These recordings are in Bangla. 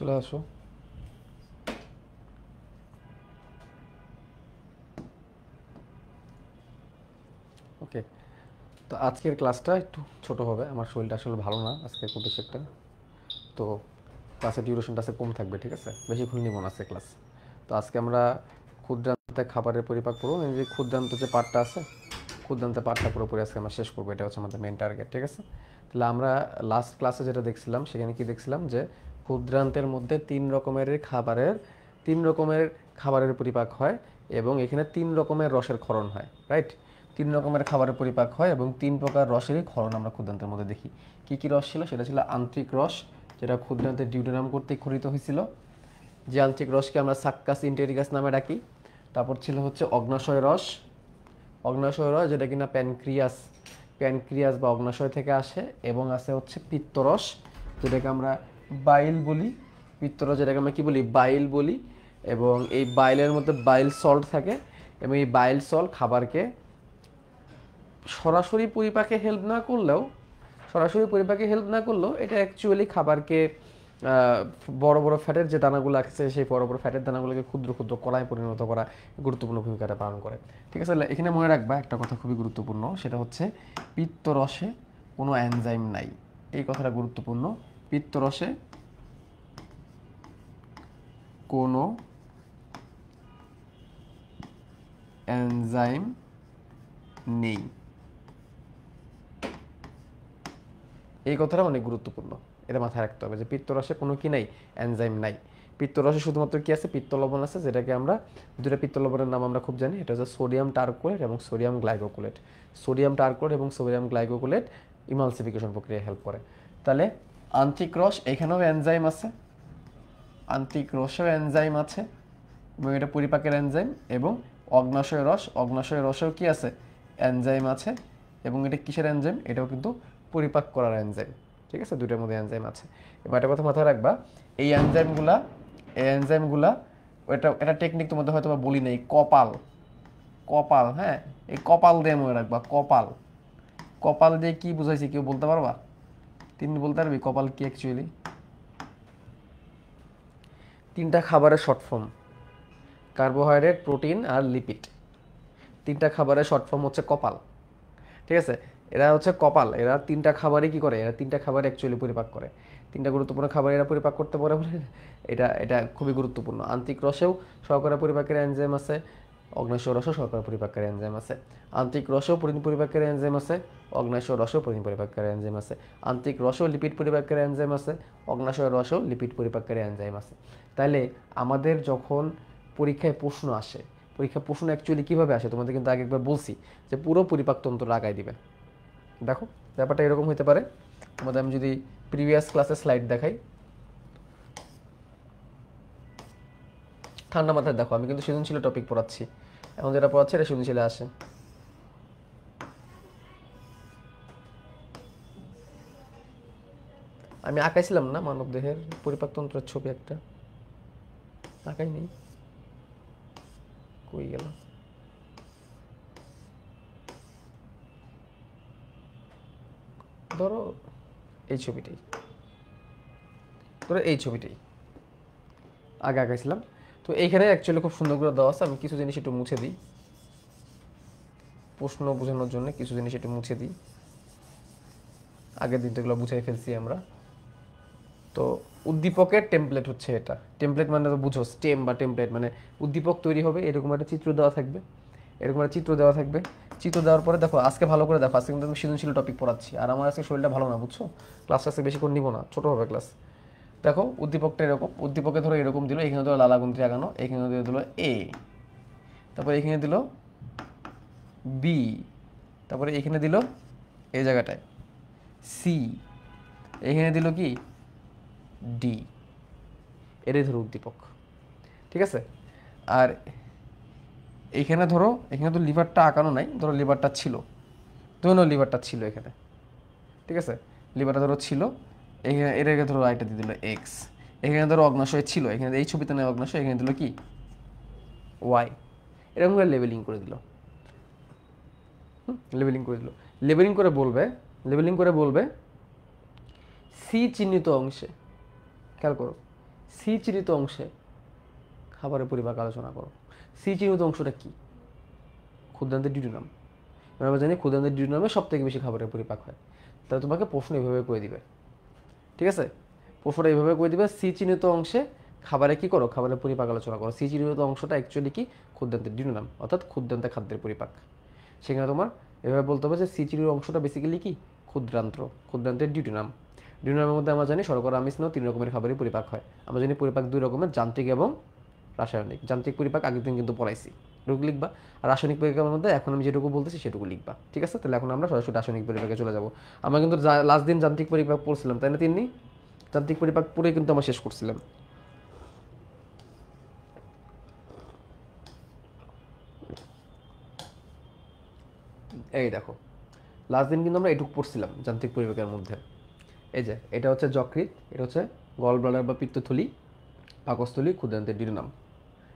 চলে আসো। ওকে, তো আজকের ক্লাসটা একটু ছোট হবে, আমার শরীরটা আসলে ভালো না আজকে খুব বেশি একটা। তো ক্লাসের ডিউরেশনটা আজকে কম থাকবে, ঠিক আছে? বেশিক্ষণ নিব না আজকে ক্লাস। তো আজকে আমরা ক্ষুদ্রান্তে খাবারের পরিপাক করবো, এই যে ক্ষুদ্রান্ত যে পার্টটা আছে, ক্ষুদ্রান্ত পার্টটা পুরোপুরি আজকে আমরা শেষ করবো, এটা হচ্ছে আমাদের মেন টার্গেট, ঠিক আছে? তাহলে আমরা লাস্ট ক্লাসে যেটা দেখছিলাম, সেখানে কি দেখছিলাম যে ক্ষুদ্রান্তের মধ্যে তিন রকমের খাবারের পরিপাক হয়, এবং এখানে তিন রকমের রসের ক্ষরণ হয়, রাইট? তিন রকমের খাবারের পরিপাক হয় এবং তিন প্রকার রসেরই ক্ষরণ আমরা ক্ষুদ্রান্তের মধ্যে দেখি। কি কি রস ছিল? সেটা ছিল আন্ত্রিক রস, যেটা ক্ষুদ্রান্তের ডিউটেরাম কর্তৃক খরিত হয়েছিল, যে আন্ত্রিক রসকে আমরা সাক্কাস ইন্টেরিকাস নামে ডাকি। তারপর ছিল হচ্ছে অগ্নাশয় রস, যেটা কিনা প্যানক্রিয়াস বা অগ্নাশয় থেকে আসে, এবং আছে হচ্ছে পিত্তরস, যেটাকে আমরা বাইল বলি। পিত্তরস যেটাকে আমরা কি বলি? বাইল বলি। এবং এই বাইলের মধ্যে বাইল সল্ট থাকে, এবং এই বাইল সল্ট খাবারকে সরাসরি পরিপাকে হেল্প না করলেও এটা অ্যাকচুয়ালি খাবারকে বড় বড় ফ্যাটের যে দানাগুলো আছে, সেই বড় বড় ফ্যাটের দানাগুলোকে ক্ষুদ্র ক্ষুদ্র কলায় পরিণত করা গুরুত্বপূর্ণ ভূমিকাটা পালন করে, ঠিক আছে? এখানে মনে রাখবা একটা কথা খুবই গুরুত্বপূর্ণ, সেটা হচ্ছে পিত্তরসে কোনো এনজাইম নাই। এই কথাটা গুরুত্বপূর্ণ। পিত্তরসে কোনো এনজাইম নেই, এই কথাটা অনেক গুরুত্বপূর্ণ। এটা মাথায় রাখতে হবে যে পিত্তরসে কোনো কি নাই? এনজাইম নাই। পিত্তরসে শুধুমাত্র কি আছে? পিত্তলবণ আছে, যেটাকে আমরা দুটো পিত্তলবণের নাম আমরা খুব জানি, এটা হচ্ছে সোডিয়াম টারকোলেট এবং সোডিয়াম গ্লাইকোকুলেট। সোডিয়াম টারকোলেট এবং সোডিয়াম গ্লাইকোকুলেট ইমালসিফিকেশন প্রক্রিয়ায় হেল্প করে। তাহলে আন্ত্রিক রস, এখানেও এনজাইম আছে, আন্ত্রিক রসেও এনজাইম আছে এবং এটা পরিপাকের এনজাইম। এবং অগ্নাশয় রসেও কি আছে? এনজাইম আছে, এবং এটা কিসের এনজাইম? এটাও কিন্তু পরিপাক করার এনজাইম, ঠিক আছে? দুইটার মধ্যে এনজাইম আছে। এবার একটা কথা মাথায় রাখবা, এই এনজাইমগুলা এটা টেকনিক তোমাদের হয়তো বা বলি নেই, কপাল, হ্যাঁ, এই কপাল দিয়ে মনে রাখবা। কপাল দিয়ে কি বুঝাইছি, কেউ বলতে পারবা? তিনি বলতে পারবি কপাল কি অ্যাকচুয়ালি? তিনটা খাবারের শর্ট ফর্ম: কার্বোহাইড্রেট, প্রোটিন আর লিপিড। তিনটা খাবারের শর্ট ফর্ম হচ্ছে কপাল, ঠিক আছে? এরা হচ্ছে কপাল, এরা তিনটা খাবারই কি করে? এরা তিনটা খাবার অ্যাকচুয়ালি পরিপাক করে। তিনটা গুরুত্বপূর্ণ খাবার এরা পরিপাক করতে পারে বলে এটা এটা খুবই গুরুত্বপূর্ণ। আন্ত্রিক রসেও শর্করা পরিপাকের এনজাইম আছে, অগ্ন্যাশয় রসেও শর্করা পরিপাকের এনজাইম আছে। আন্ত্রিক রসেও প্রোটিন পরিপাকের এনজাইম আছে, অগ্ন্যাশয় রসেও প্রোটিন পরিপাকের এনজাইম আছে। আন্ত্রিক রসেও লিপিড পরিপাকের এনজাইম আছে, অগ্ন্যাশয় রসেও লিপিড পরিপাকের এনজাইম আছে। তাহলে আমাদের যখন পরীক্ষায় প্রশ্ন আসে, পরীক্ষা প্রশ্ন অ্যাকচুয়ালি কীভাবে আসে তোমাদের কিন্তু আগে একবার বলছি, যে পুরো পরিপাকতন্ত্র আগায় দিবে। দেখো, ব্যাপারটা এরকম হতে পারে। তোমাদের আমি যদি প্রিভিয়াস ক্লাসের স্লাইড দেখাই, ঠান্ডা মাথায় দেখো, আমি কিন্তু সৃজনশীল টপিক পড়াচ্ছি, এখন যেটা পড়াচ্ছি এটা সৃজনশীলে আসে। আমি আঁকাইছিলাম না মানব দেহের পরিপাকতন্ত্রের ছবি একটা? আঁকাই নেই, কই গেল? ধরো এই ছবিটাই, আগে আঁকাইছিলাম। তো এইখানে অ্যাকচুয়ালি খুব সুন্দর করে দেওয়া আছে, আমি কিছু জিনিস একটু মুছে দিই, প্রশ্ন বোঝানোর জন্য কিছু জিনিস একটু মুছে দিই। আগের দিন তো এগুলো বুঝাই ফেলছি আমরা। তো উদ্দীপকের টেমপ্লেট হচ্ছে এটা। টেমপ্লেট মানে তো বুঝো, স্টেম বা টেমপ্লেট মানে উদ্দীপক তৈরি হবে, এরকম একটা চিত্র দেওয়া থাকবে, চিত্র দেওয়ার পরে দেখো, আজকে ভালো করে দেখো, আজকে কিন্তু আমি সৃজনশীল টপিক পড়াচ্ছি, আর আমার আজকে শরীরটা ভালো না, বুঝছো? ক্লাসটা আজকে বেশিক্ষণ নিব না, ছোটো হবে ক্লাস। দেখো উদ্দীপকটা এরকম, উদ্দীপকে ধরো এরকম দিল, এখানে দিল লালাগুন্তি আগানো, এখানে দিল এ, তারপরে এখানে দিল বি, তারপরে এখানে দিল এই জায়গাটায় সি, এখানে দিল কি ডি। এটাই ধরো উদ্দীপক, ঠিক আছে? আর এইখানে ধরো, এখানে তো লিভারটা আঁকানো নাই, ধরো লিভারটা ছিল, লিভারটা ছিল এখানে, ঠিক আছে? লিভারটা ধরো ছিল, এখানে এটাকে ধরো আইটা দিয়ে দিল এক্স। এখানে ধরো অগ্নাশয় ছিল, এখানে এই ছবিতে নেই অগ্নাশয়, এখানে দিল কি ওয়াই। এরকম করে লেবেলিং করে দিল, লেবেলিং করে বলবে সি চিহ্নিত অংশে, খেয়াল করো, সি চিহ্নিত অংশে খাবারের পরিপাক আলোচনা করো। সি চিহ্নিত অংশটা কি? ক্ষুদ্রান্তের ডিউডিনাম। আমরা জানি ক্ষুদ্রান্তের ডিউডিনামে সব থেকে বেশি খাবারের পরিপাক হয়। তাহলে তোমাকে প্রশ্ন এইভাবে করে দিবে, ঠিক আছে? প্রশ্নটা এইভাবে করে দিবে, সি চিহ্নিত অংশে খাবারে কি করো? খাবারের পরিপাক আলোচনা করো। সি চিহ্নিত অংশটা অ্যাকচুয়ালি কি? ক্ষুদ্রান্তের ডিউডিনাম, অর্থাৎ ক্ষুদ্রান্তে খাদ্যের পরিপাক। সেখানে তোমার এভাবে বলতে হবে যে সি চিহ্নিত অংশটা বেসিক্যালি কি? ক্ষুদ্রান্তের ডিউডিনাম। ডিউডিনামের মধ্যে আমরা জানি শর্করা, আমিষ, স্নেহ 3 রকমের খাবারই পরিপাক হয়। আমরা জানি পরিপাক 2 রকমের, যান্ত্রিক এবং রাসায়নিক। যান্ত্রিক পরিপাক আগের দিন কিন্তু পড়াইছি, এটুকু লিখবা। আর রাসায়নিক পরিপাকের মধ্যে এখন আমি যেটুকু বলতেছি সেটুকু লিখবা, ঠিক আছে? তাহলে এখন আমরা সরাসরি রাসায়নিক পরিপাকে চলে যাব। আমরা কিন্তু লাস্ট দিন যান্ত্রিক পরিপাক পড়ছিলাম, তাই না? যান্ত্রিক পরিপাক পড়ে কিন্তু আমরা শেষ করছিলাম। এই দেখো, লাস্ট দিন কিন্তু আমরা এটুকু পড়ছিলাম যান্ত্রিক পরিপাকের মধ্যে। এই যে এটা হচ্ছে যকৃৎ, এটা হচ্ছে গল ব্লাডার বা পিত্তথলি, পাকস্থলী, ক্ষুদ্রান্তের ডিউডিনাম।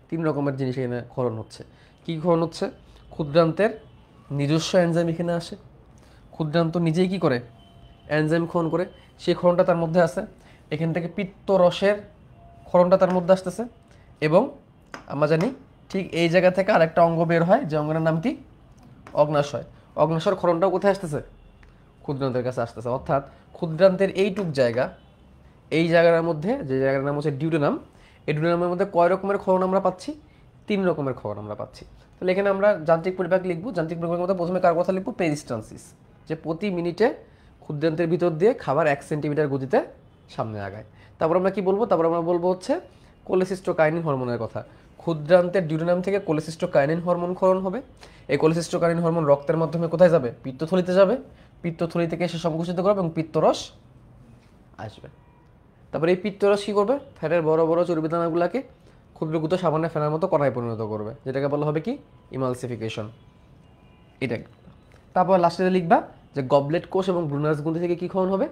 3 রকমের জিনিস এখানে ক্ষরণ হচ্ছে। কি ক্ষরণ হচ্ছে? ক্ষুদ্রান্তের নিজস্ব এনজাইম এখানে আসে। ক্ষুদ্রান্ত নিজেই কি করে? এনজাইম ক্ষরণ করে। সেই ক্ষরণটা তার মধ্যে আছে। এখান থেকে পিত্তরসের ক্ষরণটা তার মধ্যে আসতেছে। এবং আমরা জানি ঠিক এই জায়গা থেকে আরেকটা অঙ্গ বের হয়, যে অঙ্গের নাম কি? অগ্নাশয়। অগ্নাশয়ের ক্ষরণটাও কোথায় আসতেছে? ক্ষুদ্রান্তের কাছে আসতেছে। অর্থাৎ ক্ষুদ্রান্তের এইটুক জায়গা, এই জায়গার মধ্যে, যে জায়গার নাম হচ্ছে ডিউডিনাম, এই ডিউডিনামের মধ্যে কয় রকমের ক্ষরণ আমরা পাচ্ছি? 3 রকমের ক্ষরণ আমরা পাচ্ছি। তাহলে এখানে আমরা যান্ত্রিক পরিপাক লিখবো। যান্ত্রিক পরিপাকের মধ্যে প্রথমে কার কথা লিখবো? পেরিস্টালসিস, যে প্রতি মিনিটে ক্ষুদ্রান্তের ভিতর দিয়ে খাবার 1 সেন্টিমিটার গতিতে সামনে আগায়। তারপর আমরা কি বলবো? তারপর আমরা বলবো হচ্ছে কোলেসিস্টোকাইনিন হরমোনের কথা। ক্ষুদ্রান্তের ডিউডিনাম থেকে কোলেসিস্টোকাইনিন হরমোন ক্ষরণ হবে। এই কোলেসিস্টোকাইনিন হরমোন রক্তের মাধ্যমে কোথায় যাবে? পিত্তথলিতে যাবে। পিত্তথলি থেকে এসে সংকুচিত করবে এবং পিত্তরস আসবে। তারপরে এই পিত্তরস কী করবে? ফ্যাটের বড় বড় চর্বিদানাগুলোকে ক্ষুদ্রগুত সাবানে ফেনার মতো কড়াই পরিণত করবে, যেটাকে বলা হবে কি? ইমালসিফিকেশন। এটা। তারপর লাস্টে লিখবা যে গবলেট কোষ এবং ব্রুনার্স গ্রন্থি থেকে কী ক্ষরণ হবে?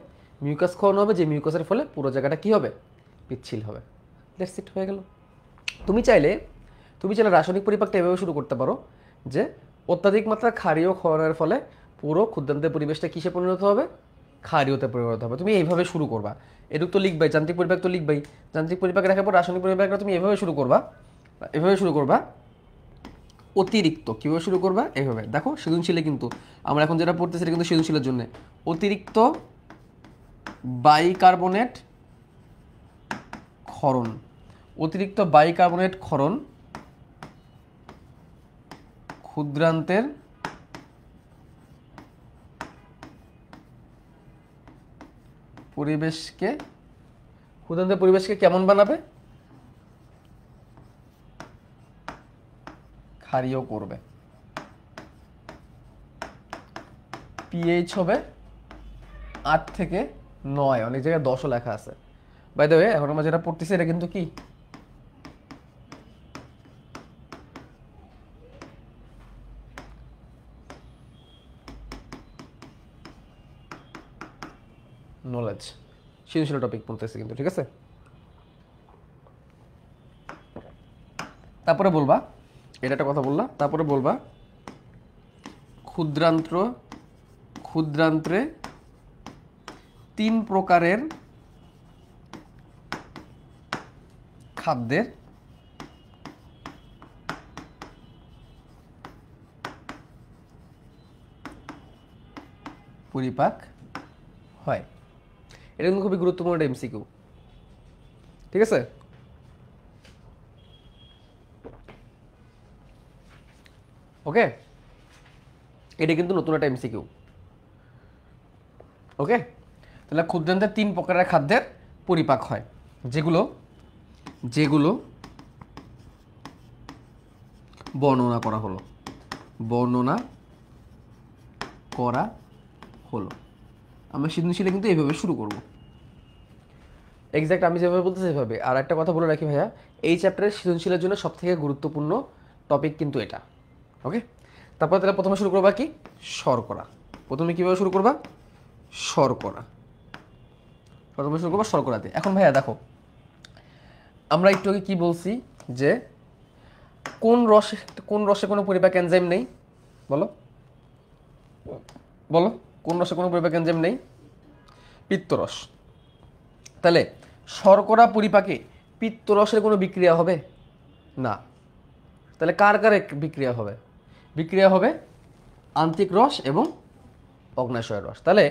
মিউকাস ক্ষরণ হবে, যে মিউকাসের ফলে পুরো জায়গাটা কী হবে? পিচ্ছিল হবে। দ্যাটস ইট, হয়ে গেল। তুমি চাইলে রাসায়নিক পরিপাকটা এভাবে শুরু করতে পারো যে অত্যাধিক মাত্রা ক্ষারীয় ক্ষরণের ফলে পুরো ক্ষুদ্রান্তের পরিবেশটা কিসে পরিণত হবে? ক্ষারীয়তে পরিণত হবে। তুমি এইভাবে শুরু করবা। এটুক তো লিখবাই, যান্ত্রিক পরিপাক তো লিখবাই। যান্ত্রিক পরিপাক রাখার পর রাসায়নিক পরিপাকটা তুমি এভাবে শুরু করবা। অতিরিক্ত কীভাবে শুরু করবা? এভাবে দেখো, সৃজনশীলে কিন্তু আমরা এখন যেটা পড়তেছি সেটা কিন্তু সৃজনশীলের জন্য। অতিরিক্ত বাইকার্বনেট ক্ষরণ। অতিরিক্ত বাইকার্বনেট ক্ষরণ ক্ষুদ্রান্তের পরিবেশকে কেমন বানাবে? ক্ষারীয় করবে। পিএইচ হবে 8 থেকে 9, অনেক জায়গায় 10ও লেখা আছে। বাই দ্য ওয়ে, এখন আমরা যেটা পড়তেছি এটা কিন্তু কি? নলেজ, সৃজনশীল টপিক পড়তেছি কিন্তু, ঠিক আছে? তারপরে বলবা, এটা একটা কথা বললা, তারপরে বলবা ক্ষুদ্রান্তে 3 প্রকারের খাদ্যের পরিপাক হয়। এটা কিন্তু খুবই গুরুত্বপূর্ণ একটা এমসিকিউ, ঠিক আছে? ওকে, এটা কিন্তু নতুন একটা এমসিকিউ। ওকে, তাহলে ক্ষুদ্রান্তের 3 প্রকারের খাদ্যের পরিপাক হয়, যেগুলো বর্ণনা করা হলো। আমরা সৃজনশীলে কিন্তু এইভাবে শুরু করব, এক্স্যাক্ট আমি যেভাবে বলতেছি সেভাবে। আর একটা কথা বলে রাখি ভাইয়া, এই চ্যাপ্টারের সৃজনশীলের জন্য সবথেকে গুরুত্বপূর্ণ টপিক কিন্তু এটা। ওকে, তারপরে তাহলে প্রথমে শুরু করবা কি? শর্করা। প্রথমে কীভাবে শুরু করবা? শর্করাতে। এখন ভাইয়া দেখো, আমরা একটু আগে কী বলছি যে কোন রসে কোনো পরিপাক এনজাইম নেই? বলো কোন রসে কোনো পরিপাক এনজাইম নেই? পিত্তরস। তাহলে শর্করা পরিপাকে পিত্তরসের কোনো বিক্রিয়া হবে না। তাহলে কার কার বিক্রিয়া হবে? বিক্রিয়া হবে আন্তিক রস এবং অগ্নাশয়ের রস। তাহলে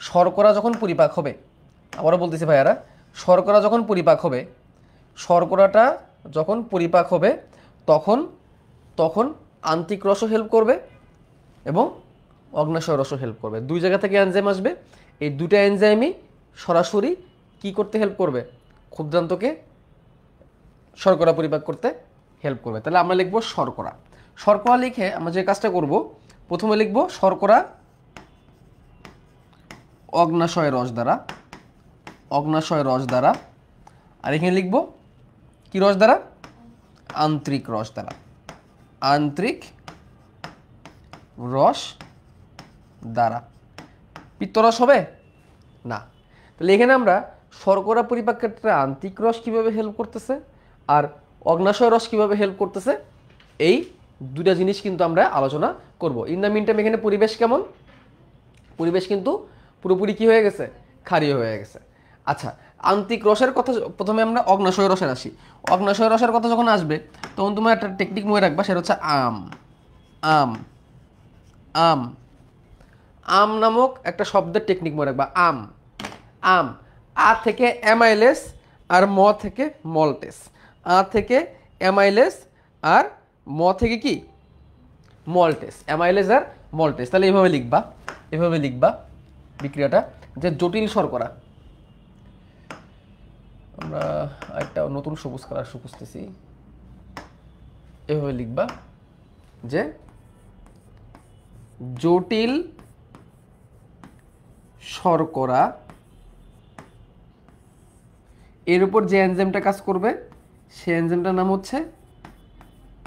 শর্করা যখন পরিপাক হবে, আবারও বলতেছি ভাইয়ারা, শর্করা যখন পরিপাক হবে, শর্করাটা যখন পরিপাক হবে তখন তখন আন্তিক রসও হেল্প করবে এবং অগ্নাশয় রসও হেল্প করবে। দুই জায়গা থেকে এনজাইম আসবে, এই দুটা এনজাইমই সরাসরি কি করতে হেল্প করবে? ক্ষুদ্রান্তকে শর্করা পরিপাক করতে হেল্প করবে। তাহলে আমরা লিখব শর্করা। শর্করা লিখে আমরা যে কাজটা করব, প্রথমে লিখব শর্করা অগ্নাশয় রস দ্বারা, অগ্নাশয় রস দ্বারা, আর এখানে লিখব কি রস দ্বারা? আন্তরিক রস দ্বারা, আন্তরিক রস দ্বারা। পিত্তরস হবে না। তাহলে এখানে আমরা শর্করা পরিপাক ক্ষেত্রে আন্তরিক রস কিভাবে হেল্প করতেছে আর অগ্নাশয় রস কিভাবে হেল্প করতেছে, এই দুটা জিনিস কিন্তু আমরা আলোচনা করব। ইন দ্য মিন টাইম এখানে পরিবেশ কেমন? পরিবেশ কিন্তু পুরোপুরি কি হয়ে গেছে? ক্ষারীয় হয়ে গেছে। আচ্ছা, আন্তিক রসের কথা, প্রথমে আমরা অগ্নাশয় রসের আসি। অগ্নাশয় রসের কথা যখন আসবে তখন তোমার একটা টেকনিক মনে রাখবা, সেটা হচ্ছে আম। আম আম আম নামক একটা শব্দের টেকনিক মনে রাখবা। আম আম আ থেকে অ্যামাইলেস আর ম থেকে মল্টেস। আ থেকে অ্যামাইলেস আর ম থেকে কি? মল্টেস। অ্যামাইলেস আর মল্টেস। তাহলে এইভাবে লিখবা, এভাবে লিখবা বিক্রিয়াটা, যে জটিল শর্করা। আমরা একটা নতুন সবুজ কালার খুঁজতেছি। এভাবে লিখবা যে জটিল শর্করা, এর উপর যে এনজাইমটা কাজ করবে সেই এনজাইমটার নাম হচ্ছে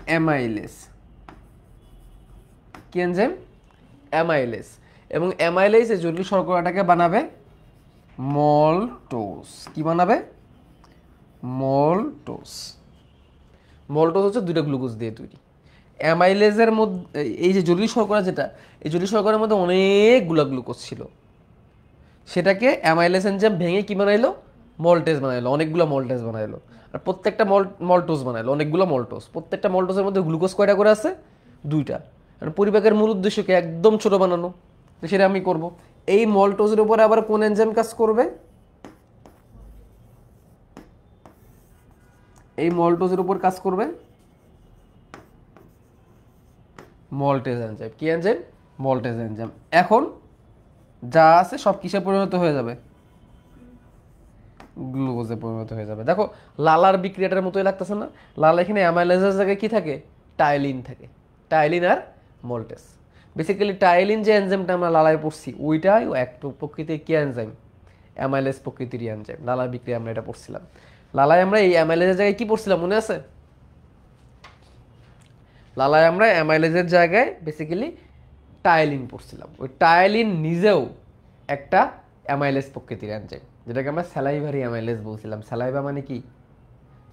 অ্যামাইলেস। কি এনজাইম? অ্যামাইলেস। এবং অ্যামাইলেস এই জটিল শর্করাটাকে বানাবে মল্টোজ। কি বানাবে? মল্টোজ। মল্টোজ হচ্ছে দুইটা গ্লুকোজ দিয়ে তৈরি। অ্যামাইলেজের মধ্যে এই যে জটিল শর্করা, যেটা এই জটিল শর্করার মধ্যে অনেকগুলো গ্লুকোজ ছিল, সেটাকে অ্যামাইলেস এনজাইম ভেঙে কি বানাইলো? মল্টেজ বানাইলো, অনেকগুলো মল্টেজ বানাইলো। আর প্রত্যেকটা মল্টোজ বানাইলো, অনেকগুলো মল্টোজ। প্রত্যেকটা মল্টোজের মধ্যে গ্লুকোজ কয়টা করে আছে? দুইটা। আর পরিপাকের মূল উদ্দেশ্যকে একদম ছোট বানানো, তো সেটা আমি করব। এই মল্টোজের উপরে আবার কোন এনজাইম কাজ করবে? এই মল্টোজের উপর কাজ করবে মল্টেজ এনজাইম। কি এনজাইম? Maltase enzyme. এখন যা আছে সব কিসে পরিণত হয়ে যাবে? গ্লুকোজে পরিণত হয়ে যাবে। দেখো লালার বিক্রিয়াটার মতোই লাগতেছে না? লালা এখানে অ্যামাইলেজের জায়গায় কি থাকে? টাইলিন থাকে। টাইলিন আর মল্টেজ। বেসিক্যালি টাইলিন যে এনজাইমটা আমরা লালায় পড়ছি, ওইটাই এক প্রকৃতির কি এনজাইম? অ্যামাইলেজ প্রকৃতির এনজাইম। লালার বিক্রিয়া আমরা এটা পড়ছিলাম। লালায় আমরা এই অ্যামাইলেজের জায়গায় কি পড়ছিলাম মনে আছে? লালায় আমরা অ্যামাইলেজের জায়গায় বেসিক্যালি টাইলিন পড়ছিলাম। ওই টাইলিন নিজেও একটা অ্যামাইলেজ প্রকৃতির এনজাইম, যেটাকে আমরা স্যালাইভারি অ্যামাইলেজ বলছিলাম। স্যালাইভা মানে কি?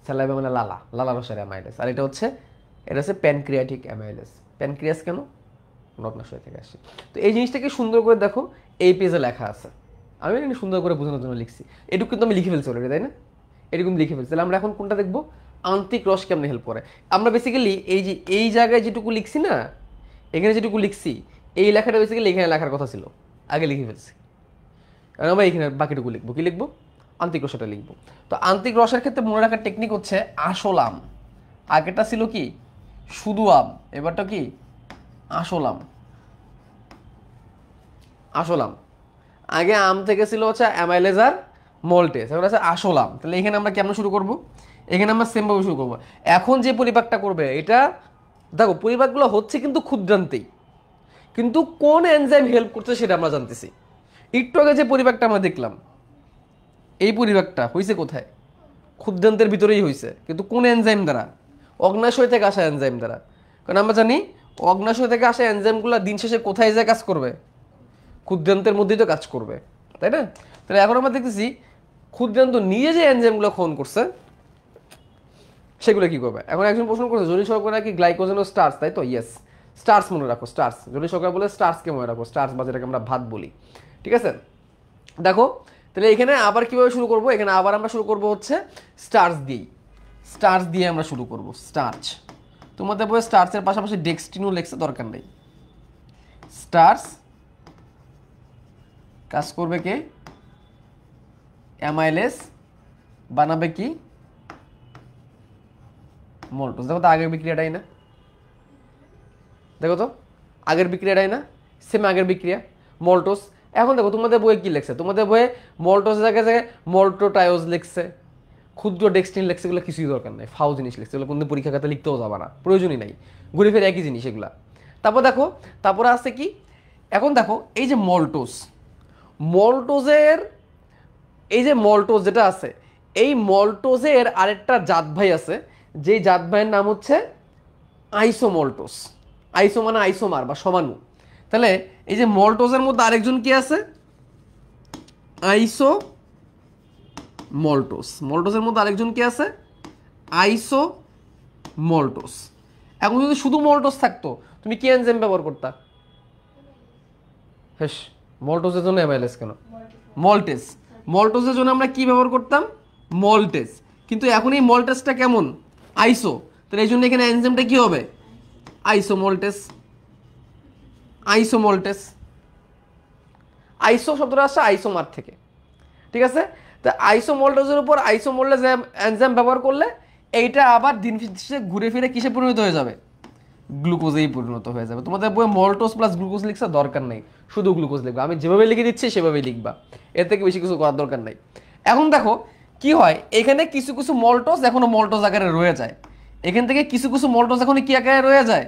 স্যালাইভা মানে লালা, লালা রসের অ্যামাইলেজ। আর এটা হচ্ছে প্যানক্রিয়াটিক অ্যামাইলেজ। প্যানক্রিয়াস কেন? অগ্নাশয় থেকে আসে। তো এই জিনিসটাকে সুন্দর করে দেখো, এই পেজে লেখা আছে। আমি সুন্দর করে বোঝানোর জন্য লিখছি। এটুকু কিন্তু আমি লিখে ফেলছি অলরেডি, তাই না? এরকম লিখে ফেলছি। তাহলে আমরা এখন কোনটা দেখবো? আন্তিক রস কেমনে হেল্প করে। আমরা বেসিক্যালি এই যে এই জায়গায় যেটুকু লিখছি না, এখানে যেটুকু লিখছি, এই লেখাটা বেসিক্যালি এখানে লেখার কথা ছিল, আগে লিখে ফেলছি। কারণ আমরা এখানে বাকিটুকু লিখবো। কি লিখবো? আন্তিক রসটা লিখবো। তো আন্তিক রসের ক্ষেত্রে মনে রাখার টেকনিক হচ্ছে আসল আম। আগেটা ছিল কি? শুধু আম। এবারটা কি? আসল আম। আসল আম। আগে আম থেকে ছিল হচ্ছে অ্যামাইলেজ আর মল্টেজ, এবার আছে আসল আম। তাহলে এখানে আমরা কেমন শুরু করব? এখানে আমরা সেমভাবে শুরু করবো। এখন যে পরিপাকটা করবে, এটা দেখো পরিপাকগুলো হচ্ছে কিন্তু ক্ষুদ্রান্তেই, কিন্তু কোন এনজাইম হেল্প করছে সেটা আমরা জানতেছি। একটু আগে যে পরিপাকটা আমরা দেখলাম, এই পরিপাকটা হয়েছে কোথায়? ক্ষুদ্রান্তের ভিতরেই হয়েছে, কিন্তু কোন এনজাইম দ্বারা? অগ্নাশয় থেকে আসা এনজাইম দ্বারা। কারণ আমরা জানি অগ্নাশয় থেকে আসা এনজাইমগুলো দিন শেষে কোথায় যায় কাজ করবে? ক্ষুদ্রান্তের মধ্যেই তো কাজ করবে, তাই না? তাহলে এখন আমরা দেখতেছি ক্ষুদ্রান্ত নিজে যে এনজাইমগুলো খনন করছে সেগুলো কি করবে। এখন একজন প্রশ্ন করছে জটিল শর্করা কি গ্লাইকোজেন ও স্টার্চ, তাই তো? ইয়েস, স্টার্চ মনে রাখো। স্টার্চ, জটিল শর্করা বলে স্টার্চকে মনে রাখো। স্টার্চ বা যেটাকে আমরা ভাত বলি, ঠিক আছে? দেখো তাহলে এখানে আবার কিভাবে শুরু করব? এখানে আবার আমরা শুরু করব হচ্ছে স্টার্চ দিয়েই। স্টার্চ দিয়ে আমরা শুরু করব। স্টার্চ, তোমাদের বইয়ে স্টার্চের পাশাপাশি ডেক্সট্রিনও লেখছে, দরকার নেই। স্টার্চ কাজ করবে কে? অ্যামাইলেস বানাবে কি? মল্টোজ। দেখো তো আগের বিক্রিয়াটাই না, দেখো তো আগের বিক্রিয়াটাই না, সেম আগের বিক্রিয়া মল্টোজ। এখন দেখো তোমাদের বইয়ে কি লেখছে, তোমাদের বইয়ে মল্টোজ জায়গায় জায়গায় মল্টোটায়োজ লিখছে, ক্ষুদ্র ডেক্সট্রিন লেখছে, এগুলো কিছুই দরকার নেই, ফাও জিনিস লিখছে, এগুলো কোনো পরীক্ষা খাতে লিখতেও যাবে না, প্রয়োজনই নাই, ঘুরে ফিরে একই জিনিস এগুলা। তারপর দেখো, তারপরে আছে কি, এখন দেখো এই যে মল্টোজ, মল্টোজের এই যে মল্টোজ যেটা আছে, এই মল্টোজের আরেকটা জাত ভাই আছে, যেই জাত ভাইয়ের নাম হচ্ছে আইসোমল্টোজ। আইসো মানে আইসোমার বা সমানু। তাহলে এই যে মল্টোজের মধ্যে আরেকজন কি আছে? আইসো মল্টোজ। মল্টোজের মধ্যে আরেকজন কি আছে? আইসো মল্টোজ। এখন যদি শুধু মল্টোজ থাকতো, তুমি কি এনজাইম ব্যবহার করতা? হ্যাঁ, মল্টোজের জন্য অ্যামাইলেজ কেন? মল্টেজ। মল্টোজের জন্য আমরা কি ব্যবহার করতাম? মল্টেজ। কিন্তু এখন এই মল্টেজটা কেমন? আইসো। তাহলে এই জন্য এখানে এনজাইমটা কি হবে? আইসোমল্টেজ। আইসোমল্টেজ। আইসো শব্দটা আসছে আইসোমার থেকে, ঠিক আছে? তা আইসোমল্টেজের উপর আইসোমল্টেজ এনজাইম ব্যবহার করলে এইটা আবার দিন শেষে ঘুরে ফিরে কিসে পরিণত হয়ে যাবে? গ্লুকোজেই পরিণত হয়ে যাবে। তোমাদের বইয়ে মল্টোজ প্লাস গ্লুকোজ লিখছে, দরকার নেই, শুধু গ্লুকোজ লিখবা। আমি যেভাবে লিখে দিচ্ছি সেভাবেই লিখবা, এর থেকে বেশি কিছু করার দরকার নেই। এখন দেখো কি হয়, এখানে কিছু কিছু মল্টোজ এখনো মল্টোজ আকারে রয়ে যায়, এখান থেকে কিছু কিছু মল্টোজ এখনো কি আকারে রয়ে যায়?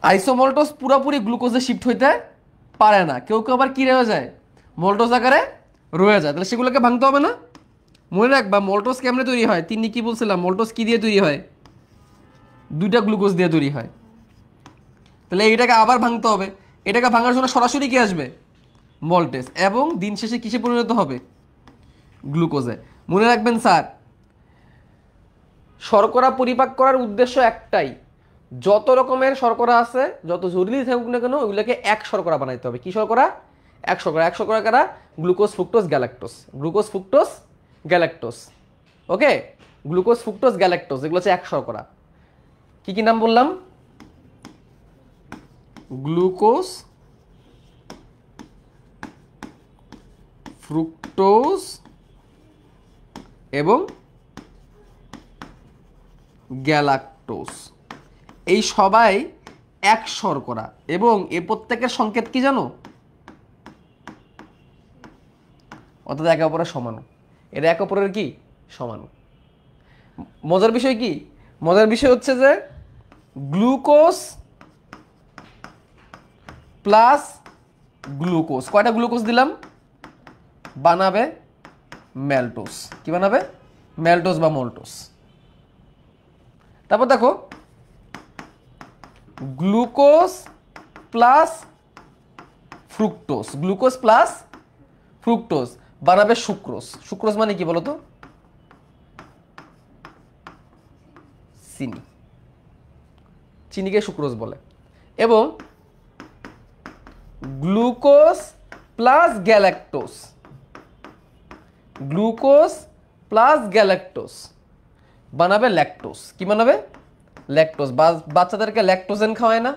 আইসোমল্টোজ পুরোপুরি গ্লুকোজে শিফট হইতে পারে না, কেউ কেউ আবার কি রয়ে যায়? মল্টোজ আকারে রয়ে যায়। তাহলে সেগুলোকে ভাঙতে হবে না? মনে রাখবা মল্টোজ কেমনে তৈরি হয়, তিনি কি বলছিলাম, মল্টোজ কি দিয়ে তৈরি হয়? দুইটা গ্লুকোজ দিয়ে তৈরি হয়। তাহলে এইটাকে আবার ভাঙতে হবে, এটাকে ভাঙার জন্য সরাসরি কি আসবে? মল্টেজ। এবং দিন শেষে কিসে পরিণত হবে? গ্লুকোজে। মনে রাখবেন স্যার, শর্করা পরিপাক করার উদ্দেশ্য একটাই, যত রকমের শর্করা আছে, যত জরুরি থাকুক না কেন, ওইগুলোকে এক শর্করা বানাইতে হবে। কি শর্করা? এক শর্করা। এক শর্করা কারা? Glucose, fructose, galactose. Glucose, fructose, galactose. Okay, glucose, fructose, galactose, এগুলো হচ্ছে এক শর্করা। কি কি নাম বললাম? গ্লুকোজ, ফ্রুক্টোজ এবং গ্যালাক্টোজ, এই সবাই এক শর্করা এবং এর প্রত্যেকের সংকেত কি জানো? অর্থাৎ একে অপরের সমানু। এরা একে অপরের কি? সমানু। মজার বিষয় কি? মজার বিষয় হচ্ছে যে গ্লুকোজ প্লাস গ্লুকোজ, কয়টা গ্লুকোজ দিলাম? বানাবে ম্যালটোজ। কি বানাবে? ম্যালটোজ বা মল্টোজ। তারপর দেখো glucose plus fructose, glucose plus fructose বানাবে সুক্রোজ। সুক্রোজ মানে কি বলতো? চিনি। চিনিকে সুক্রোজ বলে। এবং glucose plus galactose, glucose plus galactose বানাবে ল্যাকটোজ। কি বানাবে? ল্যাকটোজ। বাচ্চাদেরকে ল্যাকটোজেন খাওয়ায় না?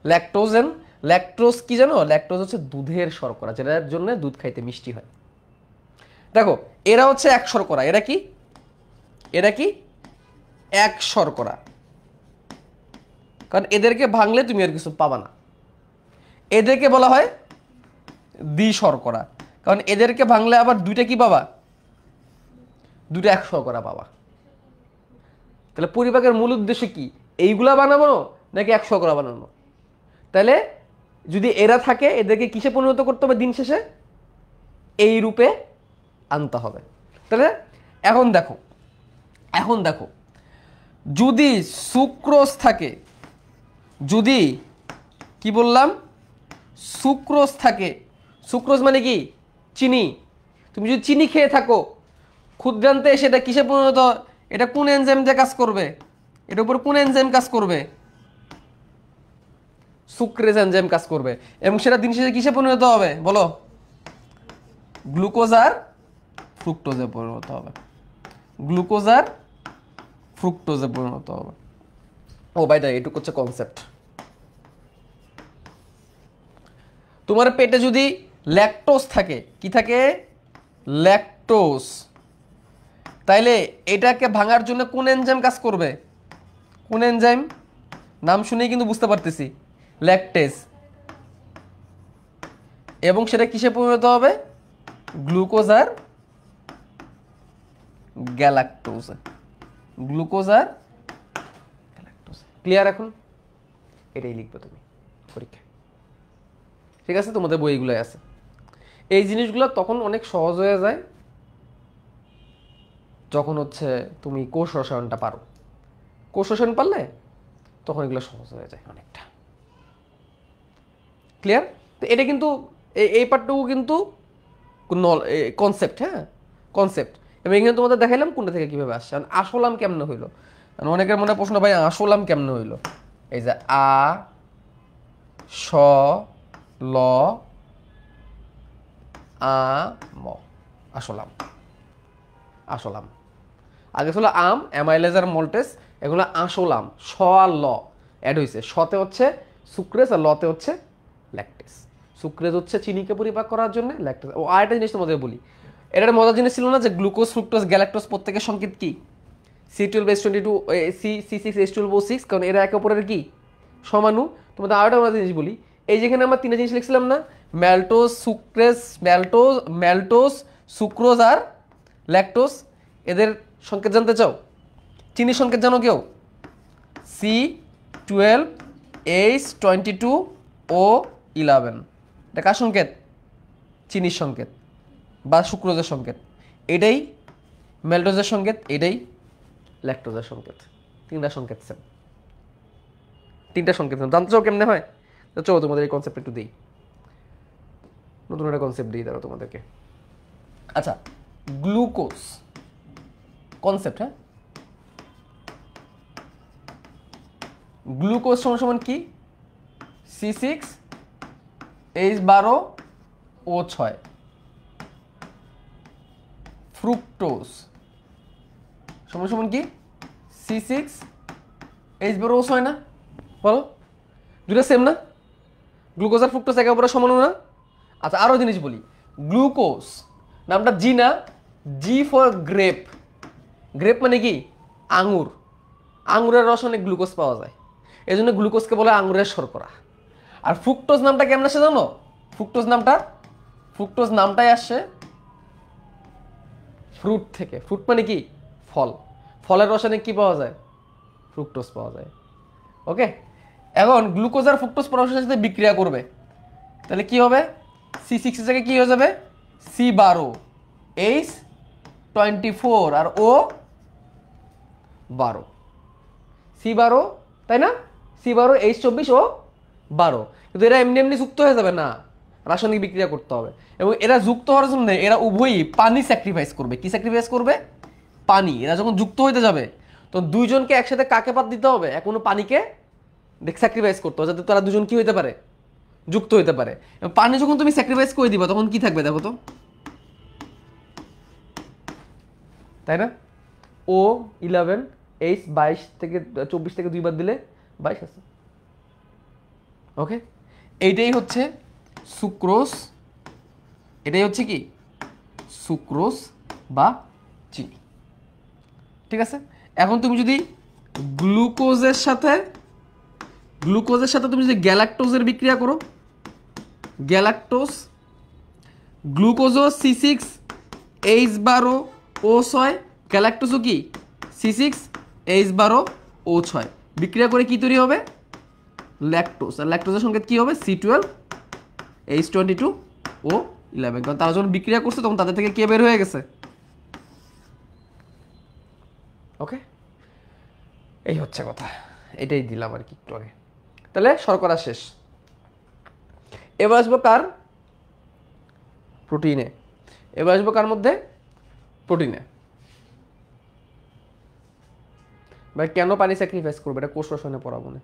ল্যাকটোজেন, ল্যাকটোজ কি জানো? ল্যাকটোজ হচ্ছে দুধের শর্করা, যেটার জন্য দুধ খাইতে মিষ্টি হয়। দেখো এরা হচ্ছে এক শর্করা। এরা কি? এরা কি? এক শর্করা। কারণ এদেরকে ভাঙলে তুমি আর কিছু পাবা না। এদেরকে বলা হয় দ্বি শর্করা, কারণ এদেরকে ভাঙলে আবার দুইটা কি পাবা? দুইটা এক শর্করা পাবা। তাহলে পরিপাকের মূল উদ্দেশ্য কি? এইগুলা বানাবো নাকি এক শর্করা বানানো? তাহলে যদি এরা থাকে, এদেরকে কিসে পরিণত করতে হবে? দিন শেষে এই রূপে আনতে হবে। তাহলে এখন দেখো, এখন দেখো, যদি সুক্রোজ থাকে, যদি কি বললাম? সুক্রোজ থাকে। সুক্রোজ মানে কি? চিনি। তুমি যদি চিনি খেয়ে থাকো, ক্ষুদ্রান্তে সেটা কিসে পরিণত? এটা কোন এনজাইম দিয়ে কাজ করবে? এটার উপর কোন এনজাইম কাজ করবে? সুক্রেজ এনজাইম কাজ করবে। এবং সেটা দিন শেষে কিসে পরিণত হবে বলো? গ্লুকোজ আর ফ্রুক্টোজে পরিণত হবে। গ্লুকোজ আর ফ্রুক্টোজে পরিণত হবে। ও ভাই দা এটুকু হচ্ছে কনসেপ্ট। তোমার পেটে যদি ল্যাকটোজ থাকে, কি থাকে? ল্যাকটোজ, তাইলে এটাকে ভাঙার জন্য কোন এনজাইম কাজ করবে? কোন এনজাইম? নাম শুনেই কিন্তু বুঝতে পারতেছি, ল্যাকটেজ। এবং সেটা কিসে পরিণত হবে? গ্লুকোজ আর গ্যালাক্টোজ। গ্লুকোজ আর গ্যালাক্টোজ। ক্লিয়ার এখন? এটাই লিখবে তুমি পরীক্ষায়, ঠিক আছে? তোমাদের বইগুলোই আছে। এই জিনিসগুলো তখন অনেক সহজ হয়ে যায় যখন হচ্ছে তুমি কোষ রসায়নটা পারো। কোষ রসায়ন পারলে তখন এগুলো সহজ হয়ে যায় অনেকটা। ক্লিয়ার? তো এটা কিন্তু এই পার্টটুকু কিন্তু কনসেপ্ট, হ্যাঁ কনসেপ্ট। এবং এখানে তোমাদের দেখাইলাম কোনটা থেকে কীভাবে আসছে। আসলাম কেমনে হইলো, অনেকের মনে প্রশ্ন, ভাই আসলাম কেমনে হইলো? এই যে আ স ল আ ম, আসলাম। আসলাম আগে ছিল আম, অ্যামাইলেজ আর মল্টেস, এগুলো আসলাম। স আর ল অ্যাড হয়েছে, সতে হচ্ছে সুক্রেজ আর লতে হচ্ছে ল্যাকটেজ। সুক্রেজ হচ্ছে চিনিকে পরিপাক করার জন্য, ল্যাকটেজ। ও আরেকটা জিনিস তোমাদের বলি, এটার মজার জিনিস ছিল না যে গ্লুকোজ ফ্রুক্টোজ গ্যালাক্টোজ প্রত্যেকের সংকেত কি? C12H22 C6H12O6, কারণ এরা একে অপরের কি সমাণু। তোমাদের আরেকটা মজার জিনিস বলি, এই যেখানে আমরা তিনটা জিনিস লিখছিলাম না, ম্যালটোজ সুক্রেজ, ম্যালটোজ সুক্রোজ আর ল্যাকটোজ, এদের সংকেত জানতে চাও? চিনির সংকেত জানো কেউ? C12H22O11, এটা কার সংকেত? চিনির সংকেত বা সুক্রোজের সংকেত। এটাই ম্যালটোজের সংকেত, এটাই ল্যাকটোজের সংকেত। তিনটা সংকেত সেম, তিনটা সংকেত সেম। জানতে চাও কেমনে হয়? তো চলো তোমাদের এই কনসেপ্ট একটু দিই, নতুন একটা কনসেপ্ট দিই তারা তোমাদেরকে। আচ্ছা, গ্লুকোজ কনসেপ্ট, হ্যাঁ গ্লুকোজ সমান সমান কি? C6H12O6। ফ্রুক্টোজ সমান সমান কি? C6H12O6 না? বলো, দুটো সেম না? গ্লুকোজ আর ফ্রুক্টোজ একে অপরের সমান না? আচ্ছা আরো জিনিস বলি, গ্লুকোজ নামটা জি না? G for grape. গ্রেপ মানে কি? আঙুর। আঙুরের রস অনেক গ্লুকোজ পাওয়া যায়, এই জন্য গ্লুকোজকে বলে আঙুরের শর্করা। আর ফ্রুক্টোজ নামটা কেমন আসে জানো? ফ্রুক্টোজ নামটাই আসছে ফ্রুট থেকে। ফ্রুট মানে কি? ফল। ফলের রসায়নে কি পাওয়া যায়? ফ্রুক্টোজ পাওয়া যায়। ওকে, এখন গ্লুকোজ আর ফ্রুক্টোজ পরস্পরের সাথে বিক্রিয়া করবে, তাহলে কি হবে? C6 এর জায়গায় কি হয়ে যাবে? C12H24 আর O12, C12, তাই না? C12H24O12, কিন্তু এরা এমনি এমনি যুক্ত হয়ে যাবে না, রাসায়নিক বিক্রিয়া করতে হবে। এবং এরা যুক্ত হওয়ার জন্য এরা উভয়ই পানি স্যাক্রিফাইস করবে। কি স্যাক্রিফাইস করবে? পানি। এরা যখন যুক্ত হইতে যাবে তো দুইজনকে একসাথে কাকে বাদ দিতে হবে? এখনো পানিকে স্যাক্রিফাইস করতে হবে, যাতে তারা দুজন কি হইতে পারে? যুক্ত হইতে পারে। এবং পানি যখন তুমি স্যাক্রিফাইস করে দিবা তখন কি থাকবে দেখো তো, তাই না? O11H22 থেকে 24 থেকে 2 বাদ দিলে 22 আছে। ওকে, এইটাই হচ্ছে সুক্রোজ, এটাই হচ্ছে কি সুক্রোজ বা চিনি। ঠিক আছে, এখন তুমি যদি গ্লুকোজের সাথে তুমি যদি গ্যালাক্টোজের বিক্রিয়া করো, গ্যালাক্টোজ, গ্লুকোজও C6H12O6, গ্যালাক্টোজও কি C6H12O6, বিক্রিয়া করে কি তৈরি হবে? ল্যাকটোজ। আর ল্যাকটোজের সংকেত কি হবে? C12H22O11, কারণ তারা যখন বিক্রিয়া করছে তখন তাদের থেকে কে বের হয়ে গেছে? ওকে, এই হচ্ছে কথা, এটাই দিলাম আর কি একটু আগে। তাহলে শর্করা শেষ, এবার আসবো কার? প্রোটিনে। এবার আসবো কার মধ্যে? প্রোটিনে। ভাই কেন পানি স্যাক্রিফাইস করবে, এটা কোষ রসায়নে পড়াবো না।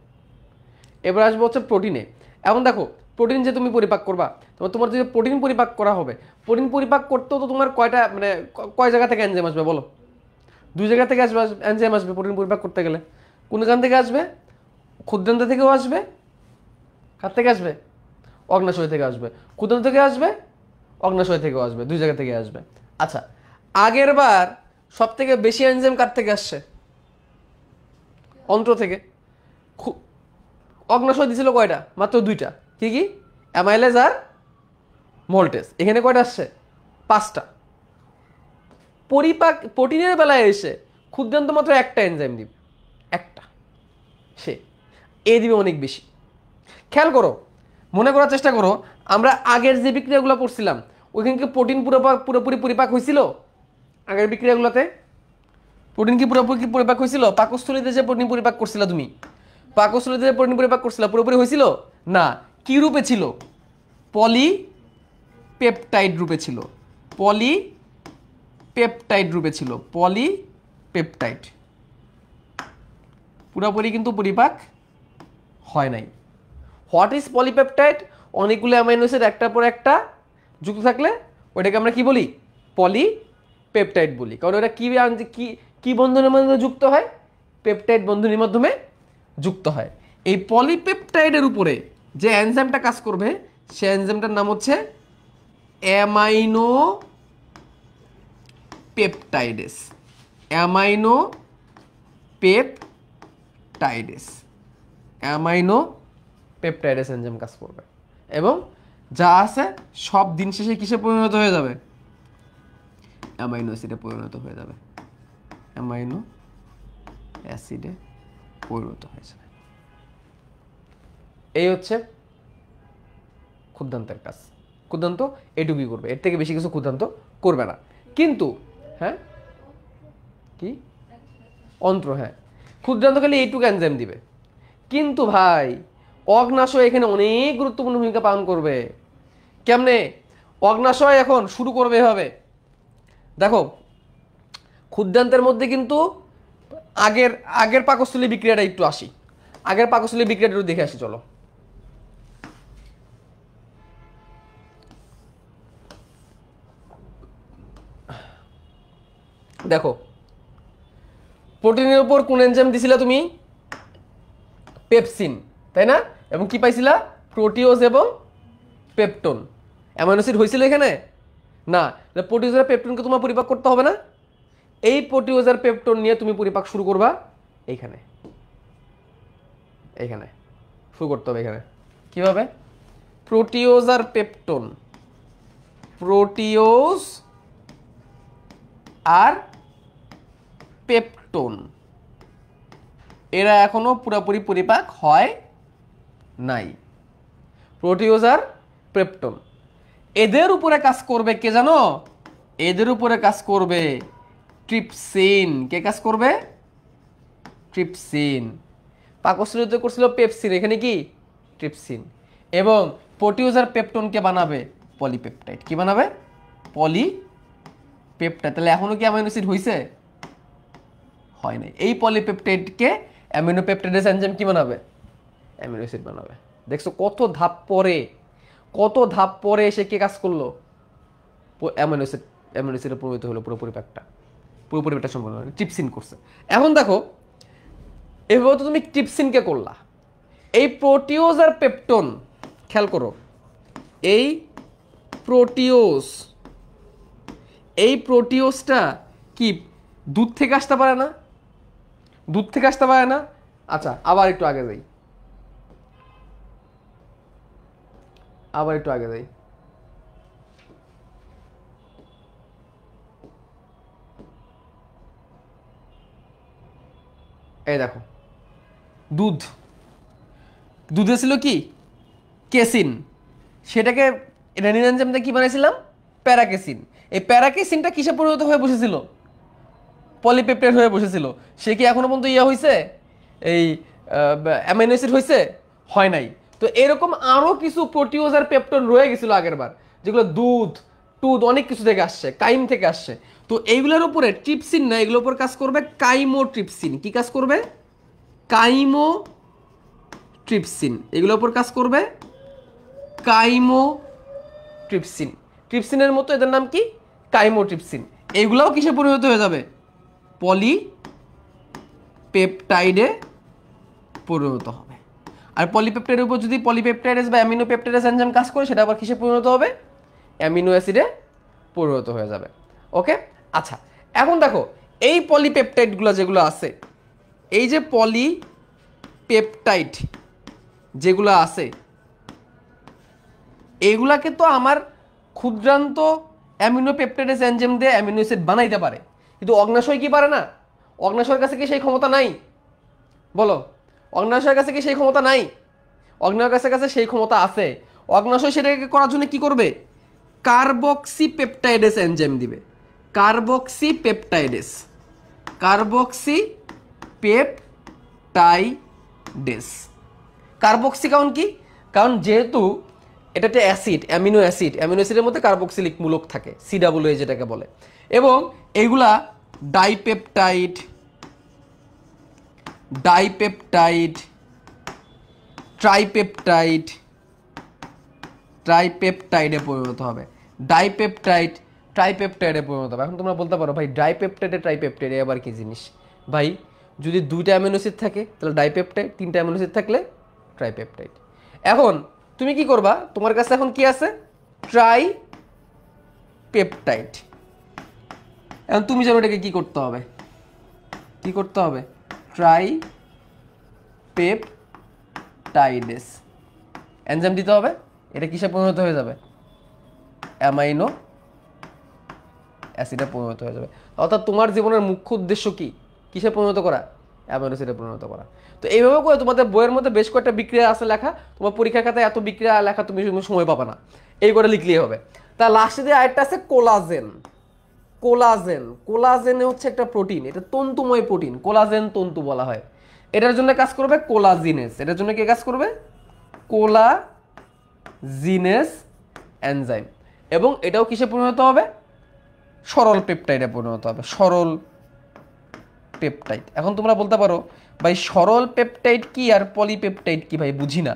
এবার আসবো হচ্ছে প্রোটিনে। এখন দেখো, প্রোটিন যে তুমি পরিপাক করবা, তোমার যদি প্রোটিন পরিপাক করা হবে, প্রোটিন পরিপাক করতেও তো তোমার কয়টা মানে কয় জায়গা থেকে এনজাইম আসবে বলো? দুই জায়গা থেকে আসবে এনজাইম আসবে প্রোটিন পরিপাক করতে গেলে। কোনখান থেকে আসবে? ক্ষুদ্রান্ত থেকেও আসবে। কার থেকে আসবে? অগ্নাশয় থেকে আসবে। ক্ষুদ্রান্ত থেকে আসবে, অগ্নাশয় থেকেও আসবে, দুই জায়গা থেকে আসবে। আচ্ছা, আগের বার সব থেকে বেশি এনজাইম কার থেকে আসছে? অন্ত্র থেকে। অগ্নাশয় দিছিল কয়টা? মাত্র দুইটা। কি কি? অ্যামাইলেজ আর মল্টেজ। এখানে কয়টা আসছে? 5টা। পরিপাক প্রোটিনের বেলায় এসে ক্ষুদ্রান্ত মাত্র একটা এনজাইম দিবে, একটা। সে এ দিবে অনেক বেশি। খেয়াল করো, মনে করার চেষ্টা করো, আমরা আগের যে বিক্রিয়াগুলো পড়ছিলাম ওইখানে কি প্রোটিন পুরোপুরি পরিপাক হয়েছিল? আগের বিক্রিয়াগুলোতে প্রোটিন কি পুরোপুরি পরিপাক হয়েছিল? পাকস্থলীতে যে প্রোটিন পরিপাক করছিল তুমি, পাকস্থলীতে যে প্রোটিন পরিপাক করছিল পুরোপুরি হয়েছিল না। কি রূপে ছিল? পলিপেপটাইড রূপে ছিল। পলিপেপটাইড রূপে ছিল। পলিপেপটাইড পুরোপুরি কিন্তু পরিপাক হয় নাই। What is polypeptide? অনেকগুলো অ্যামাইনো অ্যাসিড একটার পর একটা যুক্ত থাকলে ওইটাকে আমরা কি বলি? পলিপেপটাইড বলি। কারণ ওটা কি বন্ধনের মাধ্যমে যুক্ত হয়? পেপটাইড বন্ধনীর মাধ্যমে যুক্ত হয়। এই পলিপেপটাইডের উপরে যে এনজাইমটা কাজ করবে সেই এনজাইমটার নাম হচ্ছে amino peptidase. Amino peptidase. Amino peptidase enzyme কাজ করবে এবং যা আছে সব দিন শেষে কিসে পরিণত হয়ে যাবে? অ্যামাইনো অ্যাসিডে পরিণত হয়ে যাবে। অ্যামাইনো অ্যাসিডে পরিণত হয়ে যাবে। এই হচ্ছে ক্ষুদ্রান্তের কাজ। ক্ষুদ্রান্ত এটুকুই করবে, এর থেকে বেশি কিছু ক্ষুদ্রান্ত করবে না। কিন্তু হ্যাঁ, কি অন্ত্র, হ্যাঁ ক্ষুদ্রান্ত খালি এইটুকু এনজাইম দিবে। কিন্তু ভাই অগ্নাশয় এখানে অনেক গুরুত্বপূর্ণ ভূমিকা পালন করবে। কেমনে? অগ্নাশয় এখন শুরু করবে এভাবে। দেখো, ক্ষুদ্রান্তের মধ্যে কিন্তু আগের পাকস্থলী বিক্রিয়াটা একটু আসি। আগের পাকস্থলী বিক্রিয়াটা একটু দেখে আসি, চলো। দেখো, প্রোটিনের উপর কোন এনজাইম দিছিলা তুমি? পেপসিন, তাই না? এবং কি পাইছিলা? প্রোটিওজ এবং পেপটোন। অ্যামাইনো অ্যাসিড হয়েছিল এখানে না। প্রোটিওজ আর পেপটোনকে তোমার পরিপাক করতে হবে না? এই প্রোটিওজ আর পেপটোন নিয়ে তুমি পরিপাক শুরু করবা এইখানে। এইখানে শুরু করতে হবে। এখানে কিভাবে? প্রোটিওজ আর পেপটোন। প্রোটিওজ আর পেপটোন এরা এখনো পুরোপুরি পরিপাক হয় নাই। প্রোটিওজ আর পেপটোন এদের উপরে কাজ করবে কে জানো? এদের উপরে কাজ করবে ট্রিপসিন। কে কাজ করবে? ট্রিপসিন। পাকস্থলীতে করছিল পেপসিন, এখানে কি? ট্রিপসিন। এবং প্রোটিওজ আর পেপটোনকে বানাবে পলিপেপটাইড। কি বানাবে? পলিপেপটাইড। তাহলে এখনো কি অ্যামাইনো অ্যাসিড হইছে? হয় নাই। এই পলিপেপটাইডকে অ্যামিনো পেপটাইডেস এনজাইম কি বানাবে? অ্যামিনো অ্যাসিড বানাবে। দেখছো কত ধাপ পরে এসে কে কাজ করলো? অ্যামিনো অ্যাসিডে পরিণত হলো পুরোপুরি প্যাকটা সম্পূর্ণ ট্রিপসিন করছে। এখন দেখো, এভাবে তো তুমি ট্রিপসিনকে করলা। এই প্রোটিওজ আর পেপটোন, খেয়াল করো, এই প্রোটিওজটা কি দুধ থেকে আসতে পারে না? দুধ থেকে আসতে পারে না? আচ্ছা, আবার একটু আগে যাই। এই দেখো, দুধে ছিল কি? কেসিন। সেটাকে রেনিন এনজাইমটা কি বানাইছিলাম? প্যারাকেসিন। এই প্যারাকেসিনটা কিসে পরিণত হয়ে বসেছিল? পলিপেপটাইড হয়ে বসেছিল। সে কি এখনো পর্যন্ত হয়েছে? এই অ্যামাইনো অ্যাসিড হয়েছে? হয় নাই। তো এরকম আরো কিছু প্রোটিওজ আর পেপটোন রয়ে গেছিল আগের বার, যেগুলো দুধ অনেক কিছু থেকে আসছে, কাইম থেকে আসছে। তো এইগুলোর উপরে ট্রিপসিন না, এগুলোর উপর কাজ করবে কাইমোট্রিপসিন। কি কাজ করবে? কাইমোট্রিপসিন। এগুলোর উপর কাজ করবে কাইমোট্রিপসিন। ট্রিপসিনের মতো এদের নাম কি? কাইমোট্রিপসিন। এইগুলাও কিসে পরিণত হয়ে যাবে? পলিপেপটাইডে পরিণত হবে। আর পলিপেপটাইডের উপর যদি পলিপেপটাইডেস বা অ্যামিনো পেপটাইডেস এনজাইম কাজ করে সেটা আবার কিসে পরিণত হবে? অ্যামিনো অ্যাসিডে পরিণত হয়ে যাবে। ওকে, আচ্ছা এখন দেখো এই পলিপেপটাইডগুলো যেগুলো আছে, এই যে পলিপেপটাইড যেগুলো আছে এইগুলাকে তো আমার ক্ষুদ্রান্ত অ্যামিনো পেপটাইডেস এনজাইম দিয়ে অ্যামিনো অ্যাসিড বানাইতে পারে, কিন্তু অগ্নাশয় কি পারে না? অগ্নাশয়ের কাছে কি সেই ক্ষমতা নাই? বলো, অগ্নাশয়ের কাছে কি সেই ক্ষমতা নাই? অগ্নাশয়ের কাছে সেই ক্ষমতা আছে। অগ্নাশয় সেটাকে করার জন্য কি করবে? কার্বক্সিপেপটাইডেস এনজাইম দিবে। কার্বক্সিপেপটাইডেস কার্বক্সি কারণ কি? কারণ যেহেতু এটা একটা অ্যাসিড, অ্যামিনো অ্যাসিডের মধ্যে কার্বক্সিলিক মূলক থাকে, COA যেটাকে বলে, এবং এইগুলা ডাইপেপটাইড ট্রাইপেপটাইডে পরিণত হবে। ট্রাইপেপটাইডে পরিণত হবে। এখন তোমরা বলতে পারো ভাই ট্রাইপেপটাইড আবার কি জিনিস? ভাই যদি 2টা অ্যামিনো অ্যাসিড থাকে তাহলে ডাইপেপটাইড, 3টা অ্যামিনো অ্যাসিড থাকলে ট্রাইপেপটাইড। এখন তুমি কি করবা? তোমার কাছে এখন কি আছে? ট্রাইপেপটাইড। এখন তুমি জানো এটাকে কি করতে হবে? ট্রাইপেপটাইডেস এনজাইম দিতে হবে। এটা কিসে পরিণত হয়ে যাবে? অ্যামাইনো অ্যাসিডে পরিণত হয়ে যাবে। অর্থাৎ তোমার জীবনের মুখ্য উদ্দেশ্য কি? কিসে পরিণত করা? অ্যামাইনো অ্যাসিডে পরিণত করা। তো এইভাবে করে তোমাদের বইয়ের মধ্যে বেশ কয়েকটা বিক্রিয়া আছে লেখা, তোমার পরীক্ষার খাতায় এত বিক্রিয়া লেখা তুমি সময় পাবা না, এই করে লিখলেই হবে। তা লাস্টে দিয়ে আরেকটা আছে কোলাজেন হচ্ছে একটা প্রোটিন, এটা তন্তুময় প্রোটিন, কোলাজেন তন্তু বলা হয়। এটার জন্য কাজ করবে কোলাজিনেস। এটার জন্য কি কাজ করবে? Collagenase enzyme. এবং এটাও কিসে পরিণত হবে? সরল পেপটাইডে পরিণত হবে। সরল পেপটাইড। এখন তোমরা বলতে পারো ভাই সরল পেপটাইড কি আর পলিপেপটাইড কি? ভাই বুঝি না।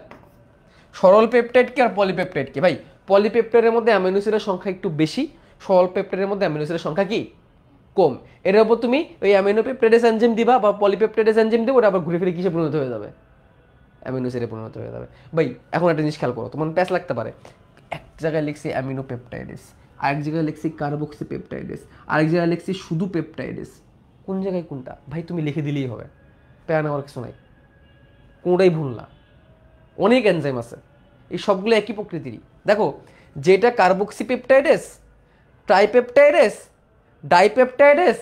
সরল পেপটাইড কি আর পলিপেপটাইড কি? ভাই পলিপেপটাইডের মধ্যে অ্যামিনো অ্যাসিডের সংখ্যা একটু বেশি, সরল পেপটাইডের মধ্যে অ্যামিনো অ্যাসিডের সংখ্যা কি? কম। এর উপর তুমি ওই অ্যামিনো পেপটাইডেস এনজাইম দিবা বা পলিপেপটাইডেস এনজাইম দিবা, ওটা আবার ঘুরে ফিরে কিসে পরিণত হয়ে যাবে? অ্যামিনো অ্যাসিডে পরিণত হয়ে যাবে। ভাই এখন একটা জিনিস খেয়াল করো, তোমার প্যাচ লাগতে পারে। এক জায়গায় লিখছি অ্যামিনো পেপটাইডেস, আরেক জায়গায় লিখছি কার্বক্সিপেপটাইডেস, আরেক জায়গায় লিখছি শুধু পেপটাইডেস। কোন জায়গায় কোনটা? ভাই তুমি লিখে দিলেই হবে, প্যারা নেওয়ার কিছু নাই, কোনটাই ভুল না। অনেক এনজাইম আছে, এই সবগুলো একই প্রকৃতিরই। দেখো যেটা কার্বক্সিপেপটাইডেস, ট্রাইপেপটাইডেস, ডাইপেপটাইডেস,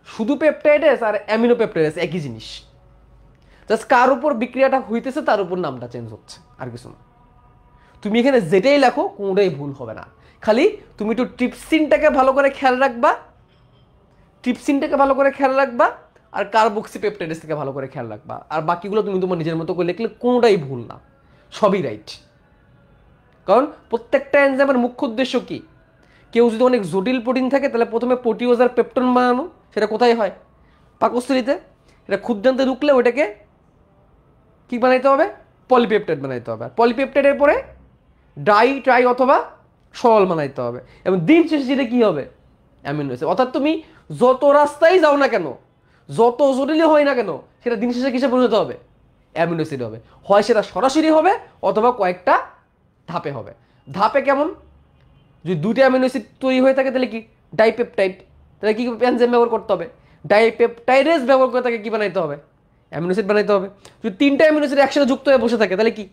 শুধু পেপটাইডেস আর অ্যামিনো পেপটাইডেস একই জিনিস। জাস্ট কার উপর বিক্রিয়াটা হইতেছে তার উপর নামটা চেঞ্জ হচ্ছে, আর কিছু না। তুমি এখানে যেটাই লেখো কোনটাই ভুল হবে না। খালি তুমি একটু ট্রিপসিনটাকে ভালো করে খেয়াল রাখবা, আর কার্বক্সিপেপটাইডেস থেকে ভালো করে খেয়াল রাখবা। আর বাকিগুলো তুমি তোমার নিজের মতো করে লিখলে কোনটাই ভুল না, সবই রাইট। কারণ প্রত্যেকটা এনজাইমের মুখ্য উদ্দেশ্য কি? কেউ যদি অনেক জটিল প্রোটিন থাকে তাহলে প্রথমে প্রোটিওজ আর পেপটন বানানো, সেটা কোথায় হয়? পাকস্থলীতে। এটা ক্ষুদ্রান্তে ঢুকলে ওইটাকে কি বানাইতে হবে? পলিপেপটাইড বানাইতে হবে। পলিপেপটাইডের পরে ট্রাই অথবা সরল বানাইতে হবে, এবং দিন শেষে যেটা কি হবে? Amino acid. অর্থাৎ তুমি যত রাস্তায় যাও না কেন, যত জটিল হয় না কেন, সেটা দিন শেষে কিসে পরিণত হবে? অ্যামিনো অ্যাসিড হবে। হয় সেটা সরাসরি হবে অথবা কয়েকটা ধাপে হবে। ধাপে কেমন? যদি 2টা অ্যামিনো অ্যাসিড তৈরি হয়ে থাকে তাহলে কি? ডাইপেপটাইড। তাহলে কি এনজাইম ব্যবহার করতে হবে? ডাইপেপটাইডেস ব্যবহার করে তাকে কি বানাইতে হবে? অ্যামিনো অ্যাসিড বানাইতে হবে। যদি 3টা অ্যামিনো অ্যাসিড একসাথে যুক্ত হয়ে বসে থাকে তাহলে কি?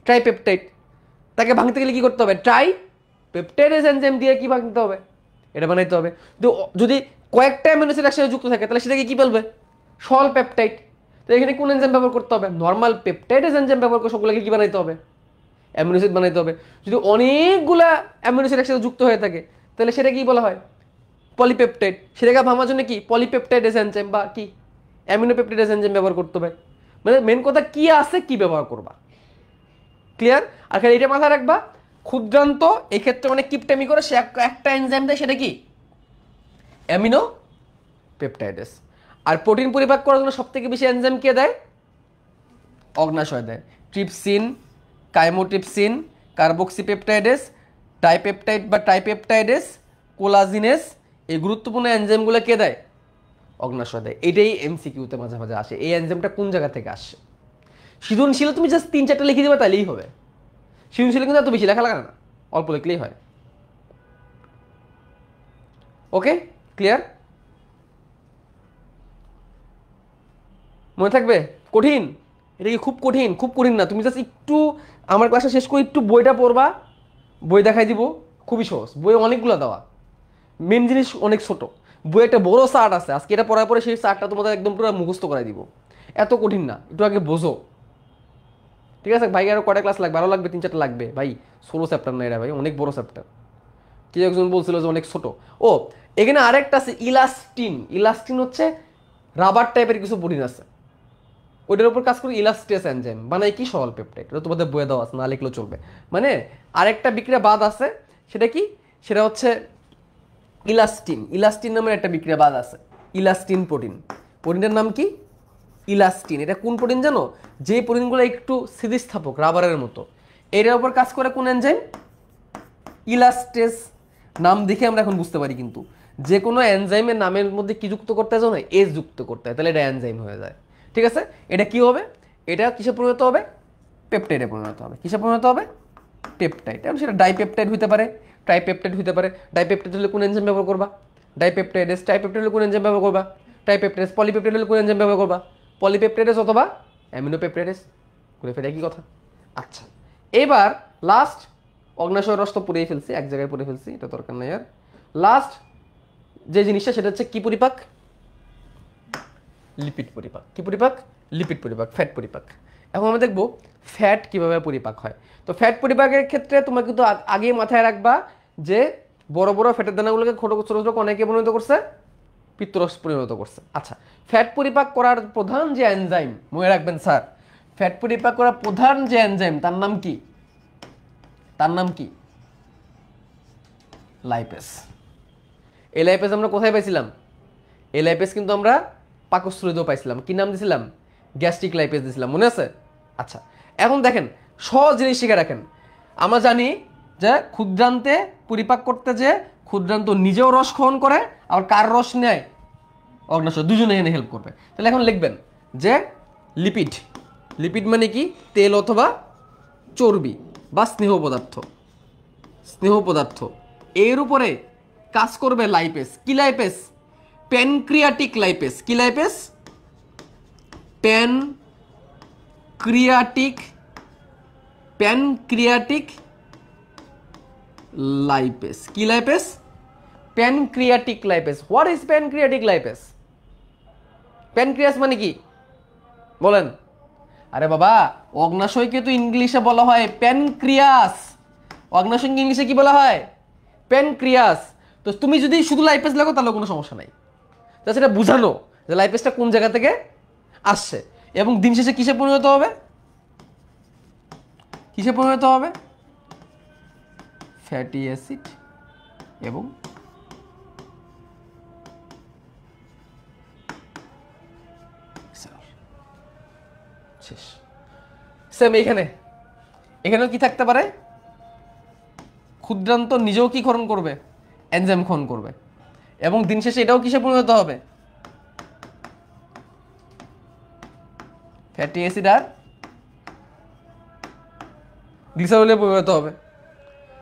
ট্রাইপেপটাইড। তাকে ভাঙতে গেলে কি করতে হবে? ট্রাইপেপটাইডেস এনজাইম দিয়ে কি ভাঙতে হবে? এটা বানাইতে হবে। যদি কয়েকটা অ্যামিনো অ্যাসিড একসাথে যুক্ত থাকে তাহলে সেটাকে কি বলবে? সরল পেপটাইড। তো এখানে কোন এনজাইম ব্যবহার করতে হবে? নর্মাল পেপটাইডেস এনজাইম ব্যবহার করে সবগুলোকে কি বানাইতে হবে? অ্যামিনো অ্যাসিড বানাইতে হবে। যদি অনেকগুলা অ্যামিনো অ্যাসিড একসাথে যুক্ত হয়ে থাকে তাহলে সেটা কি বলা হয়? পলিপেপটাইড। সেটাকে ভাঙার জন্য কি? পলিপেপটাইডেস এনজাইম বা কি অ্যামিনো পেপটাইডেস এনজাইম ব্যবহার করতে হবে। মানে মেন কথা কি আছে, কি ব্যবহার করবা, ক্লিয়ার? আর খালি এটা মাথায় রাখবা, ক্ষুদ্রান্ত এই ক্ষেত্রে অনেক কিপটেমি করে, সে একটা এনজাইম দেয়, সেটা কি? Amino peptidase. আর প্রোটিন পরিপাক করার জন্য সবথেকে বেশি এনজাইম কে দেয়? অগ্নাশয় দেয়। ট্রিপসিন, কাইমোট্রিপসিন, কার্বক্সিপেপটাইডেস, ডাইপেপটাইড বা ট্রাইপেপটাইডেস, কোলাজিনেস, এই গুরুত্বপূর্ণ এনজাইমগুলো কে দেয়? অগ্নাশয় দেয়। এটাই এমসিকিউতে মাঝে মাঝে আসে, এই এনজাইমটা কোন জায়গা থেকে আসে। সৃজনশীলে তুমি জাস্ট 3-4টা লিখে দেবে তাহলেই হবে। সৃজনশীলে কিন্তু এত বেশি লেখা লাগে না, অল্প লিখলেই হয়। ওকে, ক্লিয়ার? মনে থাকবে? কঠিন? এটা কি খুব কঠিন? খুব কঠিন না, তুমি জাস্ট একটু আমার ক্লাসটা শেষ করে একটু বইটা পড়বা, বই দেখাই দিব, খুবই সহজ। বই অনেকগুলো দেওয়া, মেন জিনিস অনেক ছোট। বই একটা বড় চার্ট আছে, আজকে এটা পড়ার পরে সেই চার্টটা তোমাদের একদম পুরো মুখস্থ করাই দিব। এত কঠিন না, একটু আগে বোঝো। ঠিক আছে ভাই, আরো কয়টা ক্লাস লাগবে? আরো লাগবে, 3-4টা লাগবে ভাই। 16 চ্যাপ্টার না এটা ভাই, অনেক বড় চ্যাপ্টার। কেউ একজন বলছিল যে অনেক ছোট। ও এখানে আরেকটা আছে ইলাস্টিন। ইলাস্টিন হচ্ছে রাবার টাইপের কিছু প্রোটিন আছে, ওইটার উপর কাজ করে ইলাস্টেস এনজাইম বানায় কি সরল পেপটাইড। এটা তোমাদের বইয়ে দেওয়া আছে, না লিখলেও চলবে। মানে আরেকটা বিক্রিয়া বাদ আছে, সেটা কি? সেটা হচ্ছে ইলাস্টিন। ইলাস্টিন নামের একটা বিক্রিয়া বাদ আছে, ইলাস্টিন প্রোটিন। প্রোটিনের নাম কি? ইলাস্টিন। এটা কোন প্রোটিন জানো? যে প্রোটিনগুলো একটু স্থিতিস্থাপক, রাবারের মতো। এটার উপর কাজ করে কোন এনজাইম? ইলাস্টেস। নাম দেখে আমরা এখন বুঝতে পারি কিন্তু যে কোনো এনজাইমের নামের মধ্যে কি যুক্ত করতে হয় জানো? এস যুক্ত করতে হয়, তাহলে এটা এনজাইম হয়ে যায়। ঠিক আছে, এটা কি হবে? এটা কিসে পরিণত হবে? পেপটাইডে পরিণত হবে। কিসে পরিণত হবে? পেপটাইড। এবং সেটা ডাইপেপটাইড হতে পারে, ট্রাইপেপটাইড হতে পারে। ডাইপেপটাইড হলে কোন এনজাইম ব্যবহার করবা? ডাইপেপটাইডেস। ট্রাইপেপটাইড হলে কোন এনজাইম ব্যবহার করবা? ট্রাইপেপটাইডেস। পলিপেপটাইড হলে কোন এনজাইম ব্যবহার করবা? পলিপেপটাইডেস অথবা অ্যামিনোপেপটাইডেস। করে ফেলে একই কথা। আচ্ছা, এবার লাস্ট, অগ্নাশয় রস তো পড়েই ফেলছি, এক জায়গায় পড়ে ফেলছি, এটা দরকার নাই আর। লাস্ট যে জিনিসটা সেটা হচ্ছে কি পরিপাক? লিপিড পরিপাক। কি পরিপাক? লিপিড পরিপাক, ফ্যাট পরিপাক। এখন আমরা দেখবো ফ্যাট কিভাবে পরিপাক হয়। তো ফ্যাট পরিপাকের ক্ষেত্রে তোমরা কিন্তু আগে মাথায় রাখবা যে বড় বড় ফ্যাটের দানাগুলোকে ছোট ছোট ছোট অনেকে পরিণত করছে, পিত্তরস পরিণত করছে। আচ্ছা, ফ্যাট পরিপাক করার প্রধান যে এনজাইম, মনে রাখবেন স্যার, ফ্যাট পরিপাক করার প্রধান যে এনজাইম তার নাম কি? তার নাম কি? লাইপেস। এই লাইপেস আমরা কোথায় পাইছিলাম? এই লাইপেস কিন্তু আমরা পাকস্থলীতেও পাইছিলাম। কি নাম দিছিলাম? গ্যাস্ট্রিক লাইপেস দিছিলাম, মনে আছে? আচ্ছা, এখন দেখেন সহজ জিনিস শিখে রাখেন। আমরা জানি যে ক্ষুদ্রান্তে পরিপাক করতে যে ক্ষুদ্রান্ত নিজেও রস গ্রহণ করে, আবার কার রস নেয়? অগ্নাশয়। দুজনে এনে হেল্প করবে। তাহলে এখন লিখবেন যে লিপিড। লিপিড মানে কি? তেল অথবা চর্বি বা স্নেহ পদার্থ। স্নেহ পদার্থ এর উপরে কাজ করবে লাইপেস। কি লাইপেস? Pancreatic lipase. কি লাইপেস? Pancreatic, pancreatic lipase. কি lipase? Pancreatic lipase. What is pancreatic lipase? Pancreas মানে কি বলেন? আরে বাবা, অগ্নাশয়কে তো ইংলিশে বলা হয় প্যানক্রিয়াস। অগ্নাশয়কে ইংলিশে কি বলা হয়? প্যানক্রিয়াস। তো তুমি যদি শুধু লাইপেস লেখো তাহলে কোনো সমস্যা নাই, তাহলে সেটা বুঝানো যে লাইপেসটা কোন জায়গা থেকে আসছে এবং দিন শেষে কিসে পরিণত হবে? কিসে পরিণত হবে? ফ্যাটি অ্যাসিড এবং শেষ। সেম এখানে, এখানেও কি থাকতে পারে? ক্ষুদ্রান্ত নিজেও কি ক্ষরণ করবে? এনজাইম ক্ষরণ করবে এবং দিন শেষে এটাও কিসে পরিণত হবে? ফ্যাটি অ্যাসিড আর গ্লিসারলে পরিণত হবে।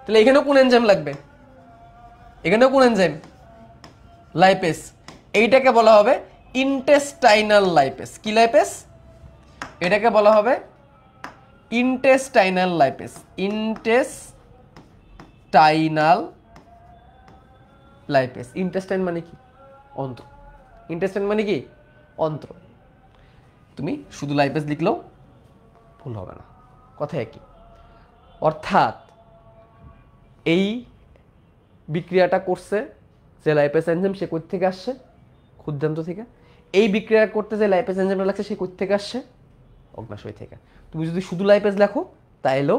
তাহলে এখানেও কোন এনজাইম লাগবে? এখানেও কোন এনজাইম? লাইপেস। এইটাকে বলা হবে ইন্টেস্টাইনাল লাইপেস। কি লাইপেস? এটাকে বলা হবে intestinal lipase. Intestinal lipase. Intestine মানে কি? অন্ত্র। ইন্টেস্টাইন মানে কি? অন্ত্র। তুমি শুধু লাইপেস লিখলেও ভুল হবে না, কথা একই। অর্থাৎ এই বিক্রিয়াটা করছে যে লাইপেস এনজাইম, সে কই থেকে আসছে? ক্ষুদ্রান্ত থেকে। এই বিক্রিয়া করতে যে লাইপেস এনজাইমটা লাগছে সে কই থেকে আসছে? অগ্নাশয় থেকে। তুমি যদি শুধু লাইপেস লেখো তাইলেও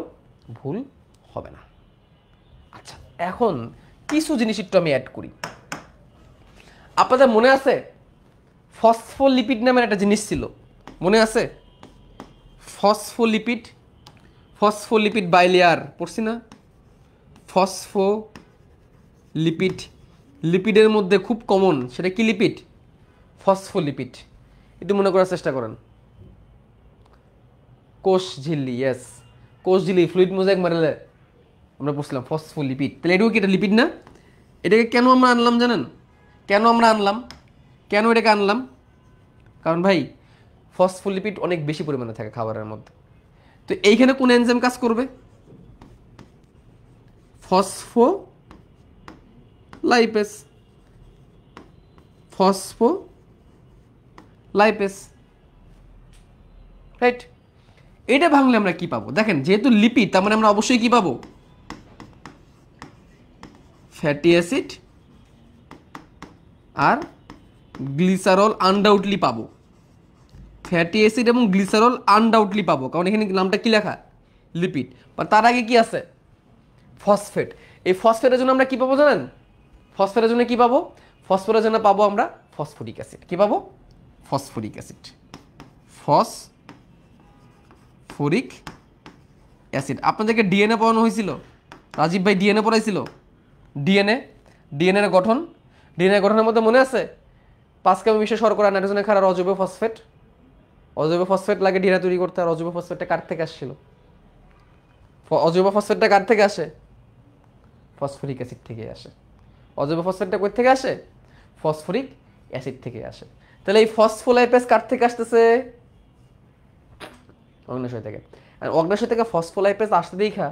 ভুল হবে না। আচ্ছা, এখন কিছু জিনিস একটু আমি অ্যাড করি। আপনাদের মনে আছে ফসফোলিপিড নামের একটা জিনিস ছিল, মনে আছে? ফসফোলিপিড। ফসফোলিপিড বাইলেয়ার পড়ছি না? ফসফোলিপিড লিপিডের মধ্যে খুব কমন, সেটা কি লিপিড? ফসফোলিপিড, একটু মনে করার চেষ্টা করেন। কোষ ঝিল্লি, ইয়েস, কোষ ঝিল্লি, ফ্লুইড মোজাইক মারলে আমরা বুঝলাম ফসফোলিপিড। তাহলে এটাও কি এটা লিপিড না? এটাকে কেন আমরা আনলাম জানেন? কেন আমরা আনলাম? কেন এটাকে আনলাম? কারণ ভাই ফসফোলিপিড অনেক বেশি পরিমাণে থাকে খাবারের মধ্যে। তো এইখানে কোন এনজাইম কাজ করবে? Phospholipase, phospholipase, right? এটা ভাঙলে আমরা কি পাবো? দেখেন, যেহেতু লিপিড তার মানে আমরা অবশ্যই কি পাবো? ফ্যাটি অ্যাসিড আর গ্লিসারল আনডাউটলি পাবো। ফ্যাটি অ্যাসিড এবং গ্লিসারল আনডাউটলি পাবো, কারণ এখানে নামটা কি লেখা? লিপিড। বা তার আগে কি আছে? ফসফেট। এই ফসফেটের জন্য আমরা কি পাবো জানেন? ফসফেটের জন্য কি পাবো? ফসফেটের জন্য পাবো আমরা ফসফরিক অ্যাসিড। কি পাবো? Phosphoric acid, phosphoric acid. আপনাদেরকে ডিএনএ পড়ানো হয়েছিল, রাজীব ভাই ডিএনএ পড়াইছিল। ডিএনএর গঠন, ডিএনএ গঠনের মধ্যে মনে আছে 5 কেমি মিশ্র শর্করা, নাইট্রোজেনের ক্ষার আর অজৈব ফসফেট। অজৈব ফসফেট লাগে ডিএনএ তৈরি করতে। আর অজৈব ফসফেটটা কার থেকে আসছিল? অজৈব ফসফেটটা কার থেকে আসে? ফসফরিক অ্যাসিড থেকে আসে। অজৈব ফসফেটটা কোথা থেকে আসে? ফসফরিক অ্যাসিড থেকে আসে। তাহলে এই ফসফোলাইপেজ কার থেকে আসতেছে? অগ্নাশয় থেকে। আর অগ্নাশয় থেকে ফসফোলাইপেজ আসতে দেখা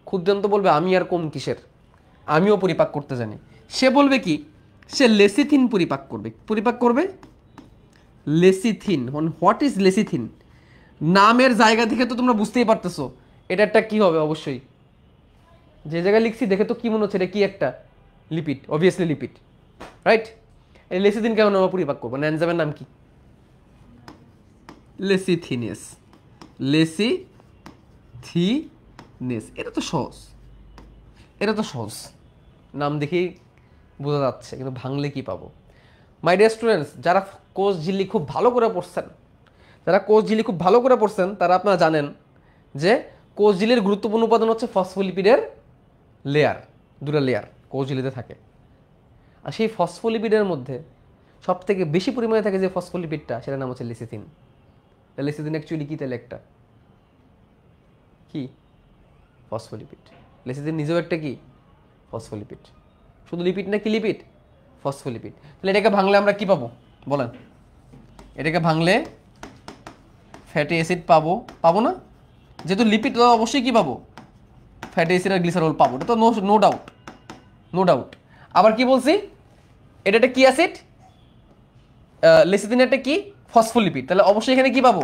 ক্ষুদ্রান্ত বলবে আমি আর কম কিসের, আমিও পরিপাক করতে জানি। সে বলবে কি? সে লেসিথিন পরিপাক করবে। পরিপাক করবে লেসিথিন। What is lecithin? নামের জায়গা থেকে তো তোমরা বুঝতেই পারতেছো এটা একটা কি হবে। অবশ্যই যে জায়গায় লিখছি দেখে তো কি মনে হচ্ছে এটা কি একটা লিপিড, অবভিয়াসলি লিপিড, রাইট? এই লেসিথিন কেমন আমরা পরিপাক করবো? এনজাইমের নাম কি? লেসিথিনেস, লেসিথিনেস। এটা তো সহজ, এটা তো সহজ, নাম দেখেই বোঝা যাচ্ছে। কিন্তু ভাঙলে কি পাবো? মাই ডিয়ার স্টুডেন্টস, যারা কোষ ঝিল্লি খুব ভালো করে পড়ছেন, তারা আপনারা জানেন যে কোষ ঝিল্লির গুরুত্বপূর্ণ উপাদান হচ্ছে ফসফোলিপিডের লেয়ার। দুটো লেয়ার কোষ ঝিল্লিতে থাকে। আর সেই ফসফোলিপিডের মধ্যে সব থেকে বেশি পরিমাণে থাকে যে ফসফোলিপিডটা, সেটার নাম হচ্ছে লিসিথিন। লিসিথিন অ্যাকচুয়ালি কি? তাহলে একটা কি? ফসফোলিপিড। লিসিথিন নিজেও একটা কি? ফসফোলিপিড। শুধু লিপিড না, কি লিপিড? ফসফোলিপিড। তাহলে এটাকে ভাঙলে আমরা কি পাবো বলেন? এটাকে ভাঙলে ফ্যাটি অ্যাসিড পাবো, পাবো না? যেহেতু লিপিড অবশ্যই কি পাবো? ফ্যাটি অ্যাসিড আর গ্লিসারল পাবো, এটা তো নো ডাউট, নো ডাউট। আবার কি বলছি? এটা একটা কি অ্যাসিড? লিসিথিন একটা কি? ফসফোলিপিড। তাহলে অবশ্যই এখানে কি পাবো?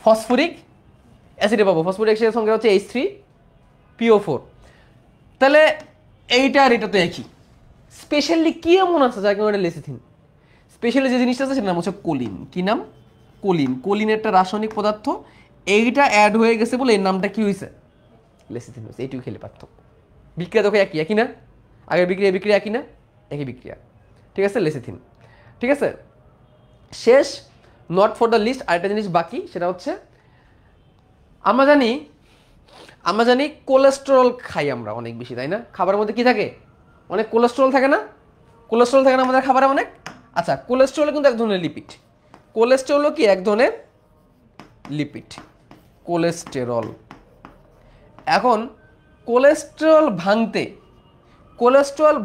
ফসফরিক অ্যাসিডে পাবো। ফসফরিক অ্যাসিডের সংখ্যা হচ্ছে H3PO4। তাহলে এইটা আর এটা তো একই। স্পেশালি কি এমন আছে যার কারণে লেসিথিন? স্পেশালি যে জিনিসটা আছে সেটার নাম হচ্ছে কোলিন। কি নাম? কোলিন। কোলিন একটা রাসায়নিক পদার্থ, এইটা অ্যাড হয়ে গেছে বলে এর নামটা কি হয়েছে? লেসিথিন হয়েছে। এইটুকু খেলে পার্থক্য। বিক্রিয়া দেখো একই, একই না? আগের বিক্রিয়া একই না? একই বিক্রিয়া, ঠিক আছে? লেসিথিন, ঠিক আছে? শেষ, নট ফর দ্য লিস্ট, আরেকটা জিনিস বাকি, সেটা হচ্ছে আমরা জানি কোলেস্টেরল খাই আমরা অনেক বেশি, তাই না? খাবারের মধ্যে কি থাকে? অনেক কোলেস্টেরল থাকে না? কোলেস্টেরল থাকে না আমাদের খাবারে অনেক? আচ্ছা, কোলেস্টেরল কিন্তু এক ধরনের লিপিড। কোলেস্টেরলও কি এক ধরনের লিপিড? কোলেস্টেরল। এখন কোলেস্টেরল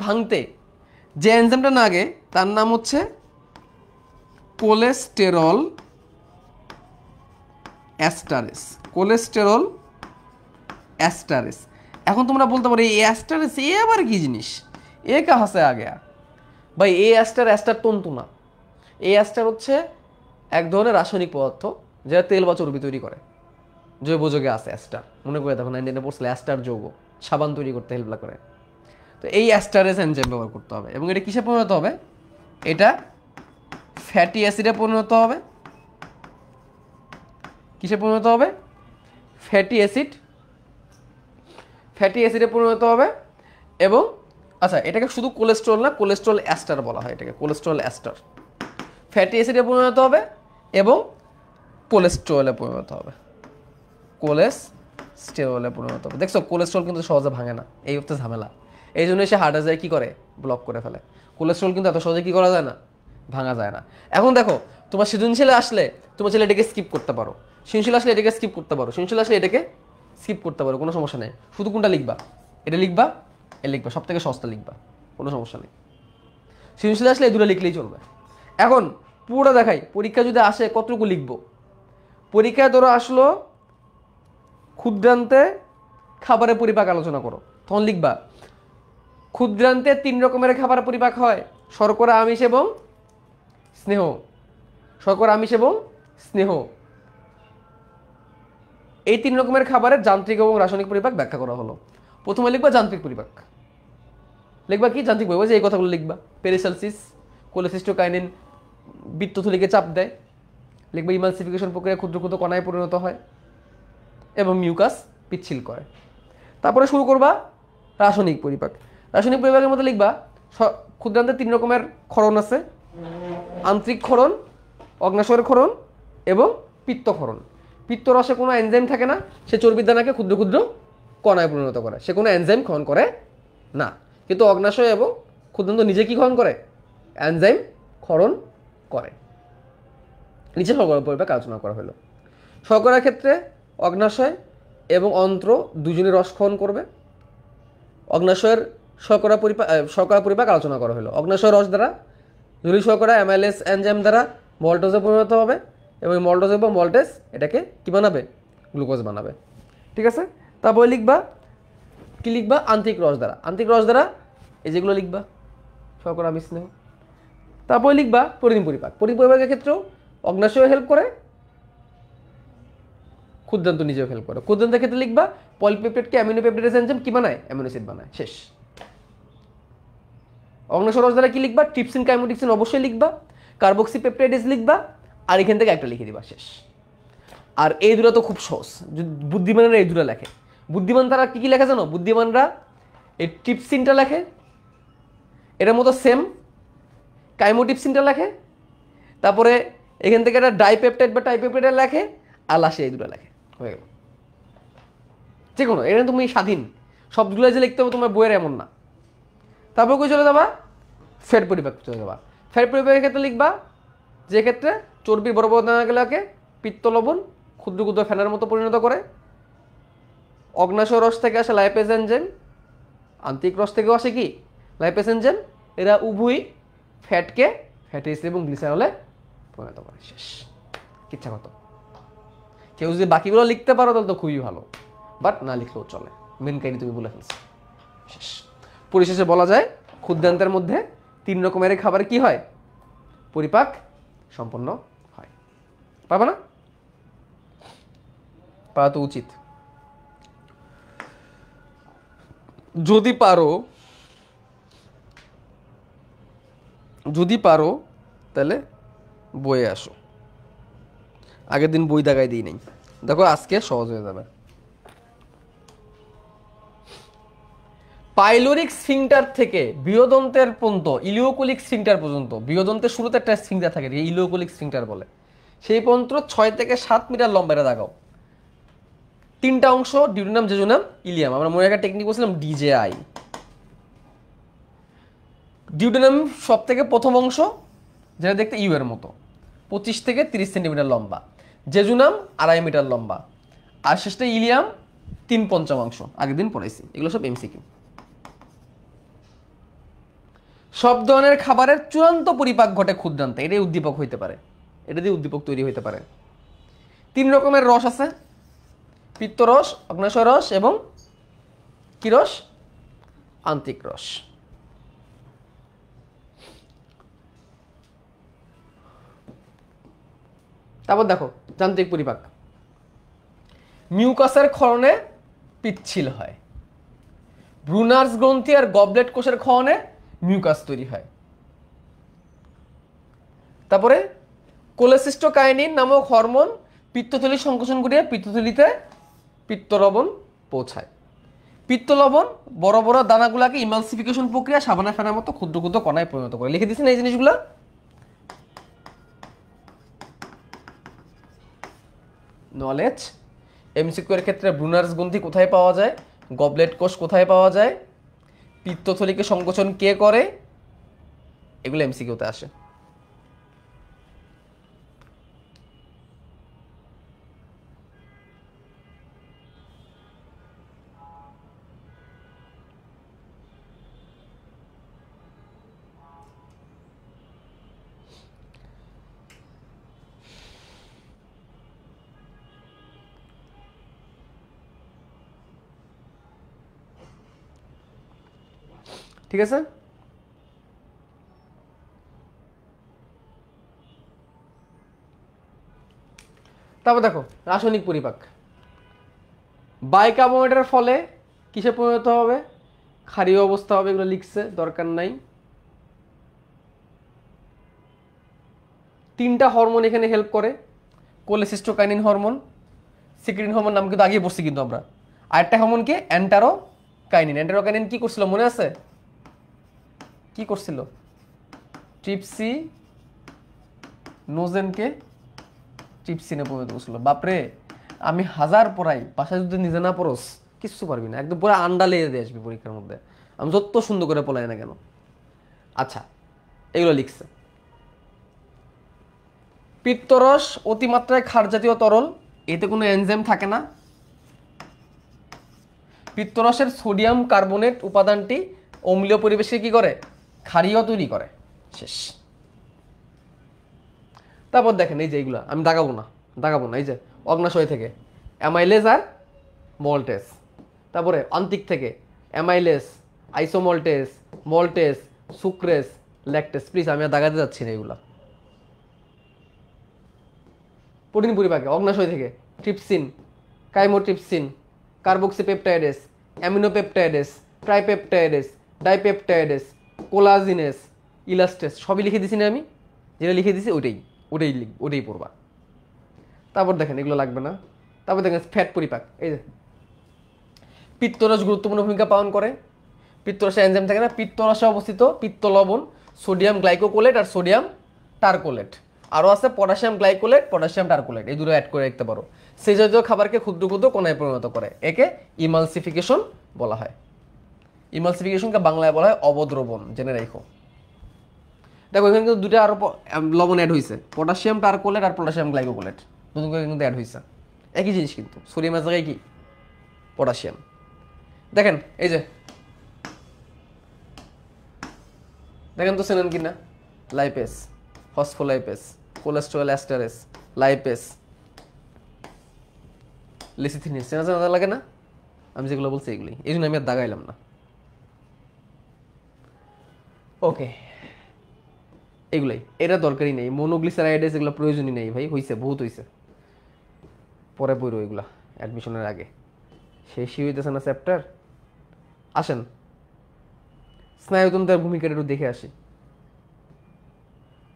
ভাঙতে যে এনজাইমটা লাগে তার নাম হচ্ছে কোলেস্টেরল অ্যাস্টারেস। কোলেস্টেরল অ্যাস্টারেস। এখন তোমরা বলতে পারো এই অ্যাস্টারেস এ আবার কি জিনিস? এ কাহা সে আ গয়া? ভাই এই অ্যাস্টার তন্তু না। এই অ্যাস্টার হচ্ছে এক ধরনের রাসায়নিক পদার্থ যেটা তেল বা চর্বি তৈরি করে। জৈব যৌগে আছে অ্যাস্টার, মনে করে দেখো 9 পড়ছিলে অ্যাস্টার যৌগ সাবান তৈরি করতে হেল্প করে। তো এই অ্যাস্টারেস এনজাইম ব্যবহার করতে হবে এবং এটা কিসে পরিণত হবে? এটা ফ্যাটি অ্যাসিডে পরিণত হবে। কিসে পরিণত হবে? ফ্যাটি অ্যাসিডে পরিণত হবে। এবং আচ্ছা, এটাকে শুধু কোলেস্টেরল না, কোলেস্টেরল অ্যাস্টার বলা হয় এটাকে, কোলেস্টেরল অ্যাস্টার। ফ্যাটি অ্যাসিডে পরিণত হবে এবং কোলেস্টেরলে পরিণত হবে। দেখছো, কোলেস্টেরল কিন্তু সহজে ভাঙে না, এই হচ্ছে ঝামেলা। এই জন্য সে হার্টে যায় কি করে? ব্লক করে ফেলে। কোলেস্টেরল কিন্তু এত সহজে কি করা যায় না? ভাঙা যায় না। এখন দেখো তোমার সৃজনশীলে আসলে তোমার ছেলে এটাকে স্কিপ করতে পারো, সৃজনশীল আসলে এটাকে স্কিপ করতে পারো, সৃজনশীল আসলে এটাকে স্কিপ করতে পারো, কোনো সমস্যা নেই। শুধু কোনটা লিখবা, এটা লিখবা, এ লিখবা, সব থেকে সস্তা লিখবা, কোনো সমস্যা নেই। সৃজনশীল আসলে এই দুটো লিখলেই চলবে। এখন পুরোটা দেখাই, পরীক্ষা যদি আসে কতটুকু লিখবো। পরীক্ষায় ধরো আসলো ক্ষুদ্রান্তে খাবারের পরিপাক আলোচনা করো, তখন লিখবা ক্ষুদ্রান্তে 3 রকমের খাবারের পরিপাক হয়, শর্করা, আমিষ এবং স্নেহ। শর্করা, আমিষ এবং স্নেহ, এই 3 রকমের খাবারের যান্ত্রিক এবং রাসায়নিক পরিপাক ব্যাখ্যা করা হলো। প্রথমে লিখবা যান্ত্রিক পরিপাক, লিখবা কি যান্ত্রিক পরিপাক, যে এই কথাগুলো লিখবা। পেরিসালসিস, কোলেসিস্টোকাইনিন বৃত্তথলিকে চাপ দেয়, লিখবা ইমালসিফিকেশন প্রক্রিয়া ক্ষুদ্র ক্ষুদ্র কণায় পরিণত হয় এবং মিউকাস পিচ্ছিল করে। তারপরে শুরু করবা রাসায়নিক পরিপাক। রাসায়নিক পরিপাকের মধ্যে লিখবা ক্ষুদ্রান্তে 3 রকমের ক্ষরণ আছে, আন্তরিক ক্ষরণ, অগ্ন্যাশয়ের ক্ষরণ এবং পিত্তক্ষরণ। পিত্তরসে কোনো এনজাইম থাকে না, সে চর্বির দানাকে ক্ষুদ্র ক্ষুদ্র কণায় পরিণত করে, সে কোনো এনজাইম ক্ষরণ করে না। কিন্তু অগ্ন্যাশয় এবং ক্ষুদ্রান্ত নিজে কি ক্ষরণ করে, এনজাইম ক্ষরণ করে। নিচে শর্করা পরিপাক আলোচনা করা হলো। শর্করার ক্ষেত্রে অগ্ন্যাশয় এবং অন্ত্র দুজনে রস ক্ষরণ করবে। অগ্ন্যাশয়ের শর্করা পরিপাক আলোচনা করা হলো। অগ্ন্যাশয় রস দ্বারা জলীয় শর্করা অ্যামাইলেজ এনজাইম দ্বারা মল্টোজে পরিণত হবে এবং মল্টোজ এবং মল্টেজ এটাকে কি বানাবে, গ্লুকোজ বানাবে। ঠিক আছে, তারপরে লিখবা কি লিখবা, আন্তরিক রস দ্বারা। আন্তরিক রস দ্বারা এই যেগুলো লিখবা, শর্করা, আমিষ, স্নেহ। তারপরে লিখবা প্রোটিন পরিপাক। প্রোটিন পরিপাকের ক্ষেত্রেও অগ্ন্যাশয় হেল্প করে, ক্ষুদ্রান্ত নিজেও হেল্প করে। ক্ষুদ্রান্তের ক্ষেত্রে লিখবা পলিপেপটাইডকে অ্যামিনোপেপটাইডেজ এনজাইম কি বানায়, অ্যামিনো অ্যাসিড বানায়, শেষ। অগ্ন্যাশয় রস দ্বারা কি লিখবা, ট্রিপসিন, কাইমোটিক্সিন অবশ্যই লিখবা, কার্বক্সি পেপটাইডেজ লিখবা, আর এখান থেকে একটা লিখে দিবা, শেষ। আর এই দুটো তো খুব সহজ, বুদ্ধিমানরা এই দুটো লেখে। বুদ্ধিমান তারা কি কি লেখে জানো, বুদ্ধিমানরা এই ট্রিপসিনটা লেখে, এটার মতো সেম কাইমোটিপসিনটা লেখে, তারপরে এখান থেকে একটা ডাইপেপটাইড বা টাইপেপটাইড লেখে, আর লাস্টে এই দুটো লেখে, হয়ে গেল। যে কোনো এটা তুমি স্বাধীন, সবগুলো যে লিখতে হবে তোমার বইয়ের এমন না। তারপর কই চলে যাবা, ফ্যাট পরিপাক চলে যাবা। ফ্যাট পরিপাকের ক্ষেত্রে লিখবা যে ক্ষেত্রে চর্বির বড় বড় দানাগুলোকে পিত্ত লবণ ক্ষুদ্র ক্ষুদ্র ফেনার মতো পরিণত করে। অগ্ন্যাশয় রস থেকে আসে লাইপেজ এনজাইম, আন্তরিক রস থেকেও আসে কি লাইপেজ এনজাইম, এরা উভয়ই ফ্যাটকে ফ্যাটি অ্যাসিড এবং গ্লিসারলে পরিণত করে, শেষ। ইচ্ছা কত কেউ যদি বাকিগুলো লিখতে পারো তাহলে তো খুবই ভালো, বাট না লিখলেও চলে, মেন কাহিনী তুমি বলে ফেলছো, শেষ। পরিশেষে বলা যায় ক্ষুদ্রান্তের মধ্যে 3 রকমের খাবার কি হয়, পরিপাক সম্পন্ন হয়। পাবা না, পাওয়া তো উচিত। যদি পারো তাহলে বইয়ে আসো। আগের দিন বই দেখাই দিই নেই, দেখো আজকে সহজ হয়ে যাবে। পাইলোরিক স্ফিংটার থেকে বৃহদন্তের পর্যন্ত ইলিওকোলিক স্ফিংটার পর্যন্ত, বৃহদন্তের শুরুতে একটা স্ফিংটার থাকে, ইলিওকোলিক স্ফিংটার বলে, সেই পর্যন্ত 6 থেকে 7 মিটার লম্বা, এটা দেখাও। 3টা অংশ, ডিউডেনাম, জেজুনাম, ইলিয়াম। আমরা মনে একটা টেকনিক বলছিলাম ডিজেআই। ডিউডেনাম সব থেকে প্রথম অংশ, যেটা দেখতে ইউ এর মতো, 25 থেকে 30 সেন্টিমিটার লম্বা। জেজুনাম 2.5 মিটার লম্বা। আর শেষটা ইলিয়াম 3/5 আগের দিন পড়াইছি, এগুলো সব এমসিকিউ। সব ধরনের খাবারের চূড়ান্ত পরিপাক ঘটে ক্ষুদ্রান্তে, এটাই উদ্দীপক হইতে পারে, এটা দিয়ে উদ্দীপক তৈরি হইতে পারে। 3 রকমের রস আছে, পিত্তরস, অগ্ন্যাশয় রস এবং কি রস, আন্তরিক রস। তারপর দেখো যান্ত্রিক পরিপাক, মিউকাসের ক্ষরণে পিচ্ছিল হয়, ব্রুনার্স গ্রন্থি আর গবলেট কোষের ক্ষরণে মিউকাস তৈরি হয়। তারপরে কোলেসিস্টোকাইনিন নামক হরমোন পিত্তথলি সংকোচন করিয়ে পিত্তথলিতে পিত্তলবণ পৌঁছায়। পিত্তলবণ বড় বড় দানাগুলাকে ইমালসিফিকেশন প্রক্রিয়া সাবানা ফেনার মতো ক্ষুদ্র ক্ষুদ্র কণায় পরিণত করে। লিখে দিচ্ছেন এই জিনিসগুলো। নলেজ এমসিকিউ এর ক্ষেত্রে ব্রুনার্স গ্রন্থি কোথায় পাওয়া যায়, গবলেট কোষ কোথায় পাওয়া যায়, পিত্তথলিকে সংকোচন কে করে, এগুলো এমসিকিউতে আসে। ঠিক আছে? তারপর দেখো রাসায়নিক পরিপাক, বাইকার্বনেটের ফলে কিসে পরিণত হবে? ক্ষারীয় অবস্থা হবে, এগুলো লিখছে দরকার নাই। 3টা হরমোন এখানে হেল্প করে, কোলেসিস্টোকাইনিন হরমোন, সিক্রেটিন হরমোন নাম কিন্তু আগেই পড়ছি কিন্তু আমরা। আরেকটা হরমোন কি? এন্টারোকাইনিন। এন্টারোকাইনিন কি করছিল মনে আছে? কি করছিল? ট্রিপসিনোজেনকে ট্রিপসিনে পরিণত করছিল। বাপরে, আমি 1000 পড়াই, বাসায় যদি নিজে না পড়স কিচ্ছু পারবি না, একদম পুরো আন্ডা লেগে দিয়ে আসবি পরীক্ষার মধ্যে, আমি যত সুন্দর করে পড়াই না কেন। আচ্ছা, এগুলো লিখছে। পিত্তরস অতিমাত্রায় ক্ষার জাতীয় তরল, এতে কোনো এনজাইম থাকে না। পিত্তরসের সোডিয়াম কার্বনেট উপাদানটি অম্লীয় পরিবেশে কি করে? ক্ষারীয় তৈরি করে। শেষ। তারপর দেখেন এই যে এইগুলা আমি দাগাবো না, এই যে অগ্নাশয় থেকে অ্যামাইলেজ আর মল্টেস, তারপরে আন্তিক থেকে amylase, isomaltase, maltase, sucrase, lactase. Please আমি আর দাগাতে যাচ্ছি না এগুলা। প্রোটিন পরিপাকে অগ্নাশয় থেকে trypsin, chymotrypsin, carboxypeptidase, aminopeptidase, tripeptidase, dipeptidase, collagenase, elastase, সবই লিখে দিছি না আমি? যেটা লিখে দিছি ওটাই পড়বা। তারপর দেখেন এগুলো লাগবে না। তারপর দেখেন ফ্যাট পরিপাক, এই যে পিত্তরস গুরুত্বপূর্ণ ভূমিকা পালন করে। পিত্তরসে এনজাইম থাকে না, পিত্তরসে অবস্থিত পিত্ত লবণ, সোডিয়াম গ্লাইকোকোলেট আর সোডিয়াম টারকোলেট, আরও আছে পটাশিয়াম গ্লাইকোলেট, পটাশিয়াম টারকোলেট, এই দুটো অ্যাড করে রাখতে পারো। সেই জাতীয় খাবারকে ক্ষুদ্র ক্ষুদ্র কণায় পরিণত করে, একে ইমালসিফিকেশন বলা হয়। ইমালসিফিকেশনকে বাংলায় বলা হয় অবদ্রবণ, জেনে রাখো। দেখো এখানে কিন্তু দুটো আরো লবণ অ্যাড হয়েছে, পটাশিয়াম টারকোলেট আর পটাশিয়াম গ্লাইকোকোলেট, নতুন করে কিন্তু অ্যাড হয়েছে। একই জিনিস কিন্তু, সোডিয়ামের জায়গায় কি পটাশিয়াম। দেখেন এই যে দেখেন তো চেনেন কিনা, লাইপেস, ফসফোলাইপেস, কোলেস্টেরল এস্টারেস, লাইপেস, লিসিথিনিস, চেনা চেনা লাগে না? আমি যেগুলো বলছি এগুলি, এই জন্য আমি আর দাগাইলাম না। ওকে, এগুলাই, এটা দরকারই নেই। মনোগ্লিসারাইডেস এগুলো প্রয়োজনই নেই ভাই, হইছে, বহুত হইছে, পরে পড়ো এগুলা অ্যাডমিশনের আগে। শেষই হইতেছে না চ্যাপ্টার। আসেন স্নায়ুতন্ত্রের ভূমিকাটা একটু দেখে আসি।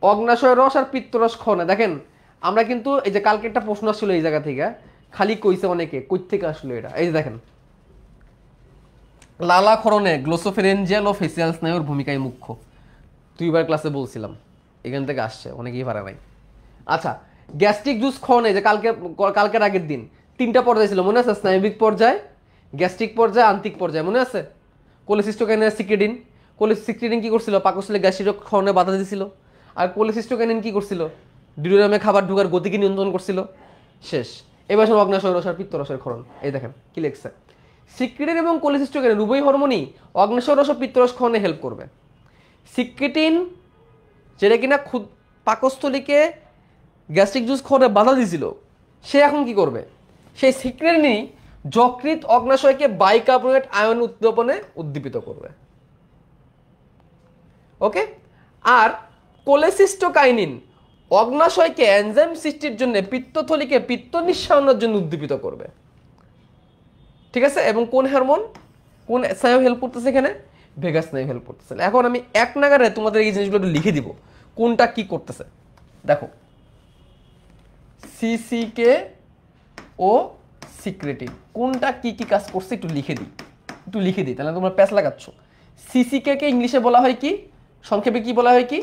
অগ্নাশয় রস আর পিত্তরস ক্ষরণে দেখেন, আমরা কিন্তু এই যে কালকে একটা প্রশ্ন আসছিল এই জায়গা থেকে, খালি কইছে অনেকে, কই থেকে আসলো এটা, এই যে দেখেন লালা ক্ষরণে গ্লোসোফেরেঞ্জিয়াল ও ফেসিয়াল স্নায়ুর ভূমিকায় মুখ্য। 2বার ক্লাসে বলছিলাম, এখান থেকে আসছে, অনেকেই পারে নাই। আচ্ছা, গ্যাস্ট্রিক জুস ক্ষরণে যে কালকের আগের দিন 3টা পর্যায় ছিল মনে আছে? স্নায়বিক পর্যায়, গ্যাস্ট্রিক পর্যায়, আন্তিক পর্যায়, মনে আছে? Cholecystokinin, secretin. সিক্রেটিন কি করছিল? পাকস্থলী গ্যাস্ট্রিক ক্ষরণে বাধা দিছিল। আর কোলেসিস্টোকাইনিন কি করছিল? ডিউরেনামে খাবার ঢোকার গতিকে নিয়ন্ত্রণ করছিল। শেষ। এবার শোনো অগ্নাশয় রস আর পিত্তরসের ক্ষরণ, এই দেখেন কি লিখছে। সিক্রেটিন এবং কোলেসিস্টোকাইনিন উভয় হরমোনই অগ্নাশয় রস ও পিত্তরস ক্ষরণে হেল্প করবে। সিক্রেটিন যেটা কিনা পাকস্থলীকে গ্যাস্ট্রিক জুস ক্ষরণে বাধা দিছিল, সে এখন কি করবে? সেই সিক্রেটিনই যকৃৎ অগ্নাশয়কে বাইকার্বনেট আয়ন উদ্দীপনে উদ্দীপিত করবে। ওকে। আর কোলেসিস্টোকাইনিন অগ্নাশয়কে এনজাইম সৃষ্টির জন্য পিত্তথলিকে পিত্ত নিঃসরণের জন্য উদ্দীপিত করবে। ঠিক আছে? এবং কোন হরমোন, কোন স্নায়ু হেল্প করতেছে এখানে? ভেগাস স্নায়ু হেল্প করতেছে। এখন আমি এক নাগারে তোমাদের এই জিনিসগুলো একটু লিখে দিব, কোনটা কি করতেছে। দেখো, সিসিকে ও সিক্রেটিন কোনটা কি কি কাজ করছে একটু লিখে দিই, তাহলে তোমরা প্যাচ লাগাচ্ছ। সিসিকে কে ইংলিশে বলা হয় কি, সংক্ষেপে কি বলা হয় কি?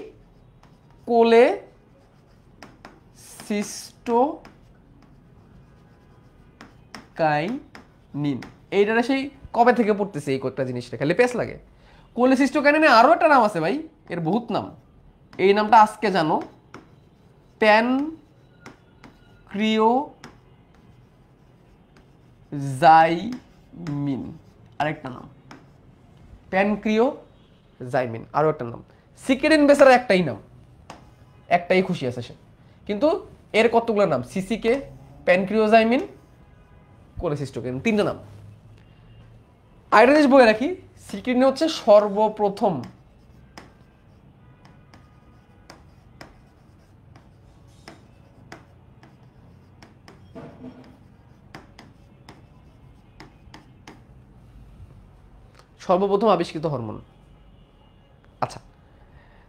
কোলেসিস্টোকাইনিন। এইটা সেই কবে থেকে পড়তেছে এই কয়েকটা জিনিসটা, খালি প্যাচ লাগে। কোলেসিস্টোকাইনিনের আরো একটা নাম আছে ভাই, এর বহুত নাম। এই নামটা আজকে জানো, প্যানক্রিওজাইমিন, আরেকটা নাম প্যানক্রিওজাইমিন, আরো একটা নাম। সিক্রেটিন বেচারা একটাই নাম, একটাই খুশি আছে সে, কিন্তু এর কতগুলো নাম? সিসিকে, প্যানক্রিওজাইমিন, কোলেসিস্টোকাইনিন, 3টা নাম। আরেকটা জিনিস বলে রাখি, সিক্রেটিন হচ্ছে সর্বপ্রথম আবিষ্কৃত হরমোন। আচ্ছা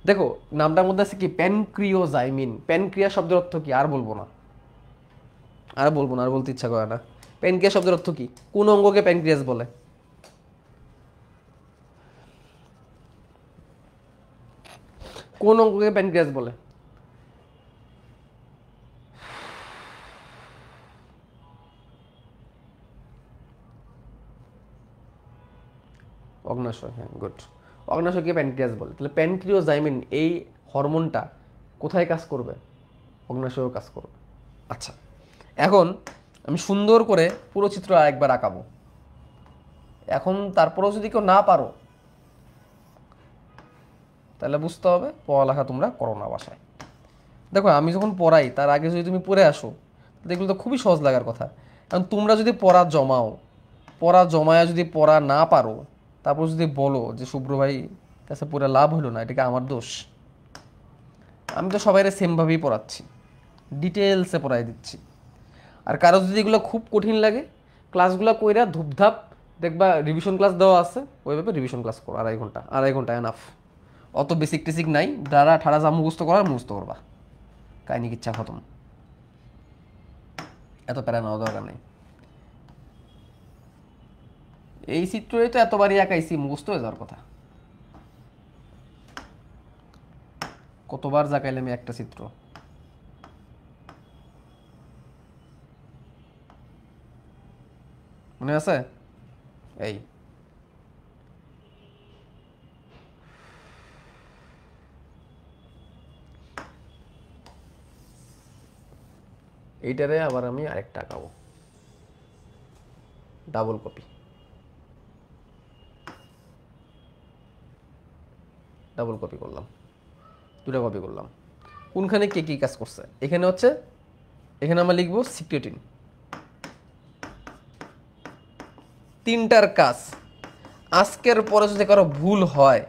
দেখো নামটার মধ্যে আছে কি প্যানক্রিওজাইমিন। প্যানক্রিয়া শব্দের অর্থ কি? আর বলবো না, আর বলতে ইচ্ছা করে না। প্যানক্রিয়াস শব্দের অর্থ কি? কোন অঙ্গকে প্যানক্রিয়াস বলে? কোন অঙ্গকে প্যানক্রিয়াস বলে? অগ্নাশয়, হ্যাঁ গুড। অগ্নাশয়কে প্যানক্রিয়াস বলে। তাহলে প্যানক্রিওজাইমিন এই হরমোনটা কোথায় কাজ করবে? অগ্নাশয়েও কাজ করবে। আচ্ছা এখন আমি সুন্দর করে পুরো চিত্র আরেকবার আঁকাবো। এখন তারপরেও যদি কেউ না পারো তাহলে বুঝতে হবে পড়ালেখা তোমরা করো না বাসায়। দেখো আমি যখন পড়াই তার আগে যদি তুমি পড়ে আসো দেখলে তো খুবই সহজ লাগার কথা। কারণ তোমরা যদি পড়া জমায়া যদি পড়া না পারো, তারপর যদি বলো যে শুভ্র ভাই কাছে পড়ে লাভ হলো না, এটাকে আমার দোষ? আমি তো সবাইরে সেমভাবেই পড়াচ্ছি, ডিটেলসে পড়াই দিচ্ছি। আর কারো যদি এগুলো খুব কঠিন লাগে ক্লাসগুলো কইরা ধূপধাপ দেখবা রিভিশন ক্লাস দেওয়া আছে, ওইভাবে রিভিশন ক্লাস করো। আড়াই ঘন্টা এনাফ। অত বেসিক টেসিক নাই, ডারা ঠাড়া যা মুখস্থ করার মুখস্থ করবা, কাহিনি কিচ্ছা খতম। এত প্যারা নেওয়া দরকার নেই। এই চিত্রই তো এতবারই আঁকাইছি, মুখস্থ হয়ে যাওয়ার কথা। কতবার জাকাইলে আমি একটা চিত্র। মনে আছে? এই এইটারে আবার আমি আরেকটা আঁকাবো, ডাবল কপি। করলাম, দুটা কপি করলাম। কোনখানে কে কি কাজ করছে? এখানে হচ্ছে, এখানে আমরা লিখবো সিক্রেটিন। তিনটার কাজ। আজকের পরে যদি কারো ভুল হয়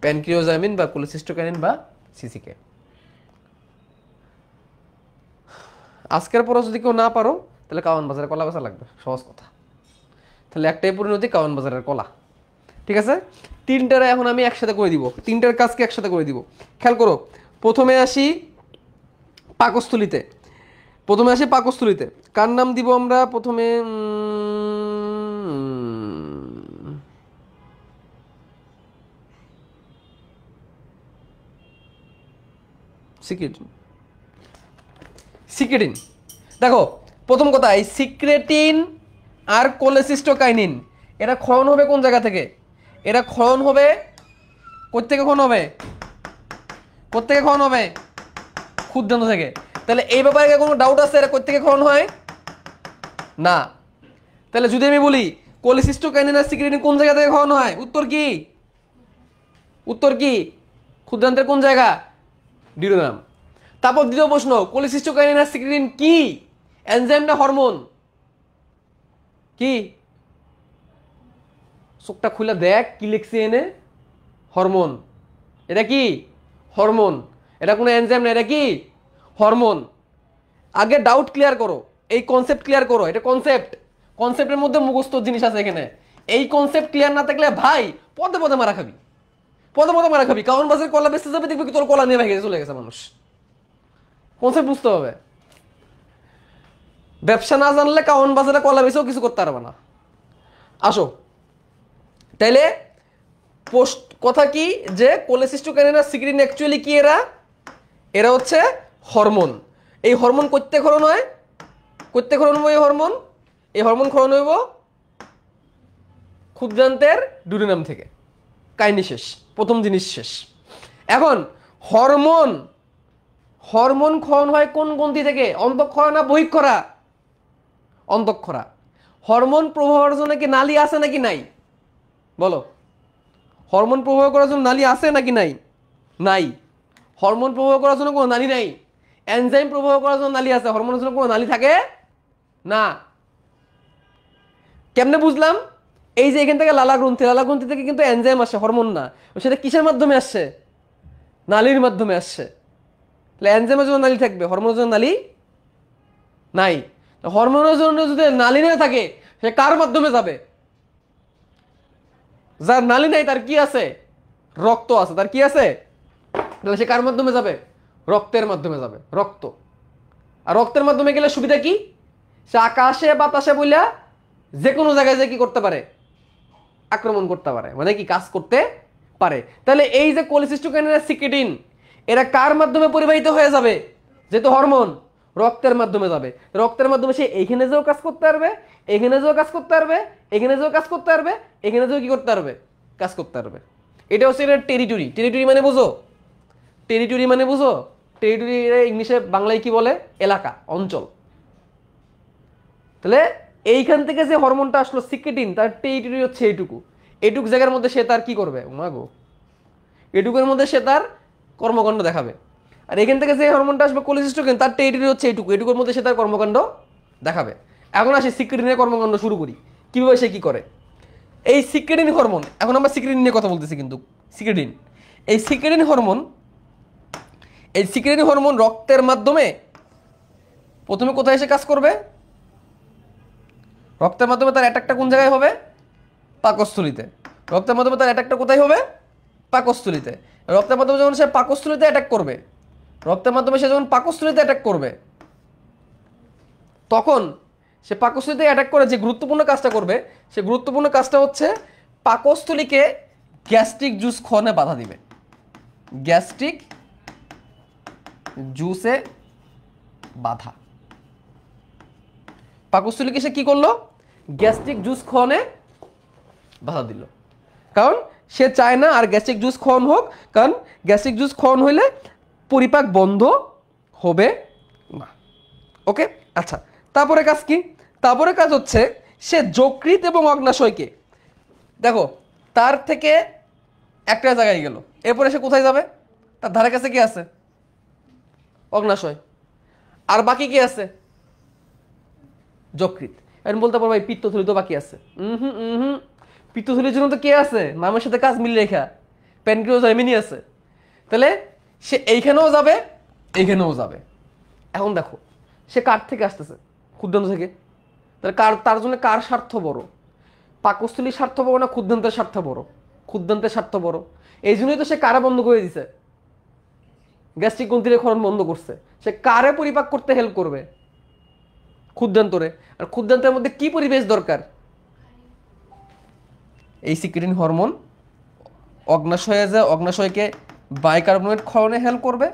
প্যানক্রিওজামিন বা কোলেসিস্টোকাইনিন বা সিসিকে। আজকের পরে যদি কেউ না পারো তাহলে কাওয়ান বাজারে কলা বেচা লাগবে, সহজ কথা। তাহলে একটাই পরিণতি, কাওয়ান বাজারের কলা। ঠিক আছে, তিনটারে এখন আমি একসাথে করে দিব, তিনটার কাজকে একসাথে করে দিব। খেয়াল করো, প্রথমে আসি পাকস্থলিতে। কার নাম দিব আমরা প্রথমে? সিক্রেটিন। দেখো প্রথম কথা, এই সিক্রেটিন আর কোলেসিস্টোকাইনিন এরা ক্ষরণ হবে কোন জায়গা থেকে? এরা ক্ষরণ হবে কোত্থেকে? ক্ষরণ হবে ক্ষুদ্রান্ত থেকে। তাহলে এই ব্যাপারে কোনো ডাউট আছে এরা কোত্থেকে ক্ষরণ হয়? না। তাহলে যদি আমি বলি কোলেসিস্টোকাইনিন আর সিক্রেটিন কোন জায়গা থেকে ক্ষরণ হয়, উত্তর কি? ক্ষুদ্রান্তের কোন জায়গা? ডিউরেনাম। তারপর দ্বিতীয় প্রশ্ন, কোলেসিস্টোকাইনিন আর সিক্রেটিন কি? এনজাইম না হরমোন? কি? চোখটা খুলে দেখ কি লিখছে এনে, হরমোন। এটা কি? হরমোন। এটা কোনো এনজাইম না, এটা কি? হরমোন। আগে ডাউট ক্লিয়ার করো, এই কনসেপ্ট ক্লিয়ার করো। এটা কনসেপ্টের মধ্যে মুখস্থ জিনিস আছে এখানে। এই কনসেপ্ট ক্লিয়ার না থাকলে ভাই পদে পদে মারা খাবি, কারণ বাজারে কলা বেচতে যাবে, দেখবি তোর কলা নিয়ে ভেঙে চলে গেছে মানুষ। কনসেপ্ট বুঝতে হবে। ব্যবসা না জানলে কাউন বাজারে কলা বেচেও কিছু করতে পারবে না। আসো তাইলে কথা কি যে কোলেসিস্টোকাইনিন আর সিক্রেটিন অ্যাকচুয়ালি কি? এরা হচ্ছে হরমোন। এই হরমোন কইতে ক্ষরণ হয়? এই হরমোন ক্ষরণ হইব ক্ষুদ্রান্তের ডুওডেনাম থেকে। কাহিনী শেষ, প্রথম জিনিস শেষ। এখন হরমোন হরমোন ক্ষরণ হয় কোন গ্রন্থি থেকে? অন্তঃক্ষরা না বহিঃক্ষরা? অন্তঃক্ষরা। হরমোন প্রবাহের জন্য কি নালী আছে নাকি নাই? বলো, হরমোন প্রবাহ করার জন্য নালী আছে নাকি নাই? নাই। হরমোন প্রবাহ করার জন্য কোনো নালী নাই। এনজাইম প্রবাহ করার জন্য নালী আছে, হরমোনের জন্য কোনো নালী থাকে না। কেমনে বুঝলাম? এই যে এখান থেকে লালা গ্রন্থি থেকে কিন্তু এনজাইম আসে, হরমোন না। সেটা কিসের মাধ্যমে আসছে? নালীর মাধ্যমে আসছে। তাহলে এনজাইমের জন্য নালী থাকবে, হরমোনের জন্য নালী নাই। হরমোনের জন্য যদি নালী না থাকে, সে কার মাধ্যমে যাবে? যার নালী নাই তার কি আছে? রক্ত আছে। তার কি আছে? তাহলে সে কার মাধ্যমে যাবে? রক্তের মাধ্যমে যাবে, রক্ত। আর রক্তের মাধ্যমে গেলে সুবিধা কি? সে আকাশে বাতাসে বইলা যে কোনো জায়গায় যে কি করতে পারে? আক্রমণ করতে পারে, মানে কি কাজ করতে পারে। তাহলে এই যে কোলিসিস্টোকাইনিন আর সিক্রেটিন, এরা কার মাধ্যমে পরিবাহিত হয়ে যাবে? যেহেতু হরমোন, রক্তের মাধ্যমে যাবে। রক্তের মাধ্যমে সে এইখানে যেও কাজ করতে পারবে, এখানে যেও কাজ করতে পারবে, এখানে যেও কাজ করতে পারবে, এখানে যেও কি করতে পারবে? কাজ করতে পারবে। এটা হচ্ছে এটা টেরিটরি। টেরিটরি মানে বুঝো? টেরিটরি মানে বুঝো? টেরিটরি ইংলিশে, বাংলায় কি বলে? এলাকা, অঞ্চল। তাহলে এইখান থেকে যে হরমোনটা আসলো সিক্রেটিন, তার টেরিটরি হচ্ছে এইটুকু। এইটুকু জায়গার মধ্যে সে তার কি করবে? মাগো, এটুকুর মধ্যে সে তার কর্মকাণ্ড দেখাবে। আর এখান থেকে যে হরমোনটা আসবে কোলিসিস্টোকিন, তার টেরিটরি হচ্ছে এইটুকু। এটুকুর মধ্যে সে তার কর্মকাণ্ড দেখাবে। এখন আসি সিক্রেটিনের কর্মকাণ্ড শুরু করি, কিভাবে সে কি করে। এই সিক্রেটিন হরমোন, এখন আমরা সিক্রেটিন নিয়ে কথা বলতেছি কিন্তু সিক্রেটিন, এই সিক্রেটিন হরমোন, এই সিক্রেটিন হরমোন রক্তের মাধ্যমে প্রথমে কোথায় এসে কাজ করবে? রক্তের মাধ্যমে তার অ্যাটাকটা কোন জায়গায় হবে? পাকস্থলীতে। রক্তের মাধ্যমে তার অ্যাটাকটা কোথায় হবে? পাকস্থলীতে। রক্তের মাধ্যমে যখন সে পাকস্থলীতে অ্যাটাক করবে, রক্তের মাধ্যমে সে যখন পাকস্থলীতে অ্যাটাক করবে, তখন সে পাকস্থলীতে অ্যাটাক করে যে গুরুত্বপূর্ণ কাজটা করবে, সে গুরুত্বপূর্ণ কাজটা হচ্ছে পাকস্থলীকে গ্যাস্ট্রিক জুস খাওয়ানো বাধা দিবে। গ্যাস্ট্রিক জুসে বাধা। পাকস্থলীকে সে কি করলো? গ্যাস্ট্রিক জুস খাওয়ানো বাধা দিল। কারণ সে চায় না আর গ্যাস্ট্রিক জুস খাওয়ানো হোক, কারণ গ্যাস্ট্রিক জুস খাওয়ানো হইলে পরিপাক বন্ধ হবে না। ওকে, আচ্ছা। তারপরে কাজ কি? তারপরে কাজ হচ্ছে সে যকৃৎ এবং অগ্নাশয়কে, দেখো তার থেকে একটা জায়গায় গেল, এরপরে সে কোথায় যাবে? তার ধারে কাছে কি আছে? অগ্নাশয়। আর বাকি কি আছে? যকৃৎ। এখন বলতে পারবো পিত্তথলি তো বাকি আছে। পিত্তথলির জন্য তো কে আছে? নামের সাথে কাজ মিলে রেখা, প্যানক্রিয়াস এমনি আছে। তাহলে সে এইখানেও যাবে, এইখানেও যাবে। এখন দেখো সে কার থেকে আসতেছে? ক্ষুদ্রান্ত থেকে। তাহলে তার জন্য কার স্বার্থ বড়? পাকস্থলীর স্বার্থ বড় না ক্ষুদ্রান্তের স্বার্থ বড়? ক্ষুদ্রান্তের স্বার্থ বড়। এই জন্যই তো সে কারা বন্ধ করে দিছে, গ্যাস্ট্রিক গ্রন্থির ক্ষরণ বন্ধ করছে। সে কারে পরিপাক করতে হেল্প করবে? ক্ষুদ্রান্তরে। আর ক্ষুদ্রান্তের মধ্যে কি পরিবেশ দরকার? এই সিক্রেটিন হরমোন অগ্নাশয়ে যায়, অগ্নাশয়কে বাইকার্বনেট ক্ষরণে হেল্প করবে,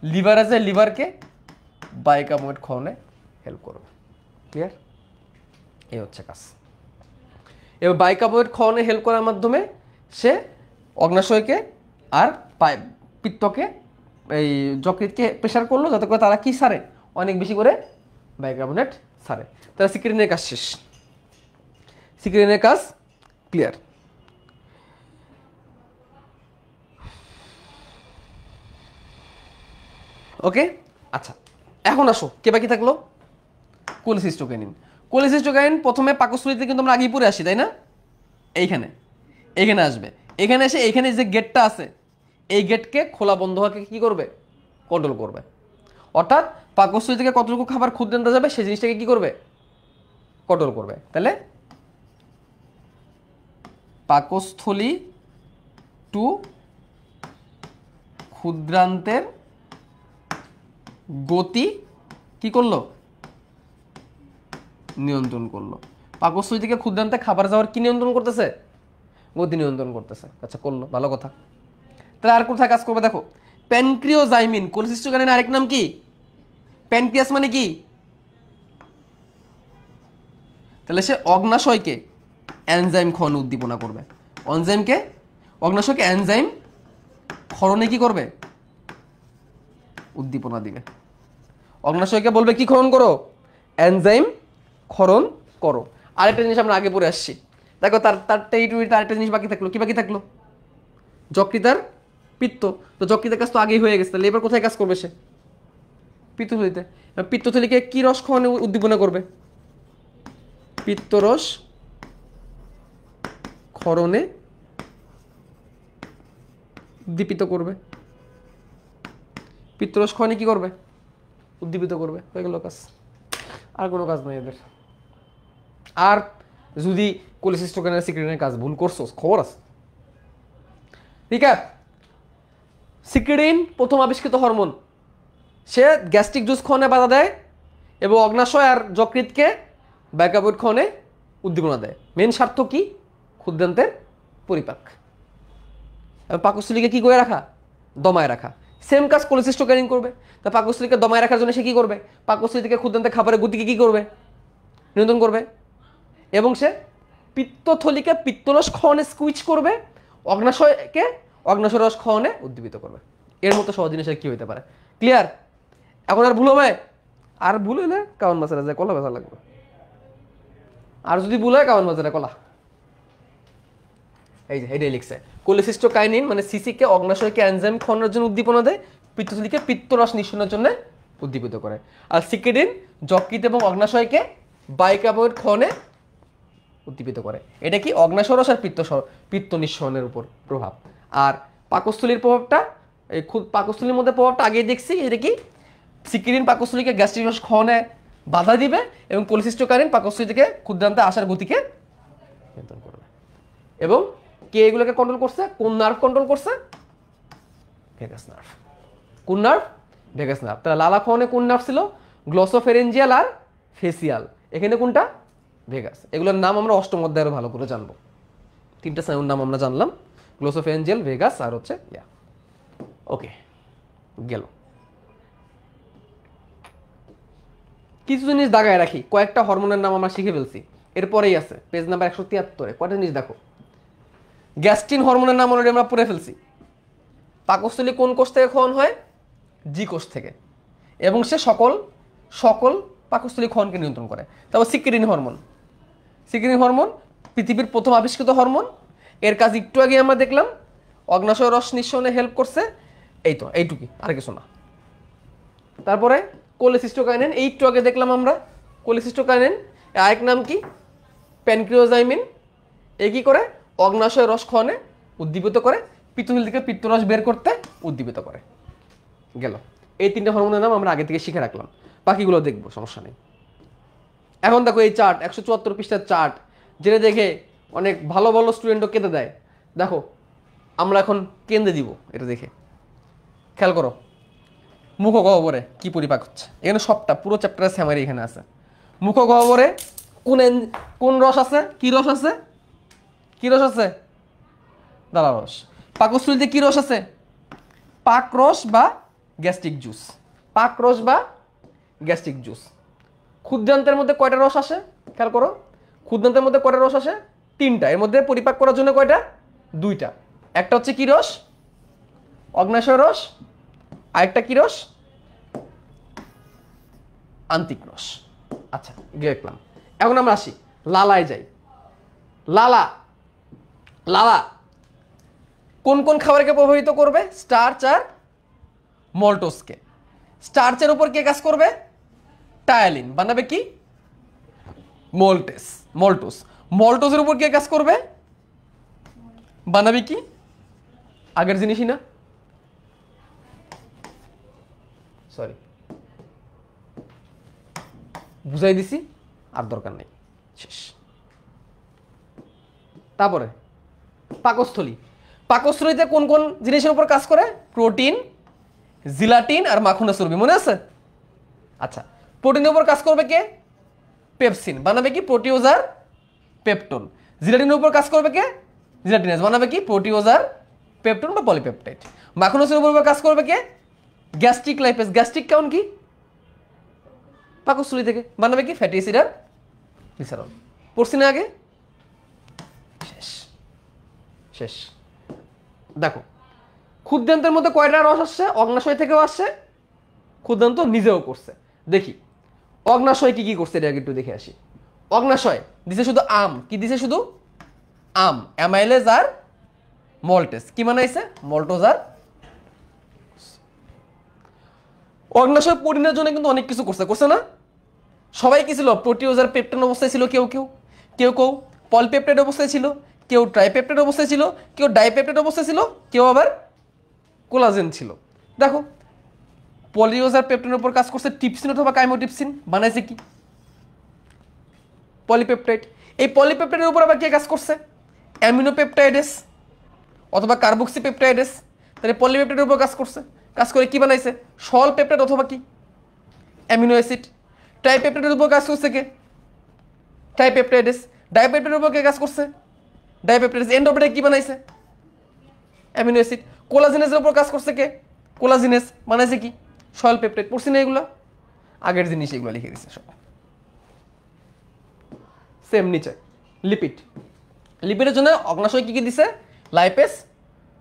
লিভারে যায়, লিভারকে বাইকার্বনেট ক্ষরণে হেল্প করবে। ক্লিয়ার? এই হচ্ছে কাজ। এবার বাইকার্বনেট ক্ষরণে হেল্প করার মাধ্যমে সে অগ্নাশয়কে আর পিত্তকে, এই যকৃৎকে প্রেশার করলো, যাতে করে তারা কি সারে? অনেক বেশি করে বাইকার্বনেট সারে। তাহলে সিক্রেটিনের কাজ শেষ। সিক্রেটিনের কাজ ক্লিয়ার। ওকে, আচ্ছা। এখন আসো, কে বাকি থাকলো? কোলিসিস্টোকাইনিন। কোলিসিস্টোকাইনিন প্রথমে পাকস্থলীতে কিন্তু আমরা আগেই পড়ে আসি, তাই না? এইখানে, এইখানে আসবে। এখানে এসে এইখানে যে গেটটা আছে, এই গেটকে খোলা বন্ধ হওয়াকে কি করবে? কন্ট্রোল করবে। অর্থাৎ পাকস্থলী থেকে কতটুকু খাবার ক্ষুদ্রান্তে যাবে সেই জিনিসটাকে কি করবে? কন্ট্রোল করবে। তাহলে পাকস্থলী টু ক্ষুদ্রান্তের গতি কি করলো? নিয়ন্ত্রণ করলো। পাকস্থলী থেকে ক্ষুদ্রান্তে খাবার যাওয়ার কি নিয়ন্ত্রণ করতেছে? গতি নিয়ন্ত্রণ করতেছে। আচ্ছা, করলো, ভালো কথা। তাহলে আর কোথায় কাজ করবে? দেখো প্যানক্রিওজাইমিন, কোলিসিস্টোকাইনিনের আরেক নাম কি? প্যানক্রিয়াস মানে কি? তাহলে সে অগ্নাশয়কে এনজাইম খাওয়ানো উদ্দীপনা করবে। এনজাইমকে অগ্নাশয়কে এনজাইম ক্ষরণে কি করবে? উদ্দীপনা দিবে। অগ্নাশয়কে বলবে কি ক্ষরণ করো? এনজাইম ক্ষরণ করো। আরেকটা জিনিস আমরা আগে পড়ে আসছি, দেখো আরেকটা জিনিস বাকি থাকলো। কি বাকি থাকলো? যকৃতার পিত্ত। তো যকৃতার কাজ তো আগেই হয়ে গেছে, তাহলে এবার কোথায় কাজ করবে সে? পিত্তথলিতে। পিত্তথলিকে কি রস ক্ষরণে উদ্দীপনা করবে? পিত্তরস ক্ষরণে উদ্দীপিত করবে। পিত্তরস ক্ষরণে কি করবে? উদ্দীপিত করবে। হয়ে গেল কাজ, আর কোনো কাজ নাই এদের। আর যদি কোলেসিস্টোকাইনেস সিক্রেটিনের কাজ ভুল করছো, খবর আছে। ঠিক আছে, সিক্রেটিন প্রথম আবিষ্কৃত হরমোন। সে গ্যাস্ট্রিক জুস ক্ষরণে বাধা দেয় এবং অগ্নাশয় আর যকৃতকে বাইকার্বোনেট ক্ষরণে উদ্দীপনা দেয়। মেন স্বার্থ কি? ক্ষুদ্রান্তের পরিপাক। পাকস্থলীকে কি করে রাখা? দমায় রাখা। সেম কাজ কোলেসিস্টোকাইনিন করবে। তা পাকস্থলীকে দমায় রাখার জন্য সে কি করবে? পাকস্থলী থেকে ক্ষুদ্রান্তের খাবারের গতিকে কি করবে? নিয়ন্ত্রণ করবে। এবং সে পিত্তথলিকে পিত্তরস ক্ষরণে সুইচ করবে, অগ্নাশয়কে অগ্নাশয় রস ক্ষরণে উদ্দীপিত করবে। এর মতো সহজ জিনিস কি হইতে পারে? ক্লিয়ার? এখন আর ভুল হবে? আর ভুল হইলে কাউন বাজারে যায় কলা বেচা লাগবে। আর যদি ভুল হয় কাউন বাজারে কলা। এই যে এটাই লিখছে, কোলেসিস্টোকাইনিন মানে সিসিকে অগ্নাশয়কে এনজাইম ক্ষরণের জন্য উদ্দীপনা দেয়, পিত্তথলিকে পিত্তরস নিঃসরণের জন্য উদ্দীপিত করে। আর সিক্রেটিন যকৃত এবং অগ্নাশয়কে বাইকার্বোনেট ক্ষরণে উদ্দীপিত করে। এটা কি? অগ্নাশয় রস আর পিত্ত নিঃসরণের উপর প্রভাব। আর পাকস্থলীর প্রভাবটা, এই পাকস্থলীর মধ্যে প্রভাবটা আগেই দেখছি। এটা কি? সিক্রেটিন পাকস্থলীকে গ্যাস্ট্রিক রস ক্ষরণে বাধা দিবে এবং কোলেসিস্টোকাইনিন পাকস্থলী থেকে ক্ষুদ্রান্তে আসার গতিকে নিয়ন্ত্রণ করবে। এবং কে এগুলোকে কন্ট্রোল করছে? কোন নার্ভ কন্ট্রোল করছে? Vagus nerve. কোন নার্ভ? Vagus nerve. তাহলে লালা ক্ষরণে কোন নার্ভ ছিল? গ্লসোফেরেঞ্জিয়াল আর ফেসিয়াল। এখানে কোনটা? ভেগাস। এগুলোর নাম আমরা অষ্টম অধ্যায়ে আরো ভালো করে জানবো। তিনটা স্নায়ুর নাম আমরা জানলাম, গ্লসোফেরেঞ্জিয়াল, ভেগাস আর হচ্ছে ওকে গেল। কিছু জিনিস দাগায় রাখি, কয়েকটা হরমোনের নাম আমরা শিখে ফেলছি। এরপরেই আছে পেজ নাম্বার 173-এ কয়টা জিনিস দেখো। গ্যাস্ট্রিন হরমোনের নাম অলরেডি আমরা পড়ে ফেলছি। পাকস্থলী কোন কোষ থেকে ক্ষরণ হয়? জি কোষ থেকে। এবং সে সকল পাকস্থলী ক্ষরণকে নিয়ন্ত্রণ করে। তারপর সিক্রেটিন হরমোন। সিক্রেটিন হরমোন পৃথিবীর প্রথম আবিষ্কৃত হরমোন। এর কাজ একটু আগে আমরা দেখলাম, অগ্নাশয় রস নিঃসরণে হেল্প করছে। এই তো এইটুকুই, আর কিছু না। তারপরে কোলেসিস্টোকাইনিন, এই একটু আগে দেখলাম আমরা কোলেসিস্টোকাইনিন। আরেক নাম কি? প্যানক্রিওজাইমিন। এ কি করে? অগ্নাশয় রস ক্ষরণে উদ্দীপিত করে, পিত্তথলি থেকে পিত্তরস বের করতে উদ্দীপিত করে। গেল। এই তিনটা হরমোনের নাম আমরা আগে থেকে শিখে রাখলাম, বাকিগুলো দেখবো, সমস্যা নেই। এখন দেখো এই চার্ট, 174 পৃষ্ঠার চার্ট, যেটা দেখে অনেক ভালো ভালো স্টুডেন্টও কেঁদে দেয়। দেখো আমরা এখন কেন্দ্রে দিব এটা দেখে। খেয়াল করো মুখগহ্বরে কি পরিপাক হচ্ছে। এখানে সবটা পুরো চ্যাপ্টারের স্যামারি এখানে আছে। মুখগহ্বরে কোন রস আছে? কি রস আছে? কি রস আছে? লালা রস। পাকস্থলীতে কি রস আছে? পাক রস বা গ্যাস্ট্রিক জুস। পাক রস বা গ্যাস্ট্রিক জুস। ক্ষুদ্রান্তের মধ্যে কয়টা রস আসে? খেয়াল করো, ক্ষুদ্রান্তের মধ্যে কয়টা রস আসে? তিনটা। এর মধ্যে পরিপাক করার জন্য কয়টা? দুইটা। একটা হচ্ছে কি রস? অগ্নাশয় রস। আরেকটা কি রস? আন্তিক রস। আচ্ছা দেখলাম। এখন আমরা আসি লালায় যাই। লালা লালা কোন কোন খাবারকে প্রভাবিত করবে? স্টার্চ আর মল্টোসকে। স্টার্চের উপর কে কাজ করবে? টায়ালিন। বানাবে কি? মল্টোস। মল্টোসের উপর কে কাজ করবে? বানাবে কি? আগের জিনিসই না, সরি বুঝাই দিছি, আর দরকার নেই, শেষ। তারপরে পাকস্থলী। পাকস্থলীতে কোন কোন জিনিসের উপর কাজ করে? প্রোটিন, জিলাটিন আর মাখনা চর্বি। মনে আছে? আচ্ছা, প্রোটিনের উপর কাজ করবে কে? পেপসিন। বানাবে কি? প্রোটিওজ আর পেপটোন। জিলাটিনের উপর কাজ করবে কে? জিলাটিনেজ। বানাবে কি? প্রোটিওজ আর পেপটোন বা পলিপেপটাইড। মাখনা চর্বির উপর কাজ করবে কে? Gastric lipase. গ্যাস্ট্রিক কাউন কি? পাকস্থলী থেকে। বানাবে কি? ফ্যাটি অ্যাসিড আর গ্লিসারল। পড়ছি না আগে? শেষ। দেখো ক্ষুদ্রান্তের মধ্যে কয়টা রস আসছে, অগ্নাশয় থেকেও আসছে, ক্ষুদ্রান্ত নিজেও করছে। দেখি অগ্নাশয় কি কি করছে এটা একটু দেখে আসি। অগ্নাশয় দিছে শুধু আম, কি দিছে শুধু আম, অ্যামাইলেজ আর মল্টেজ, কি বানাইছে মল্টোজ আর। অগ্নাশয় পরিণের জন্য কিন্তু অনেক কিছু করছে, করছে না? সবাই কি ছিল, প্রোটিওজ আর পেপটেন অবস্থায় ছিল, কেউ কেউ কেউ কেউ পলিপেপটাইড অবস্থায় ছিল, কেউ ট্রাইপেপটাইড অবস্থায় ছিল, কেউ ডাইপেপটাইড অবস্থায় ছিল, কেউ আবার কোলাজেন ছিল। দেখো পলিওজ আর পেপটেনের উপর কাজ করছে টিপসিন অথবা কাইমোটিপসিন, বানাইছে কি পলিপেপটাইড। এই পলিপেপটাইডের উপর আবার কে কাজ করছে, অ্যামিনোপেপটাইডেস অথবা কার্বক্সিপেপটাইডেস। তাহলে পলিপেপটাইডের উপর কাজ করছে, কাজ করে কি বানাইছে সল পেপটাইড অথবা কি অ্যামিনো অ্যাসিড। ট্রাইপেপটাইডের উপর কাজ করছে কে ট্রাইপেপটাইডেস। ডাইপেপটাইডের উপর কে কাজ করছে ডাইপেপটাইডেস। এন্ডোপেপটাইড কি বানাইছে অ্যামিনো অ্যাসিড। কোলাজিনেসের উপর কাজ করছে কে কোলাজিনেস, বানাইছে কি সল পেপটাইড। পড়ছি না এগুলো, আগের জিনিস এগুলো লিখে দিচ্ছে সব। সেম নিচে লিপিড, লিপিডের জন্য অগ্নাশয় কি কি দিছে লাইপেস,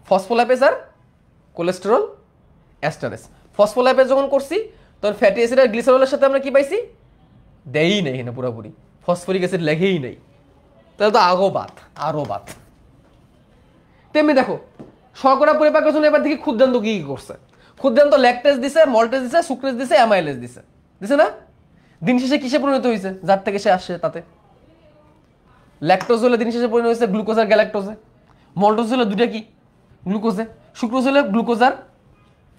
ফসফোলাইপেস আর কোলেস্টেরল এস্টারেস। ফসফোলাইপেস যখন করছি তখন ফ্যাটি অ্যাসিড আর গ্লিসারলের সাথে আমরা কি পাইছি, দেই নেই এখানে পুরোপুরি ফসফরিক অ্যাসিড লেখেই নেই, তাহলে তো আগো বাত আরো বাত। তেমনি দেখো শর্করা পরিপাকের জন্য এবার দেখি ক্ষুদ্রান্ত কি কি করছে। ক্ষুদ্রান্ত ল্যাকটেজ দিছে, মল্টেজ দিছে, সুক্রেজ দিছে, অ্যামাইলেজ দিছে, দিছে না? দিন শেষে কিসে পরিণত হয়েছে, যার থেকে সে আসছে তাতে। ল্যাকটোজ হলে দিন শেষে পরিণত হয়েছে গ্লুকোজ আর গ্যালাক্টোজে। মল্টোজ হলে দুইটা কি গ্লুকোজে। সুক্রোজ হলে গ্লুকোজ আর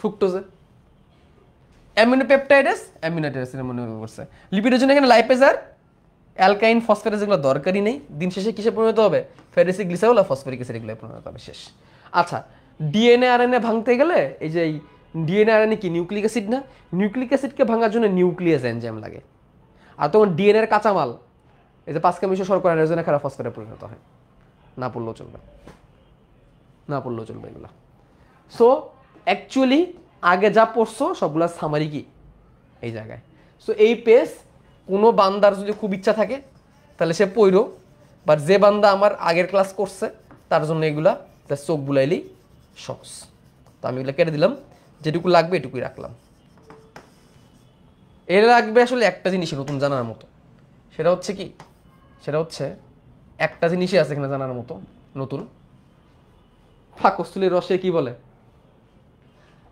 ফ্রুক্টোজে। অ্যামিনোপেপটাইডেস অ্যামিনোটাইডেসের মনে করছে। লিপিডের জন্য এখানে লাইপেজ আর অ্যালকাইন ফসফেটেস এগুলো দরকারই নেই। দিন শেষে কিসে পরিণত হবে ফ্যাটি অ্যাসিড গ্লিসারল আর ফসফরিক অ্যাসিড এগুলো পরিণত হবে, শেষ। আচ্ছা ডিএনএ আরএনএ ভাঙতে গেলে এই যে ডিএনএ আরএনএ কি নিউক্লিক অ্যাসিড না? নিউক্লিক অ্যাসিডকে ভাঙার জন্য নিউক্লিয়াস এনজাইম লাগে। আর তখন ডিএনএ এর কাঁচামাল এই যে 5 মিশর শর্করা রেজনে খারাপ ফসফেটে পরিণত হয়। না পড়লেও চলবে, না পড়লেও চলবে এগুলো। সো অ্যাকচুয়ালি আগে যা পড়ছো সবগুলা সামারি কি এই জায়গায়। সো এই পেজ কোনো বান্দার যদি খুব ইচ্ছা থাকে তাহলে সে পড়ো, বাট যে বান্দা আমার আগের ক্লাস করছে তার জন্য এগুলা চোখ বুলাইলেই সহজ। তো আমি এগুলো কেটে দিলাম, যেটুকু লাগবে এটুকুই রাখলাম। এর লাগবে আসলে একটা জিনিসই নতুন জানার মতো, সেটা হচ্ছে কি, সেটা হচ্ছে একটা জিনিসই আছে এখানে জানার মতো নতুন। পাকস্থলীর রসে কি বলে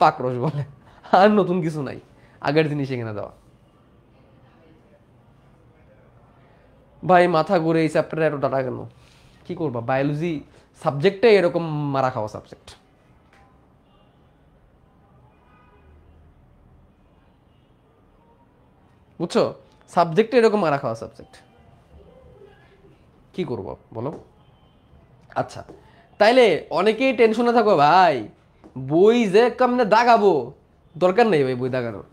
পাক রস বলে, আর নতুন কিছু নাই, আগের জিনিস এখানে দেওয়া। ভাই মাথা ঘুরে এই চ্যাপ্টারে এত ডাটা কেন, কি করবা, বায়োলজি সাবজেক্টে এরকম মারা খাওয়া সাবজেক্ট। বুঝছো, সাবজেক্টে এরকম মারা খাওয়া সাবজেক্ট, কি করবো বলো। আচ্ছা তাইলে অনেকেই টেনশনে থাকো ভাই বই যে কেমনে দাগাবো, দরকার নেই ভাই বই দাগানোর,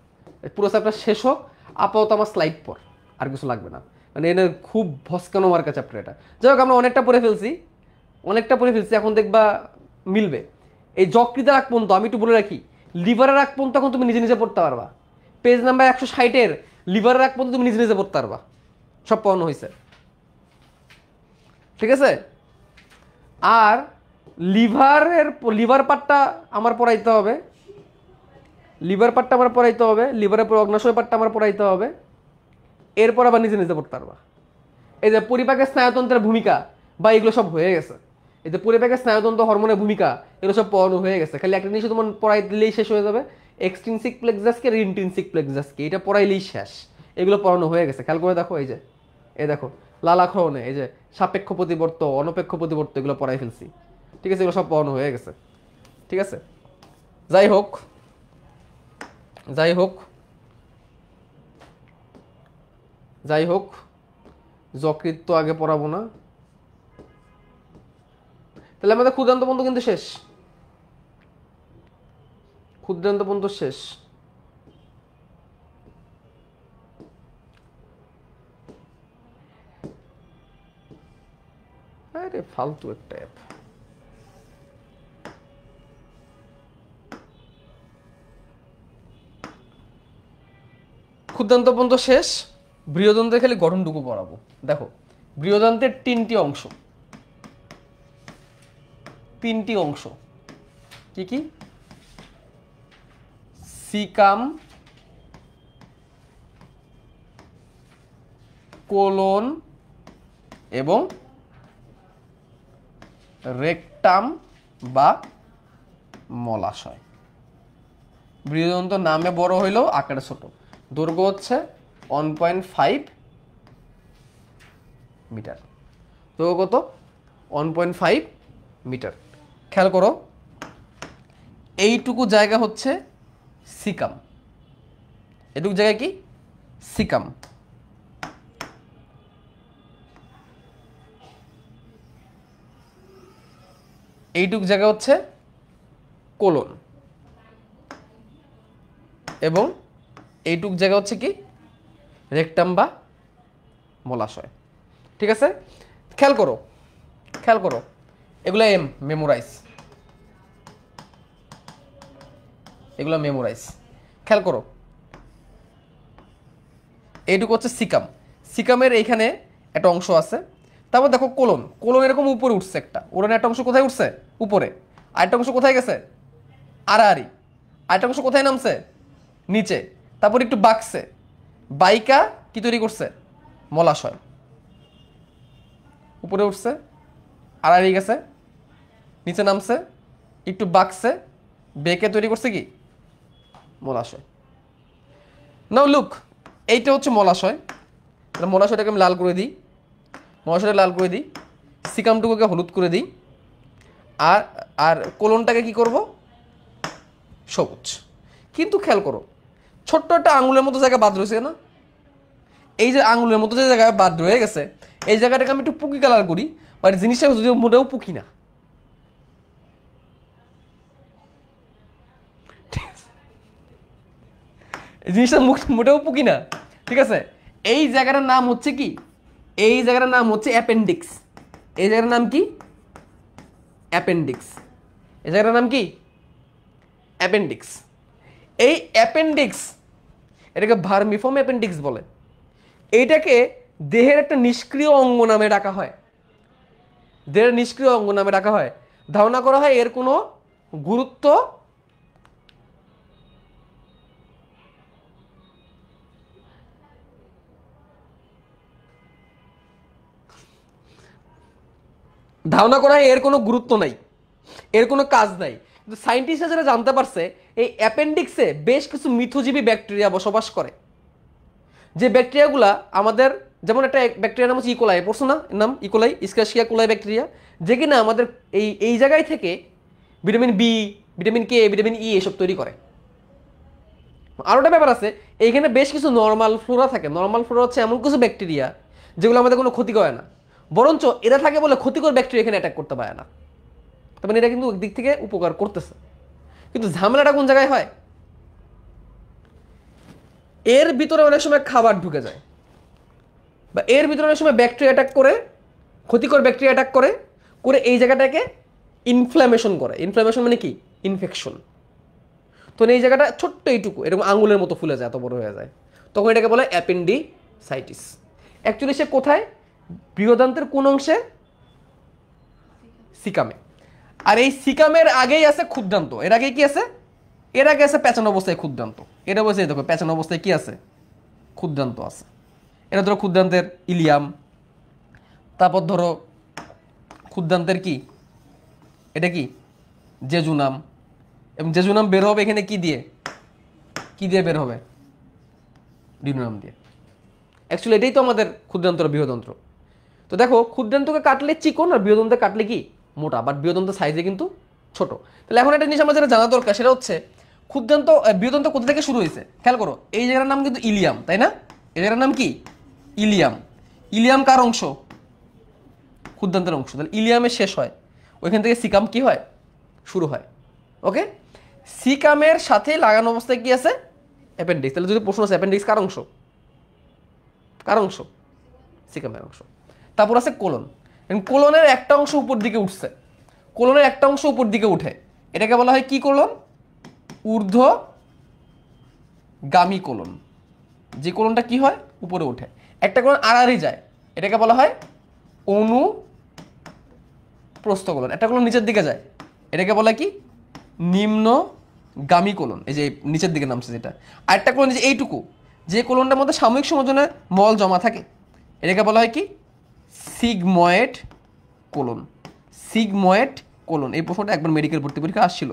পুরো চ্যাপ্টার শেষ হোক, আপাতত আমার স্লাইড পর, আর কিছু লাগবে না। মানে এনে খুব ভস্কানো মার্কা চ্যাপ্টার এটা। যাই হোক আমরা অনেকটা পড়ে ফেলছি, অনেকটা পড়ে ফেলছি, এখন দেখবা মিলবে। এই যকৃতের আগ পর্যন্ত আমি একটু বলে রাখি, লিভারের আগ পর্যন্ত এখন তুমি নিজে নিজে পড়তে পারবা। পেজ নাম্বার 160-এর লিভারের আগ পর্যন্ত তুমি নিজে নিজে পড়তে পারবা, সব পড়ানো হয়েছে, ঠিক আছে? আর লিভার পার্টটা আমার পড়াইতে হবে, লিভার পার্টটা আমার পড়াইতে হবে, লিভারের পর অগ্নাশয় পার্টটা আমার পড়াইতে হবে, এরপর আবার নিজে নিজে পড়তে পারবা। এই যে পরিপাকের স্নায়ুতন্ত্রের ভূমিকা বা এগুলো সব হয়ে গেছে, এই যে পরিপাকের স্নায়ুতন্ত্র হরমোনের ভূমিকা এগুলো সব পড়ানো হয়ে গেছে। খালি একটা জিনিস তোমার পড়াই দিলেই শেষ হয়ে যাবে, এক্সট্রিনসিক প্লেক্সাসকে আর ইন্ট্রিনসিক প্লেক্সাসকে, এটা পড়াইলেই শেষ। এগুলো পড়ানো হয়ে গেছে, খেয়াল করে দেখো। এই দেখো লালাক্ষরণে এই যে সাপেক্ষ প্রতিবর্ত, অনপেক্ষ প্রতিবর্ত, এগুলো পড়াই ফেলছি, ঠিক আছে? এগুলো সব পড়ানো হয়ে গেছে, ঠিক আছে? যাই হোক যাই হোক যাই হোক যকৃত তো আগে পড়াবো না, তাহলে আমাদের ক্ষুদ্রান্ত পর্যন্ত কিন্তু শেষ, ক্ষুদ্রান্ত পর্যন্ত শেষ। আরে ফালতু একটা অ্যাপ। ক্ষুদ্রান্ত পর্যন্ত শেষ, বৃহদন্তের খালি গঠনটুকু পড়াবো। দেখো বৃহদন্তের তিনটি অংশ, কি কি? সিকাম, কোলন এবং রেকটাম বা মলাশয়। বৃহদন্ত নামে বড় হইলেও আকারে ছোট। দৈর্ঘ্য হচ্ছে 1.5 মিটার। দৈর্ঘ্য কত? 1.5 মিটার। খেয়াল করো, এইটুকু জায়গা হচ্ছে সিকাম। এটুকু জায়গা কি? সিকাম। এইটুক জায়গা হচ্ছে কোলন এবং এইটুক জায়গা হচ্ছে কি? রেকটাম বা মলাশয়। ঠিক আছে, খেয়াল করো, খেয়াল করো, এগুলো মেমোরাইজ, এগুলো মেমোরাইজ। খেয়াল করো, এইটুকু হচ্ছে সিকাম। সিকামের এইখানে একটা অংশ আছে। তারপর দেখো কোলন, কোলন এরকম উপরে উঠছে একটা, ওখানে একটা অংশ কোথায় উঠছে? উপরে। আরেকটা অংশ কোথায় গেছে? আড়াআড়ি। আরেকটা অংশ কোথায় নামছে? নিচে। তারপর একটু বাঁকছে, বাইকা কি তৈরি করছে? মলাশয়। উপরে উঠছে, আড়াআড়ি গেছে, নিচে নামছে, একটু বাঁকছে, বেঁকে তৈরি করছে কি? মলাশয়। নাও লুক, এইটা হচ্ছে মলাশয়। মলাশয়টাকে আমি লাল করে দিই, মলাশয়টা লাল করে দিই, সিকামটুকুকে হলুদ করে দিই, আর আর কোলনটাকে কি করব? সবুজ। কিন্তু খেয়াল করো, ছোট্ট একটা আঙুলের মতো জায়গা বাদ রয়েছে না? এই যে আঙুলের মতো যে জায়গায় বাদ রয়ে গেছে, এই জায়গাটাকে আমি একটু পুকি কালার করি, বাট জিনিসটা যদিও মোটেও পুকি না। এই জিনিসটা মোটেও পুকি না। ঠিক আছে, এই জায়গাটার নাম হচ্ছে কি? এই জায়গাটার নাম হচ্ছে অ্যাপেন্ডিক্স। এই জায়গাটার নাম কি? অ্যাপেন্ডিক্স। এই জায়গাটার নাম কি? অ্যাপেন্ডিক্স। এই অ্যাপেন্ডিক্স, এটাকে ভার্মিফর্ম অ্যাপেন্ডিক্স বলে। এইটাকে দেহের একটা নিষ্ক্রিয় অঙ্গ নামে ডাকা হয়। দেহের নিষ্ক্রিয় অঙ্গ নামে ডাকা হয়। ধারণা করা হয় এর কোনো গুরুত্ব ধারণা করা হয় এর কোনো গুরুত্ব নাই, এর কোনো কাজ নাই। কিন্তু সায়েন্টিস্টরা যারা জানতে পারছে, এই অ্যাপেন্ডিক্সে বেশ কিছু মিথজীবী ব্যাকটেরিয়া বসবাস করে। যে ব্যাকটেরিয়াগুলা আমাদের, যেমন একটা ব্যাকটেরিয়ার নাম হচ্ছে ইকোলাই, পড়ছো না নাম? ইকোলাই, ইস্কাশিয়া কোলাই ব্যাকটেরিয়া, যে কিনা আমাদের এই জায়গায় থেকে vitamin B, vitamin K, vitamin E এসব তৈরি করে। আরও একটা ব্যাপার আছে, এইখানে বেশ কিছু নর্মাল ফ্লোরা থাকে। নর্মাল ফ্লোরা হচ্ছে এমন কিছু ব্যাকটেরিয়া যেগুলো আমাদের কোনো ক্ষতি করে না, বরঞ্চ এরা থাকে বলে ক্ষতিকর ব্যাকটেরিয়া এখানে অ্যাটাক করতে পারে না। তার মানে এটা কিন্তু একদিক থেকে উপকার করতেছে। কিন্তু ঝামেলাটা কোন জায়গায় হয়? এর ভিতরে অনেক সময় খাবার ঢুকে যায়, বা এর ভিতরে অনেক সময় ব্যাকটেরিয়া অ্যাটাক করে, ক্ষতিকর ব্যাকটেরিয়া অ্যাটাক করে, করে এই জায়গাটাকে ইনফ্ল্যামেশন করে। ইনফ্ল্যামেশন মানে কি? ইনফেকশন। তো এই জায়গাটা ছোট্ট এইটুকু এরকম আঙুলের মতো ফুলে যায়, এত বড় হয়ে যায়, তখন এটাকে বলে অ্যাপেন্ডিসাইটিস। অ্যাকচুয়ালি সে কোথায়? বৃহদান্ত্রের কোন অংশে? সিকামে। আর এই সিকামের আগেই আছে ক্ষুদ্রান্ত। এর আগে কি আছে? এর আগে আছে পেঁচানো অবস্থায় ক্ষুদ্রান্ত। এটা বলছে দেখো, পেঁচানো অবস্থায় কি আছে? ক্ষুদ্রান্ত আছে। এটা ধরো ক্ষুদ্রান্তের ইলিয়াম, তারপর ধরো ক্ষুদ্রান্তের কি, এটা কি? জেজুনাম। এবং জেজুনাম বের হবে এখানে কি দিয়ে? কি দিয়ে বের হবে? ডিউডিনাম দিয়ে। অ্যাকচুয়ালি এটাই তো আমাদের ক্ষুদ্রান্তর বৃহদন্ত্র। তো দেখো, ক্ষুদ্রান্তকে কাটলে চিকন আর বৃহদন্তে কাটলে কি? মোটা, বাট বৃহদন্তের সাইজে কিন্তু ছোট। তাহলে এখন একটা জিনিস আমার যেটা জানা দরকার, সেটা হচ্ছে ক্ষুদ্রান্ত, বৃহদন্ত কোথা থেকে শুরু হয়েছে? খেয়াল করো, এই জায়গার নাম কিন্তু ইলিয়াম, তাই না? এই জায়গার নাম কি? ইলিয়াম। ইলিয়াম কার অংশ? ক্ষুদ্রান্তের অংশ। তাহলে ইলিয়ামে শেষ হয়, ওইখান থেকে সিকাম কি হয়? শুরু হয়। ওকে, সিকামের সাথে লাগানো অবস্থায় কি আছে? অ্যাপেন্ডিক্স। তাহলে যদি প্রশ্ন আছে অ্যাপেন্ডিক্স কার অংশ? কার অংশ? সিকামের অংশ। তারপর আছে কোলন। কোলনের একটা অংশ উপর দিকে উঠছে, কোলনের একটা অংশ উপর দিকে উঠে, এটাকে বলা হয় কি কোলন? ঊর্ধ্বগামী কোলন। যে কোলনটা কি হয়? উপরে ওঠে। একটা কোলন আড়াআড়ি যায়, এটাকে বলা হয় অনুপ্রস্থ কোলন। একটা কোলন নিচের দিকে যায়, এটাকে বলা কি? নিম্নগামী কোলন, এই যে নিচের দিকে নামছে যেটা। আরেকটা কোলন যে এইটুকু, যে কোলনটার মধ্যে সাময়িক সমজনে মল জমা থাকে, এটাকে বলা হয় কি সিগময়েড কোলন। সিগময়েড কোলন, এই প্রশ্নটা একবার মেডিকেল ভর্তি পরীক্ষা আসছিল।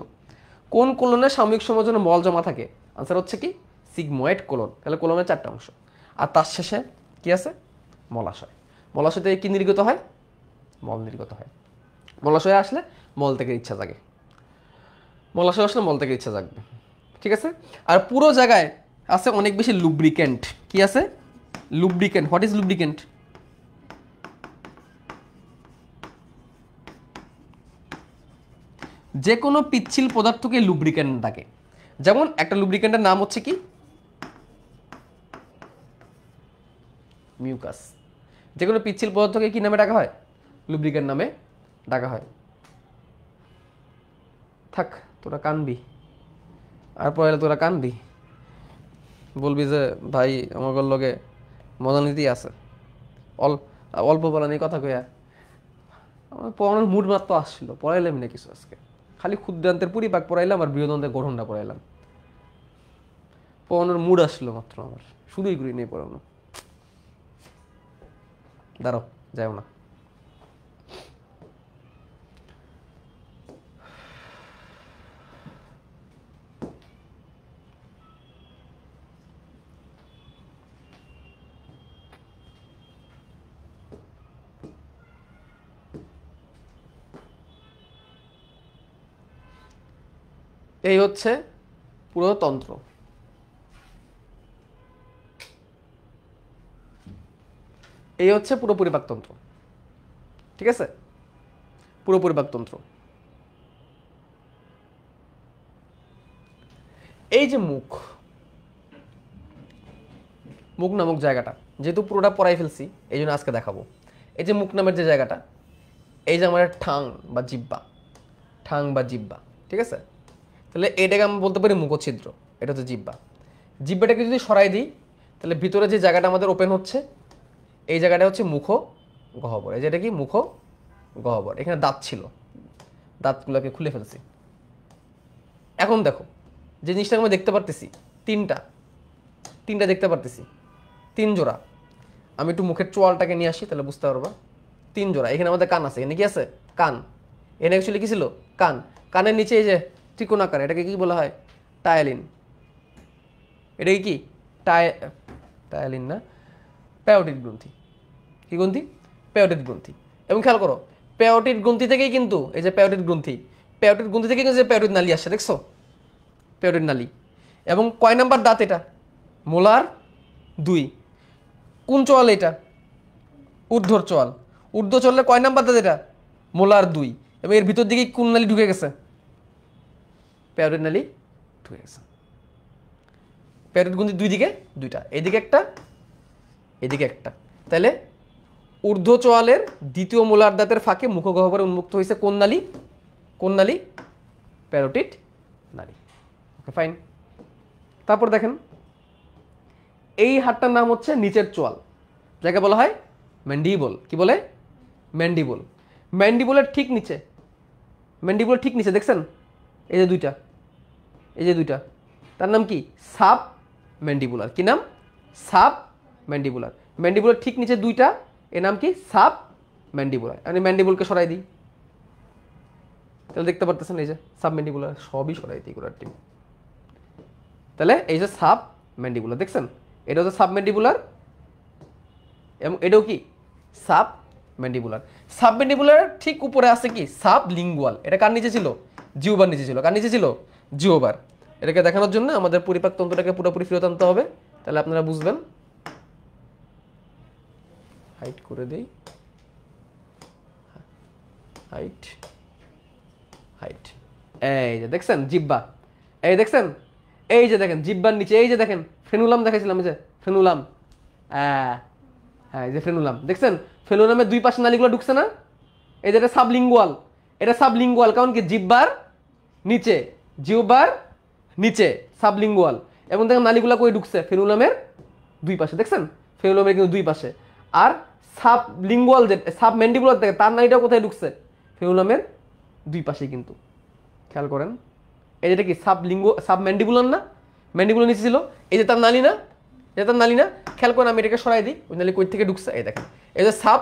কোন কোলনে সাময়িক সমজনে মল জমা থাকে? আনসার হচ্ছে কি সিগময়েড কোলন। তাহলে কোলনের 4টা অংশ, আর তার শেষে কি আছে? মলাশয়। মলাশয় থেকে কি নির্গত হয়? মল নির্গত হয়। মলাশয়ে আসলে মল থেকে ইচ্ছা জাগে, মলাশয় আসলে মল থেকে ইচ্ছা জাগবে, ঠিক আছে। আর পুরো জায়গায় আছে অনেক বেশি লুব্রিকেন্ট। কি আছে? লুব্রিকেন্ট। What is lubricant? যে কোনো পিচ্ছিল পদার্থকে লুব্রিকেন্ট ডাকে। যেমন একটা লুব্রিকেন্টের নাম হচ্ছে কি মিউকাস। যে কোনো পিচ্ছিল পদার্থকে কি নামে ডাকা হয়? লুব্রিকেন্ট নামে ডাকা হয়। থাক, তোরা কানবি, আর পরে তোরা কানবি, বলবি যে ভাই আমার লগে মজা নীতি আছে, অল্প বলা নেই কথা কইয়া। আমার পড়ানোর মুড মাত্র আসছিল, পড়াইলাম না কিছু আজকে, খালি ক্ষুদ্রান্তের পরিপাক পড়াইলাম আর বৃহদন্তের গঠনটা পড়াইলাম। পড়ানোর মুড আসলো মাত্র, আমার শুরুই করি নেই পড়ানো। দাঁড়াও, যাও না। এই হচ্ছে পুরো তন্ত্র। এই হচ্ছে পুরো পরিপাকতন্ত্র, ঠিক আছে? পুরো পরিপাকতন্ত্র। এই যে মুখ, মুখ নামক জায়গাটা যেহেতু পুরোটা পড়াই ফেলছি, এই জন্য আজকে দেখাবো। এই যে মুখ নামের যে জায়গাটা, এই যে আমার ঠাং বা জিব্বা, ঠাং বা জিব্বা, ঠিক আছে? তাহলে এটাকে আমরা বলতে পারি মুখছিদ্র। এটা হচ্ছে জিব্বা। জিব্বাটাকে যদি সরাই দিই, তাহলে ভিতরে যে জায়গাটা আমাদের ওপেন হচ্ছে, এই জায়গাটা হচ্ছে মুখ গহ্বর। এই যেটা কি মুখ গহ্বর। এখানে দাঁত ছিল, দাঁতগুলোকে খুলে ফেলছি। এখন দেখো যে জিনিসটা আমরা দেখতে পারতেছি, তিনটা দেখতে পারতেছি, 3 জোড়া। আমি একটু মুখের চোয়ালটাকে নিয়ে আসি, তাহলে বুঝতে পারবা। 3 জোড়া। এখানে আমাদের কান আছে, এখানে কি আছে? কান। এখানে অ্যাকচুয়ালি কি ছিল? কান। কানের নিচে এই যে ত্রিকোণাকার, এটাকে কি বলা হয়? টায়ালিন। এটাকে কি টায়ালিন না, পেওটিড গ্রন্থি। কি গ্রন্থি? পেওটিড গ্রন্থি। এবং খেয়াল করো, পেওটিড গ্রন্থি থেকেই কিন্তু এই যে পেওটিড গ্রন্থি, পেওটিড গ্রন্থি থেকে কিন্তু যে পেওটিড নালী আসছে, দেখছো? পেওটিড নালী। এবং কয় নাম্বার দাঁত এটা? মোলার 2। কোন চোয়াল এটা? ঊর্ধ্বর চোয়াল। ঊর্ধ্ব চোয়ালের কয় নাম্বার দাঁত এটা? মোলার 2। এবং এর ভিতর দিকে কোন নালী ঢুকে গেছে? পেওটিড নালী ঢুকে গেছে। পেওটিড গ্রন্থি 2 দিকে 2টা, এদিকে একটা, এদিকে একটা। তাহলে ঊর্ধ্ব চোয়ালের 2য় মোলার দাঁতের ফাঁকে মুখগহ্বরে উন্মুক্ত হয়েছে কোন নালী? কোন নালী? প্যারোটিড নালী। ওকে, ফাইন। তারপর দেখেন, এই হাড়টার নাম হচ্ছে নিচের চোয়াল, যাকে বলা হয় ম্যান্ডিবল। কি বলে? ম্যান্ডিবল। ম্যান্ডিবলের ঠিক নিচে, ম্যান্ডিবলের ঠিক নিচে দেখছেন এই যে 2টা, এই যে 2টা, তার নাম কি? Sub mandibular. কি নাম? Sub mandibular. ম্যান্ডিবুলার ঠিক নিচে 2টা, এর নাম কি? Sub mandibular. আমি ম্যান্ডিবুলকে সরাই দিই, তাহলে দেখতে পারতেছেন এই যে সাব ম্যান্ডিবুলার, সবই সরাই দিই গোড়ার টিম। তাহলে এই যে সাব ম্যান্ডিবুলার দেখছেন, এটা হচ্ছে সাব ম্যান্ডিবুলার, এবং এটাও কি? Sub mandibular. সাব ম্যান্ডিবুলার ঠিক উপরে আছে কি? Sub lingual. এটা কার নিচে ছিল? জিহ্বার নিচে ছিল। কার নিচে ছিল? জিহ্বার। এটাকে দেখানোর জন্য আমাদের পরিপাক তন্ত্রটাকে পুরোপুরি ফেরত আনতে হবে, তাহলে আপনারা বুঝবেন। হাইট করে দেই, হাইট, হাইট। এই যে দেখছেন জিহ্বা, এই দেখছেন, এই যে দেখেন জিহ্বার নিচে, এই যে দেখেন ফ্রেনুলাম দেখাইছিলাম, এই যে ফ্রেনুলাম, হ্যাঁ এই যে ফ্রেনুলাম দেখছেন, ফ্রেনুলামের 2 পাশে নালীগুলো ঢুকছে না? এই যে এটা সাবলিঙ্গুয়াল, এটা সাবলিঙ্গুয়াল, কারণ কি? জিহ্বার নিচে, জিহ্বার নিচে সাবলিঙ্গুয়াল। এবং দেখেন নালীগুলো কই ঢুকছে? ফ্রেনুলামের 2 পাশে, দেখছেন ফ্রেনুলামের কিন্তু 2 পাশে। আর সাবলিঙ্গুয়াল যে সাব ম্যান্ডিবুলার থেকে, তার নালীটা কোথায় ঢুকছে? ফ্রেনুলামের 2 পাশে কিন্তু। খেয়াল করেন, এই যেটা কি সাবম্যান্ডিবুলার না, ম্যান্ডিবুলার নিচে ছিল, এই যে তার নালী না, এটা তার নালী না, খেয়াল করে আমি এটাকে সরাই দিই, ওই নালী কই থেকে ঢুকছে, এই দেখেন এই যে সাব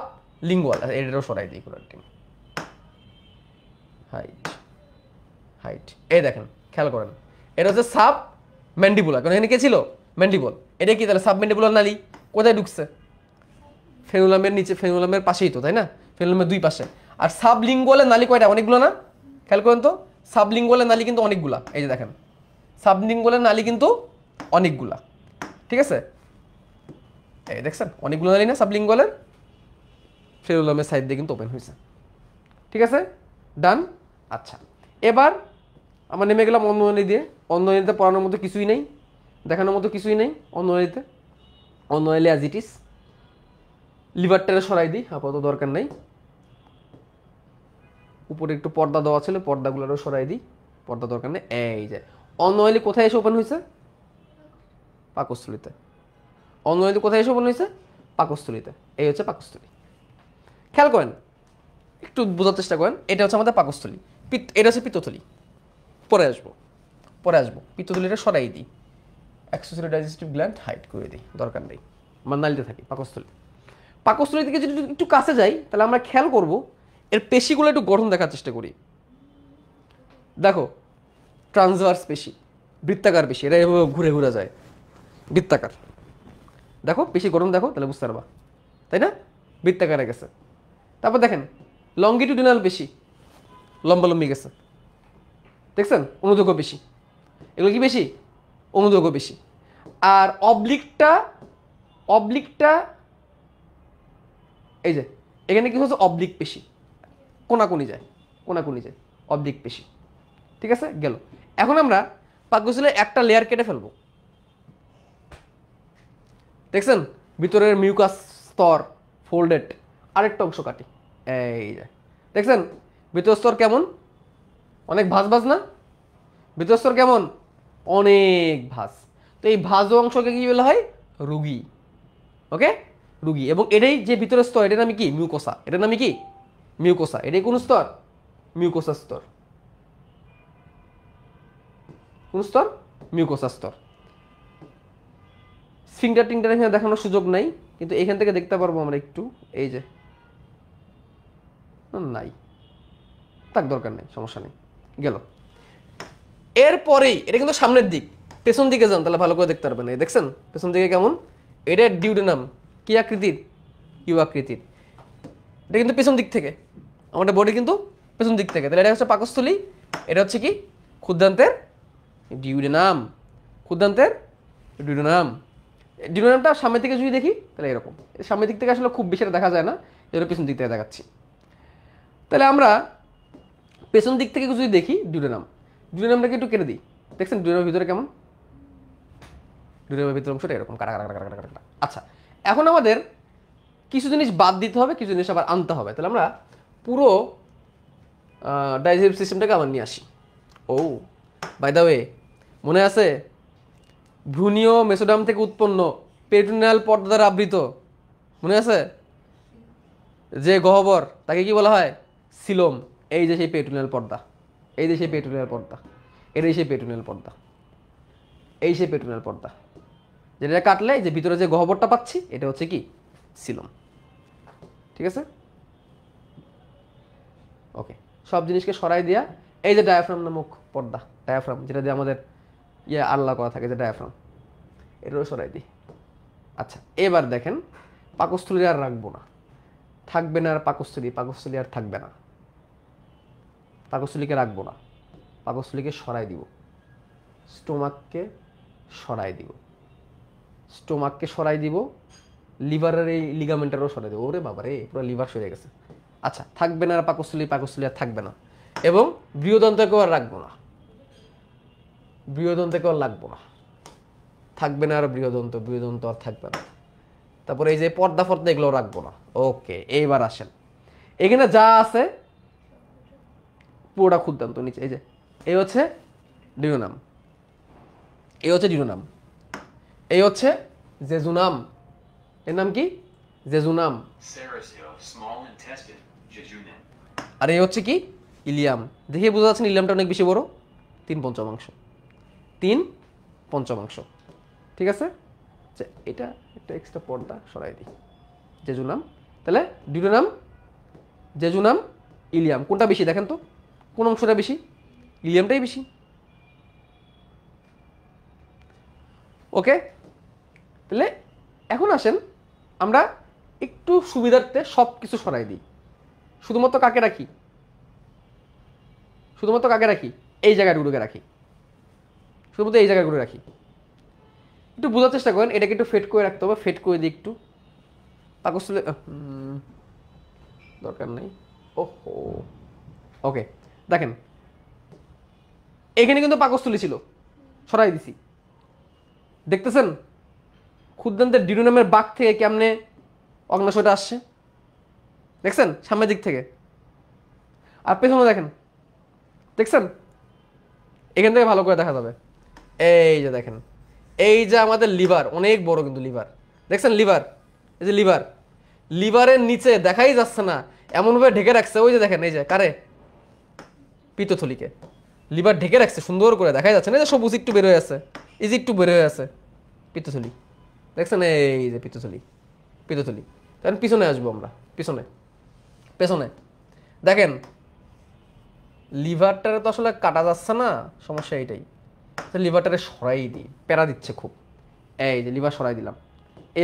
লিঙ্গুয়াল, এটাও সরাই দিই পুরো টিম, হাইট হাইট, এই দেখেন খেয়াল করেন এটা হচ্ছে সাব ম্যান্ডিবুলার, কারণ এখানে কে ছিল ম্যান্ডিবল, এটা কি তাহলে সাব ম্যান্ডিবুলার নালী কোথায় ঢুকছে, ফেনুলামের নিচে, ফেনুলামের পাশেই তো, তাই না, ফেনুলামের দুই পাশে। আর সাবলিঙ্গুয়ালের নালী কয়টা, অনেকগুলো না, খেয়াল করেন তো, সাবলিঙ্গুয়ালের নালী কিন্তু অনেকগুলা, এই যে দেখেন সাবলিঙ্গুয়ালের নালী কিন্তু অনেকগুলা, ঠিক আছে, এই দেখছেন অনেকগুলো নালী না সাবলিঙ্গুয়ালের, ফেনুলামের সাইড দিয়ে কিন্তু ওপেন হয়েছে, ঠিক আছে, ডান। আচ্ছা এবার আমরা নেমে গেলাম অন্ননালী দিয়ে। অন্ননালীতে পড়ানোর মতো কিছুই নেই, দেখানোর মতো কিছুই নেই অন্ননালীতে, অন্ননালী অ্যাজ ইট ইজ। লিভারটারে সরাই দিই, আপাতত দরকার নেই। উপরে একটু পর্দা দেওয়া ছিল, পর্দাগুলোরও সরাই দিই, পর্দা দরকার নেই। এই যে অন্ননালী কোথায় এসে ওপেন হয়েছে, পাকস্থলীতে। অন্ননালী কোথায় এসে ওপেন হয়েছে, পাকস্থলীতে। এই হচ্ছে পাকস্থলী, খেয়াল করেন, একটু বোঝার চেষ্টা করেন। এটা হচ্ছে আমাদের পাকস্থলী, এটা হচ্ছে পিত্তথলি। পরে আসবো, পরে আসবো। পিত্তথলিটা সরাই দিই, অ্যাক্সেসরি ডাইজেস্টিভ গ্ল্যান্ড হাইড করে দিই, দরকার নেই। আমরা নালীতে থাকি, পাকস্থলী। পাকস্থলী থেকে যদি একটু কাছে যাই তাহলে আমরা খেয়াল করব এর পেশিগুলো একটু গঠন দেখার চেষ্টা করি। দেখো ট্রান্সভার্স পেশি, বৃত্তাকার পেশি, এটা এভাবে ঘুরে ঘুরে যায়, বৃত্তাকার। দেখো পেশি গঠন দেখো, তাহলে বুঝতে পারবা, তাই না, বৃত্তাকারে গেছে। তারপর দেখেন লঙ্গিটিউডিনাল পেশি, লম্বালম্বি গেছে, দেখছেন, অনুদৈর্ঘ্য পেশি। এগুলো কি পেশি, অনুদৈর্ঘ্য পেশি। আর অবলিকটা, অবলিকটা এই যে এখানে কি হচ্ছে, অবলিক পেশি, কোনাকুনি যায়, কোনাকুনি যায়, অবলিক পেশি, ঠিক আছে, গেল। এখন আমরা পাকস্থলীর একটা লেয়ার কেটে ফেলবো, দেখছেন ভিতরের মিউকাস স্তর ফোল্ডেড, আরেকটা অংশ কাটি, এই যে দেখছেন ভিতর স্তর কেমন, অনেক ভাঁজ ভাঁজ না, ভিতর স্তর কেমন, অনেক ভাঁজ। তো এই ভাঁজ অংশকে কি বলা হয়, রুগী, ওকে, রুগী। এবং এটাই যে ভিতরের স্তর, এটার নামে কি, মিউকোসা, এটার নামে কি, মিউকোসা। এটাই কোন স্তর, মিউকোসা স্তর। কোন স্তর, মিউকোসা স্তর। স্ফিংটার টিংটার এখানে দেখানোর সুযোগ নাই, কিন্তু এখান থেকে দেখতে পারবো আমরা একটু, এই যে নাই, তার দরকার নেই, সমস্যা নেই, গেল। এরপরেই এটা কিন্তু সামনের দিক, পেছন দিকে যান তাহলে ভালো করে দেখতে পারবেন। এই দেখছেন পেছন দিকে কেমন, এটা ডিউডেনাম, কি আকৃতির, ইউ আকৃতির। এটা কিন্তু পেছন দিক থেকে, আমাদের বডি কিন্তু পেছন দিক থেকে। তাহলে এটা হচ্ছে পাকস্থলী, এটা হচ্ছে কি, ক্ষুদ্রান্তের ডিউডেনাম, ক্ষুদ্রান্তের ডিউডেনাম। ডিউডেনামটা সামনের দিকে যদি দেখি তাহলে এরকম, সামনের দিক থেকে আসলে খুব বেশি দেখা যায় না, এটা পেছন দিক থেকে দেখাচ্ছি। তাহলে আমরা পেছন দিক থেকে যদি দেখি ডিউডেনাম, ডিউডেনামটাকে একটু কেটে দিই, দেখছেন ডিউডেনামের ভিতরে কেমন, ডিউডেনামের ভিতরে অংশটা এরকম কাটা কাটা কাটা কাটা কাটা। আচ্ছা এখন আমাদের কিছু জিনিস বাদ দিতে হবে, কিছু জিনিস আবার আনতে হবে। তাহলে আমরা পুরো ডাইজেস্টিভ সিস্টেমটাকে আবার নিয়ে আসি। ও বাই দ্য ওয়ে, মনে আছে ভ্রূণীয় মেসোডাম থেকে উৎপন্ন, পেরিটোনিয়াল পর্দা দ্বারা আবৃত, মনে আছে, যে গহ্বর তাকে কি বলা হয়, সিলোম। এই যে সেই পেরিটোনিয়াল পর্দা, এই যে সেই পেরিটোনিয়াল পর্দা, এটাই সেই পেরিটোনিয়াল পর্দা, এই সেই পেরিটোনিয়াল পর্দা, যেটা কাটলে যে ভিতরে যে গহ্বরটা পাচ্ছি এটা হচ্ছে কি, সিলোম, ঠিক আছে, ওকে। সব জিনিসকে সরাই দিয়া এই যে ডায়াফ্রাম নামক পর্দা, ডায়াফ্রাম যেটা দিয়ে আমাদের আল্লাহ করা থাকে, যে ডায়াফ্রাম, এটাও সরাই দিই। আচ্ছা এবার দেখেন পাকস্থলী আর রাখবো না, থাকবে না আর পাকস্থলী, পাকস্থলী আর থাকবে না, পাকস্থলীকে রাখবো না, পাকস্থলীকে সরাই দিব, স্টোমাককে সরাই দিব, স্টোমাককে সরাই দিব, লিভারের এই লিগামেন্টারও সরাই দেবো। ওরে বাবা রে, পুরো লিভার সরে গেছে। আচ্ছা থাকবে না আর পাকস্থলী, পাকস্থলী আর থাকবে না। এবং বৃহদন্তকেও আর রাখবো না, বৃহদন্তকেও আর লাগবো না, থাকবে না আর বৃহদন্ত, বৃহদন্ত আর থাকবে না। তারপরে এই যে পর্দা ফর্দা এগুলো রাখবো না। ওকে এইবার আসেন, এখানে যা আছে পুরোটা ক্ষুদ্রান্ত নিচে, এই যে এই হচ্ছে ডিউডেনাম, এই হচ্ছে ডিউডেনাম, এই হচ্ছে জেজুনাম, এর নাম কি, জেজুনাম। আর এই হচ্ছে কি, ইলিয়াম। দেখে বোঝা যাচ্ছে ইলিয়ামটা অনেক বেশি বড়, 3/5, 3/5। ঠিক আছে, আচ্ছা এটা একটা এক্সট্রা পর্দা সরাই দিই। জেজুনাম, তাহলে ডিউটেনাম, জেজুনাম, ইলিয়াম, কোনটা বেশি দেখেন তো, কোন অংশটা বেশি? ইলিয়ামটাই বেশি। ওকে, তাহলে এখন আসেন আমরা একটু সুবিধার্থে সব কিছু সরাই দিই, শুধুমাত্র কাকে রাখি? শুধুমাত্র কাকে রাখি? এই জায়গাগুলোকে রাখি, শুধুমাত্র এই জায়গাগুলো রাখি। একটু বোঝার চেষ্টা করেন, এটাকে একটু ফেড করে রাখতে হবে, ফেড করে দিই একটু। পাকস্থলী দরকার নেই। ওহো, ওকে দেখেন এখানে কিন্তু পাকস্থলী ছিল, সরাই দিছি। দেখতেছেন ক্ষুদ্রান্তের ডিউটেনামের বাক থেকে কেমনে অগ্নাশয়টা আসছে, দেখছেন সামনের দিক থেকে। আর পেছনে দেখেন, দেখছেন এখান থেকে ভালো করে দেখা যাবে। এই যে দেখেন, এই যে আমাদের লিভার, অনেক বড় কিন্তু লিভার, দেখছেন লিভার, এই যে লিভার, লিভারের নিচে দেখাই যাচ্ছে না, এমনভাবে ঢেকে রাখছে। ওই যে দেখেন, এই যে কারে, পিত্তথলিকে লিভার ঢেকে রাখছে সুন্দর করে, দেখাই যাচ্ছে না, এই যে সবুজ একটু বের হয়ে আছে, এই যে একটু বের হয়ে আছে পিত্তথলি, দেখছেন এই যে পিত্তথলি, পিত্তথলি। তাহলে পিছনে আসবো আমরা, পিছনে, পেছনে দেখেন লিভারটারে তো আসলে কাটা যাচ্ছে না, সমস্যা এইটাই। লিভারটারে সরাই দিই, প্যারা দিচ্ছে খুব। এই যে লিভার সরাই দিলাম,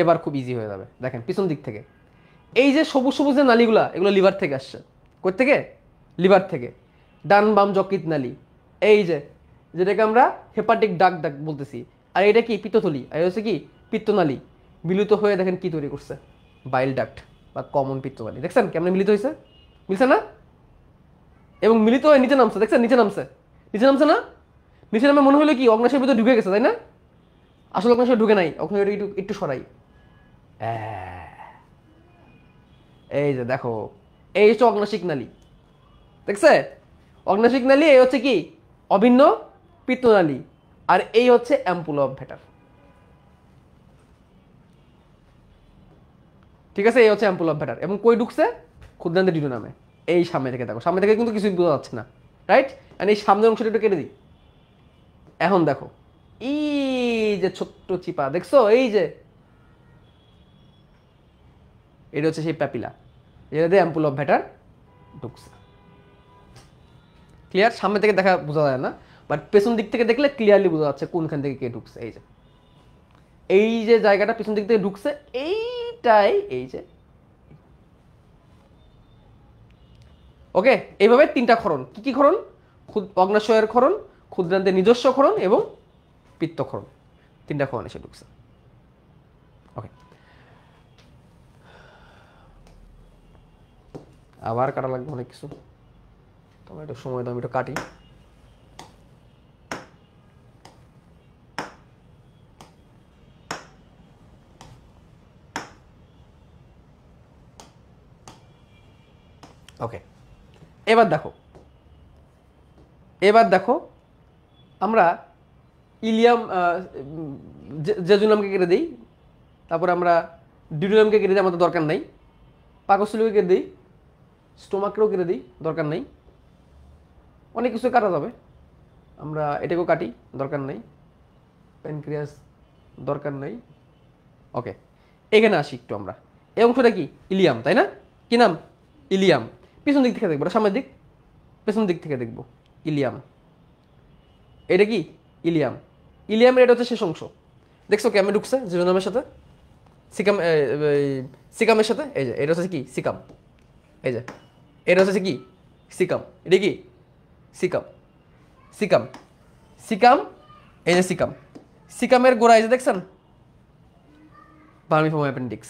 এবার খুব ইজি হয়ে যাবে। দেখেন পিছন দিক থেকে এই যে সবুজ সবুজ যে নালীগুলা, এগুলো লিভার থেকে আসছে। কোথা থেকে? লিভার থেকে। ডান বাম যকৃৎ নালী, এই যে যেটাকে আমরা হেপাটিক ডাক ডাক বলতেছি, আর এটা কি পিত্তথলি, আর হচ্ছে কি পিত্তনালী, মিলিত হয়ে দেখেন কি তৈরি করছে, বাইল ডাক্ট বা কমন পিত্তনালী। দেখছেন কেমন মিলিত হয়েছে, মিলছে না? এবং মিলিত হয়ে নিচে নামছে, দেখছেন নিচে নামছে, নিচে নামছে না? নিচে নামে মনে হলো কি অগ্নাশয়ের ভিতরে ঢুকে গেছে, তাই না? আসলে অগ্নাশয় ঢুকে নাই, ওখানে একটু একটু সরাই। এই যে দেখো, এই হচ্ছে অগ্নাশিক নালী, দেখছে? অগ্নাশিক নালী, এই হচ্ছে কি অভিন্ন পিত্তনালী, আর এই হচ্ছে অ্যাম্পুল অফ ভ্যাটার। ঠিক আছে, এই হচ্ছে অ্যাম্পুল অফ ভ্যাটার। এবং কই ঢুকছে? ক্ষুদ্রান্তের ডিউটেনামে। এই সামনে থেকে দেখো, সামনে থেকে কিন্তু কিছুই বোঝা যাচ্ছে না, রাইট? আর এই সামনের অংশটা একটু কেটে দিই। এখন দেখো এই যে ছোট্ট চিপা, দেখছো? এই যে এটা হচ্ছে সেই প্যাপিলা, যেটা দিয়ে অ্যাম্পুল অফ ভ্যাটার ঢুকছে। ক্লিয়ার? সামনে থেকে দেখা বোঝা যায় না, বাট পেছন দিক থেকে দেখলে ক্লিয়ারলি বোঝা যাচ্ছে কোনখান থেকে কে ঢুকছে। এই যে এই যে জায়গাটা পেছন দিক থেকে ঢুকছে, এইটাই এই যে। ওকে, এইভাবে তিনটা ক্ষরণ। কি কি ক্ষরণ? অগ্নাশয়ের ক্ষরণ, ক্ষুদ্রান্তের নিজস্ব ক্ষরণ এবং পিত্তক্ষরণ, তিনটা ক্ষরণ এসে ঢুকছে। ওকে, আবার কাটা লাগবে অনেক কিছু, তোমার একটু সময় দাও, আমি একটু কাটি। ওকে, এবার দেখো, এবার দেখো আমরা ইলিয়াম, জেজুনামকে কেটে দিই, তারপরে আমরা ডিউটেনামকে কেটে দিই, আমাদের দরকার নাই। পাকস্থলীকে কেটে দিই, স্টোমাককেও কেটে দিই, দরকার নেই। অনেক কিছু কাটা যাবে, আমরা এটাকেও কাটি, দরকার নেই। প্যানক্রিয়াস দরকার নেই। ওকে, এখানে আসি একটু আমরা। এই অংশটা কি? ইলিয়াম, তাই না? কি নাম? ইলিয়াম। পিছন দিক থেকে দেখবো, সামনের দিক, পেছন দিক থেকে দেখবো। ইলিয়াম, এটা কি? ইলিয়াম। ইলিয়ামের এটা হচ্ছে শেষ অংশ, দেখছো কেমন ঢুকছে জেজুনামের সাথে, সিকাম, সিকামের সাথে। এই যে এটা হচ্ছে কি? সিকাম। এই যে এটা হচ্ছে কি? সিকাম। এটা কি? Caecum, caecum, caecum. এই যে সিকাম, সিকামের গোড়া এই যে দেখছেন, vermiform appendix,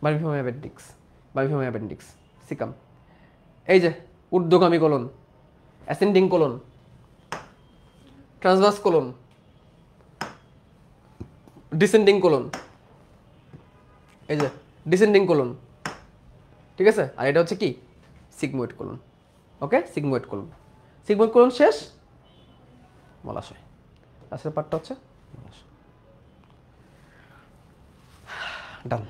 vermiform appendix, vermiform appendix, caecum. এই যে ঊর্ধ্বগামী colon, ascending colon, transverse colon, descending colon, এই যে ডিসেন্ডিং কোলন। ঠিক আছে, আর এটা হচ্ছে কি? Sigmoid colon. Okay, sigmoid colon, sigmoid colon শেষ, মলাশয়। লাস্টের পার্টটা হচ্ছে মলাশয়। ডান।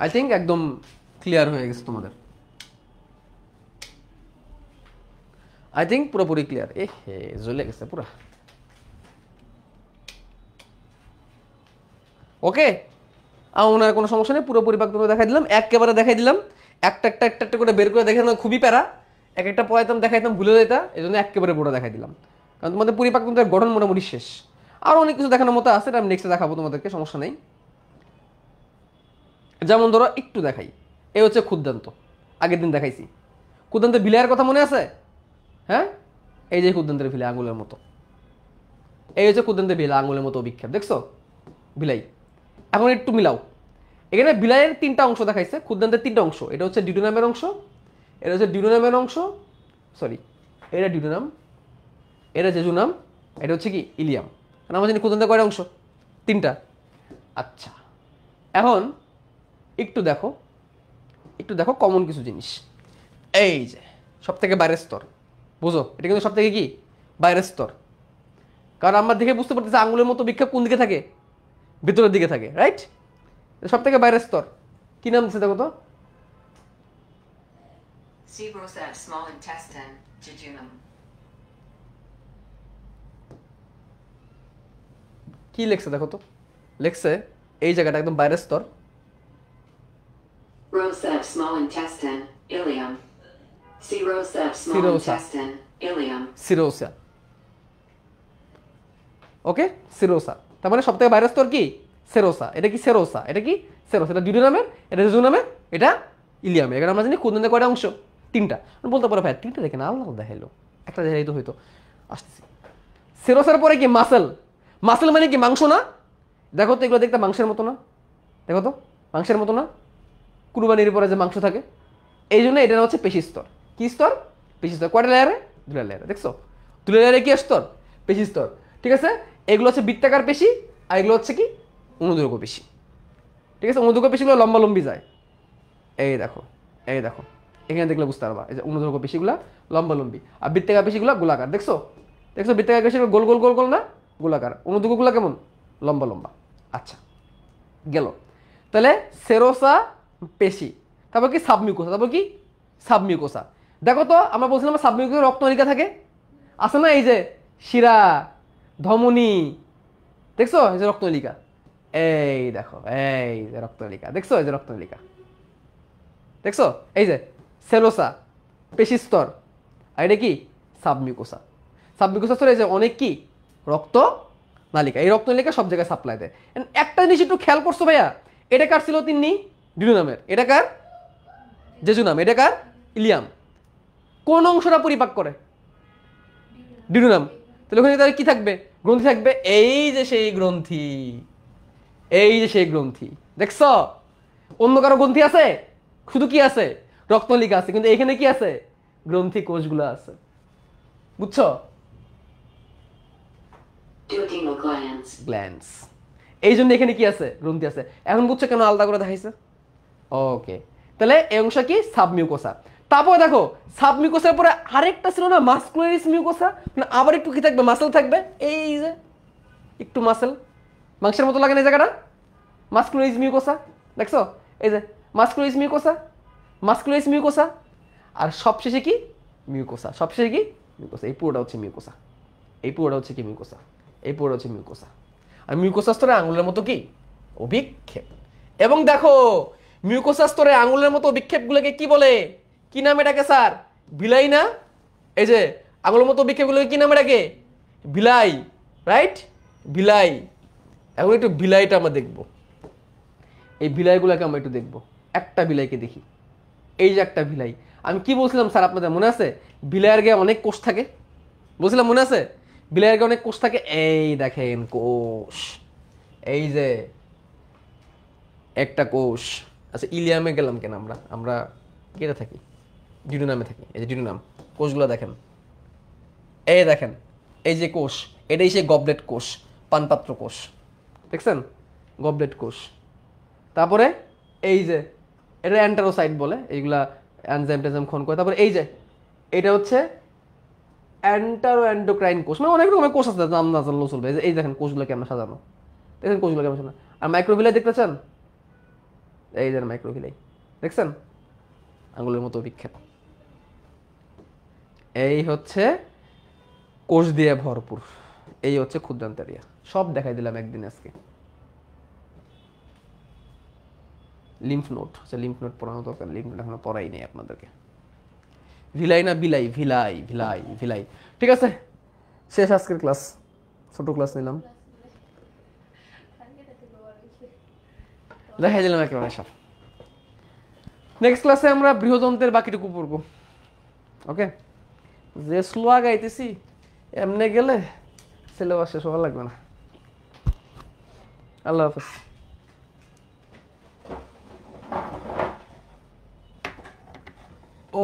আই থিঙ্ক একদম ক্লিয়ার হয়ে গেছে তোমাদের। আই থিঙ্ক পুরোপুরি ক্লিয়ার। এ হে জ্বলে গেছে পুরা। ওকে, ওনার কোনো সমস্যা নেই, পুরোপুরি পাকতন্ত্র দেখাই দিলাম, একেবারে দেখাই দিলাম, একটা একটা একটা একটা করে বের করে দেখানো খুবই প্যারা, এক একটা পড়াইতাম দেখাইতাম ভুলে যেতা, এই জন্য একেবারে পুরো দেখাই দিলাম, কারণ তোমাদের পরিপাকতন্ত্রের গঠন মোটামুটি শেষ। আরও অনেক কিছু দেখানোর মতো আছে, এটা আমি নেক্সটে দেখাবো তোমাদেরকে, সমস্যা নেই। যেমন ধরো একটু দেখাই, এই হচ্ছে ক্ষুদ্রান্ত, আগের দিন দেখাইছি। ক্ষুদ্রান্তের ভিলাইয়ের কথা মনে আছে? হ্যাঁ, এই যে ক্ষুদ্রান্তের ভিলাই আঙুলের মতো, এই হচ্ছে ক্ষুদ্রান্তের ভিলাই আঙুলের মতো অভিক্ষেপ, দেখছো ভিলাই। এখন একটু মিলাও, এখানে বিলাইয়ের তিনটা অংশ দেখাইছে, ক্ষুদ্রান্তের তিনটা অংশ, এটা হচ্ছে ডিউডেনামের অংশ, এটা হচ্ছে ডিউডেনামের অংশ, সরি এটা ডিউডেনাম, এটা জেজুনাম, এটা হচ্ছে কি ইলিয়াম। কারণ আমরা জানি ক্ষুদ্রান্তের কয়টা অংশ? তিনটা। আচ্ছা, এখন একটু দেখো, একটু দেখো কমন কিছু জিনিস, এই যে সব থেকে বাইরের স্তর, বুঝো এটা কিন্তু সব থেকে কি বাইরের স্তর, কারণ আমরা দেখে বুঝতে পারতেছি আঙুলের মতো বিক্ষেপ কোন দিকে থাকে, ভিতরের দিকে থাকে, রাইট? সব থেকে বাইরের স্তর কি নাম দিচ্ছে দেখো তো? Serosa small intestine, jejunum. কি লেখছে দেখো তো? লেখছে এই জায়গাটা একদম বাইরের স্তর, Serosa small intestine, ileum. Serosa small Serosa. intestine, ileum. Cirrhosa. ওকে, সিরোসা, তার মানে সব থেকে বাইরের স্তর কি সেরোসা। এটা কি সেরোসা, এটা কি সেরোসা, এটা ডিউডেনামের, এটা জেজুনামের, এটা ইলিয়ামের। এখানে আমরা জানি ক্ষুদ্রান্তের কয়টা অংশ? তিনটা। বলতে পারো ভাই তিনটা দেখেন, আলাদা দেখাইলো, একটা দেখাই তো হইতো। আসতেছি, সেরোসার পরে কি মাসেল, মাসেল মানে কি মাংস না? দেখো তো এগুলো দেখতে মাংসের মতো না, দেখো তো মাংসের মতো না, কুরবানির পরে যে মাংস থাকে, এই জন্য এটা হচ্ছে পেশি স্তর। কি স্তর? পেশি স্তর। কয়টা লেয়ারে? দুটা লেয়ারে, দেখছো দুটা লেয়ারে কি স্তর? পেশি স্তর, ঠিক আছে। এগুলো হচ্ছে বৃত্তাকার পেশি, আর এগুলো হচ্ছে কি অনুদৈর্ঘ্য পেশি, ঠিক আছে। অনুদৈর্ঘ্য পেশিগুলো লম্বা লম্বি যায়, এই দেখো, এই দেখো এখানে দেখলে বুঝতে পারবা, এই যে অনুদৈর্ঘ্য পেশিগুলো লম্বা লম্বি, আর বৃত্তাকার পেশিগুলো গোলাকার, দেখছো দেখছো বৃত্তাকার পেশিগুলো গোল গোল গোল গোল না, গোলাকার। অনুদৈর্ঘ্যগুলো কেমন? লম্বা লম্বা। আচ্ছা গেল, তাহলে সেরোসা পেশি, তারপর কি সাবমিউকোসা, তারপর কি সাবমিউকোসা। দেখো তো আমরা বলছিলাম সাবমিউকোসা রক্তনালিকা থাকে, আছে না? এই যে শিরা, ধমনী, দেখছো এই যে রক্তনালিকা, এই দেখো এই যে রক্তনালিকা, দেখছো এই যে রক্তনালিকা, দেখছো এই যে সেলোসা পেশি স্তর, আর এটা কি সাবমিউকোসা। সাবমিউকোসা স্তরে যে অনেক কি রক্ত নালিকা, এই রক্ত নালিকা সব জায়গায় সাপ্লাই দেয়। একটা জিনিস একটু খেয়াল করছো ভাইয়া, এটা কার ছিল তিন্নি? ডিউডেনামের। এটা কার? জেজুনাম। এটা কার? ইলিয়াম। কোন অংশটা পরিপাক করে? ডিউডেনাম। তাহলে ওখানে তাহলে কি থাকবে? গ্রন্থি থাকবে, এই যে সেই গ্রন্থি, এই যে সেই গ্রন্থি, দেখছো? অন্য কারো গ্রন্থি আছে? শুধু কি আছে? রক্তনালিকা আছে, কিন্তু এখানে কি আছে? গ্রন্থি কোষগুলো আছে, বুঝছো? Duodenal glands. গ্ল্যান্ডস, এই জন্য এখানে কি আছে? গ্রন্থি আছে। এখন বুঝছো কেন আলাদা করে দেখাইছে? ওকে, তাহলে এই অংশ কি সাবমিউকোসা। তারপর দেখো সাবমিউকোসার পরে আরেকটা ছিল না মাসকুলারিস মিউকোসা, মানে আবার একটু কি থাকবে? মাসেল থাকবে, এই যে একটু মাসেল, মাংসের মতো লাগে না এই জায়গাটা, মাসকুলারিস মিউকোসা, দেখছো এই যে মাসকুলারিস মিউকোসা, মাসকুলারিস মিউকোসা, আর সবশেষে কি মিউকোসা, সবশেষে কি মিউকোসা। এই পুরোটা হচ্ছে মিউকোসা, এই পুরোটা হচ্ছে কি মিউকোসা, এই পুরোটা হচ্ছে মিউকোসা। আর মিউকোসা স্তরে আঙুলের মতো কি অভিক্ষেপ। এবং দেখো মিউকোসা স্তরে আঙুলের মতো অভিক্ষেপগুলোকে কি বলে? কি নামে ডাকে স্যার? বিলাই না? এই যে আঙুলের মতো অভিক্ষেপগুলোকে কি নামে ডাকে? বিলাই, রাইট? বিলাই। এখন একটু বিলাইটা আমরা দেখবো, এই বিলাইগুলোকে আমরা একটু দেখবো। একটা বিলাইকে দেখি, এই যে একটা বিলাই। আমি কি বলছিলাম স্যার আপনাদের মনে আছে? বিলাইয়ের গায়ে অনেক কোষ থাকে, বলছিলাম মনে আছে? বিলাইয়ের গায়ে অনেক কোষ থাকে, এই দেখেন কোষ, এই যে একটা কোষ। আচ্ছা ইলিয়ামে গেলাম কেন আমরা? আমরা কেটে থাকি, ডিউডেনামে থাকি, এই যে ডিউডেনাম, কোষগুলো দেখেন, এই দেখেন এই যে কোষ, এটাই সেই গবলেট কোষ, পানপাত্র কোষ, দেখছেন? গবলেট কোষ। তারপরে এই যে এটা অ্যান্টারোসাইট বলে, এইগুলা এনজাইম টেনজাইম খন করে। তারপরে এই যে এটা হচ্ছে অ্যান্টারো এন্ডোক্রাইন কোষ, মানে অনেক রকমের কোষ আছে, নাম না জানলেও চলবে। এই দেখেন কোষগুলো কেমন সাজানো, দেখেন কোষগুলো কেমন সাজানো। আর মাইক্রোভিলাই দেখতে চান? এই যে মাইক্রোভিলাই, দেখছেন? আঙুলের মতো বিক্ষেপ। এই হচ্ছে কোষ দিয়ে ভরপুর, এই হচ্ছে ক্ষুদ্রান্তেরিয়া। সব দেখাই দিলাম একদিন আজকে। লিম্ফ নোড, আচ্ছা লিম্ফ নোড পড়ানো দরকার, লিম্ফ নোড এখনো পড়াই নেই আপনাদেরকে। ভিলাই না বিলাই, ভিলাই ভিলাই ভিলাই। ঠিক আছে, শেষ আজকের ক্লাস, ছোট ক্লাস নিলাম, দেখাই দিলাম একেবারে সব। নেক্সট ক্লাসে আমরা বৃহদন্তের বাকিটুকু পড়বো। ওকে, যে স্লো আগাইতেছি এমনি গেলে সিলেবাস শেষ হওয়া লাগবে না। আল্লাহ হাফেজ। ও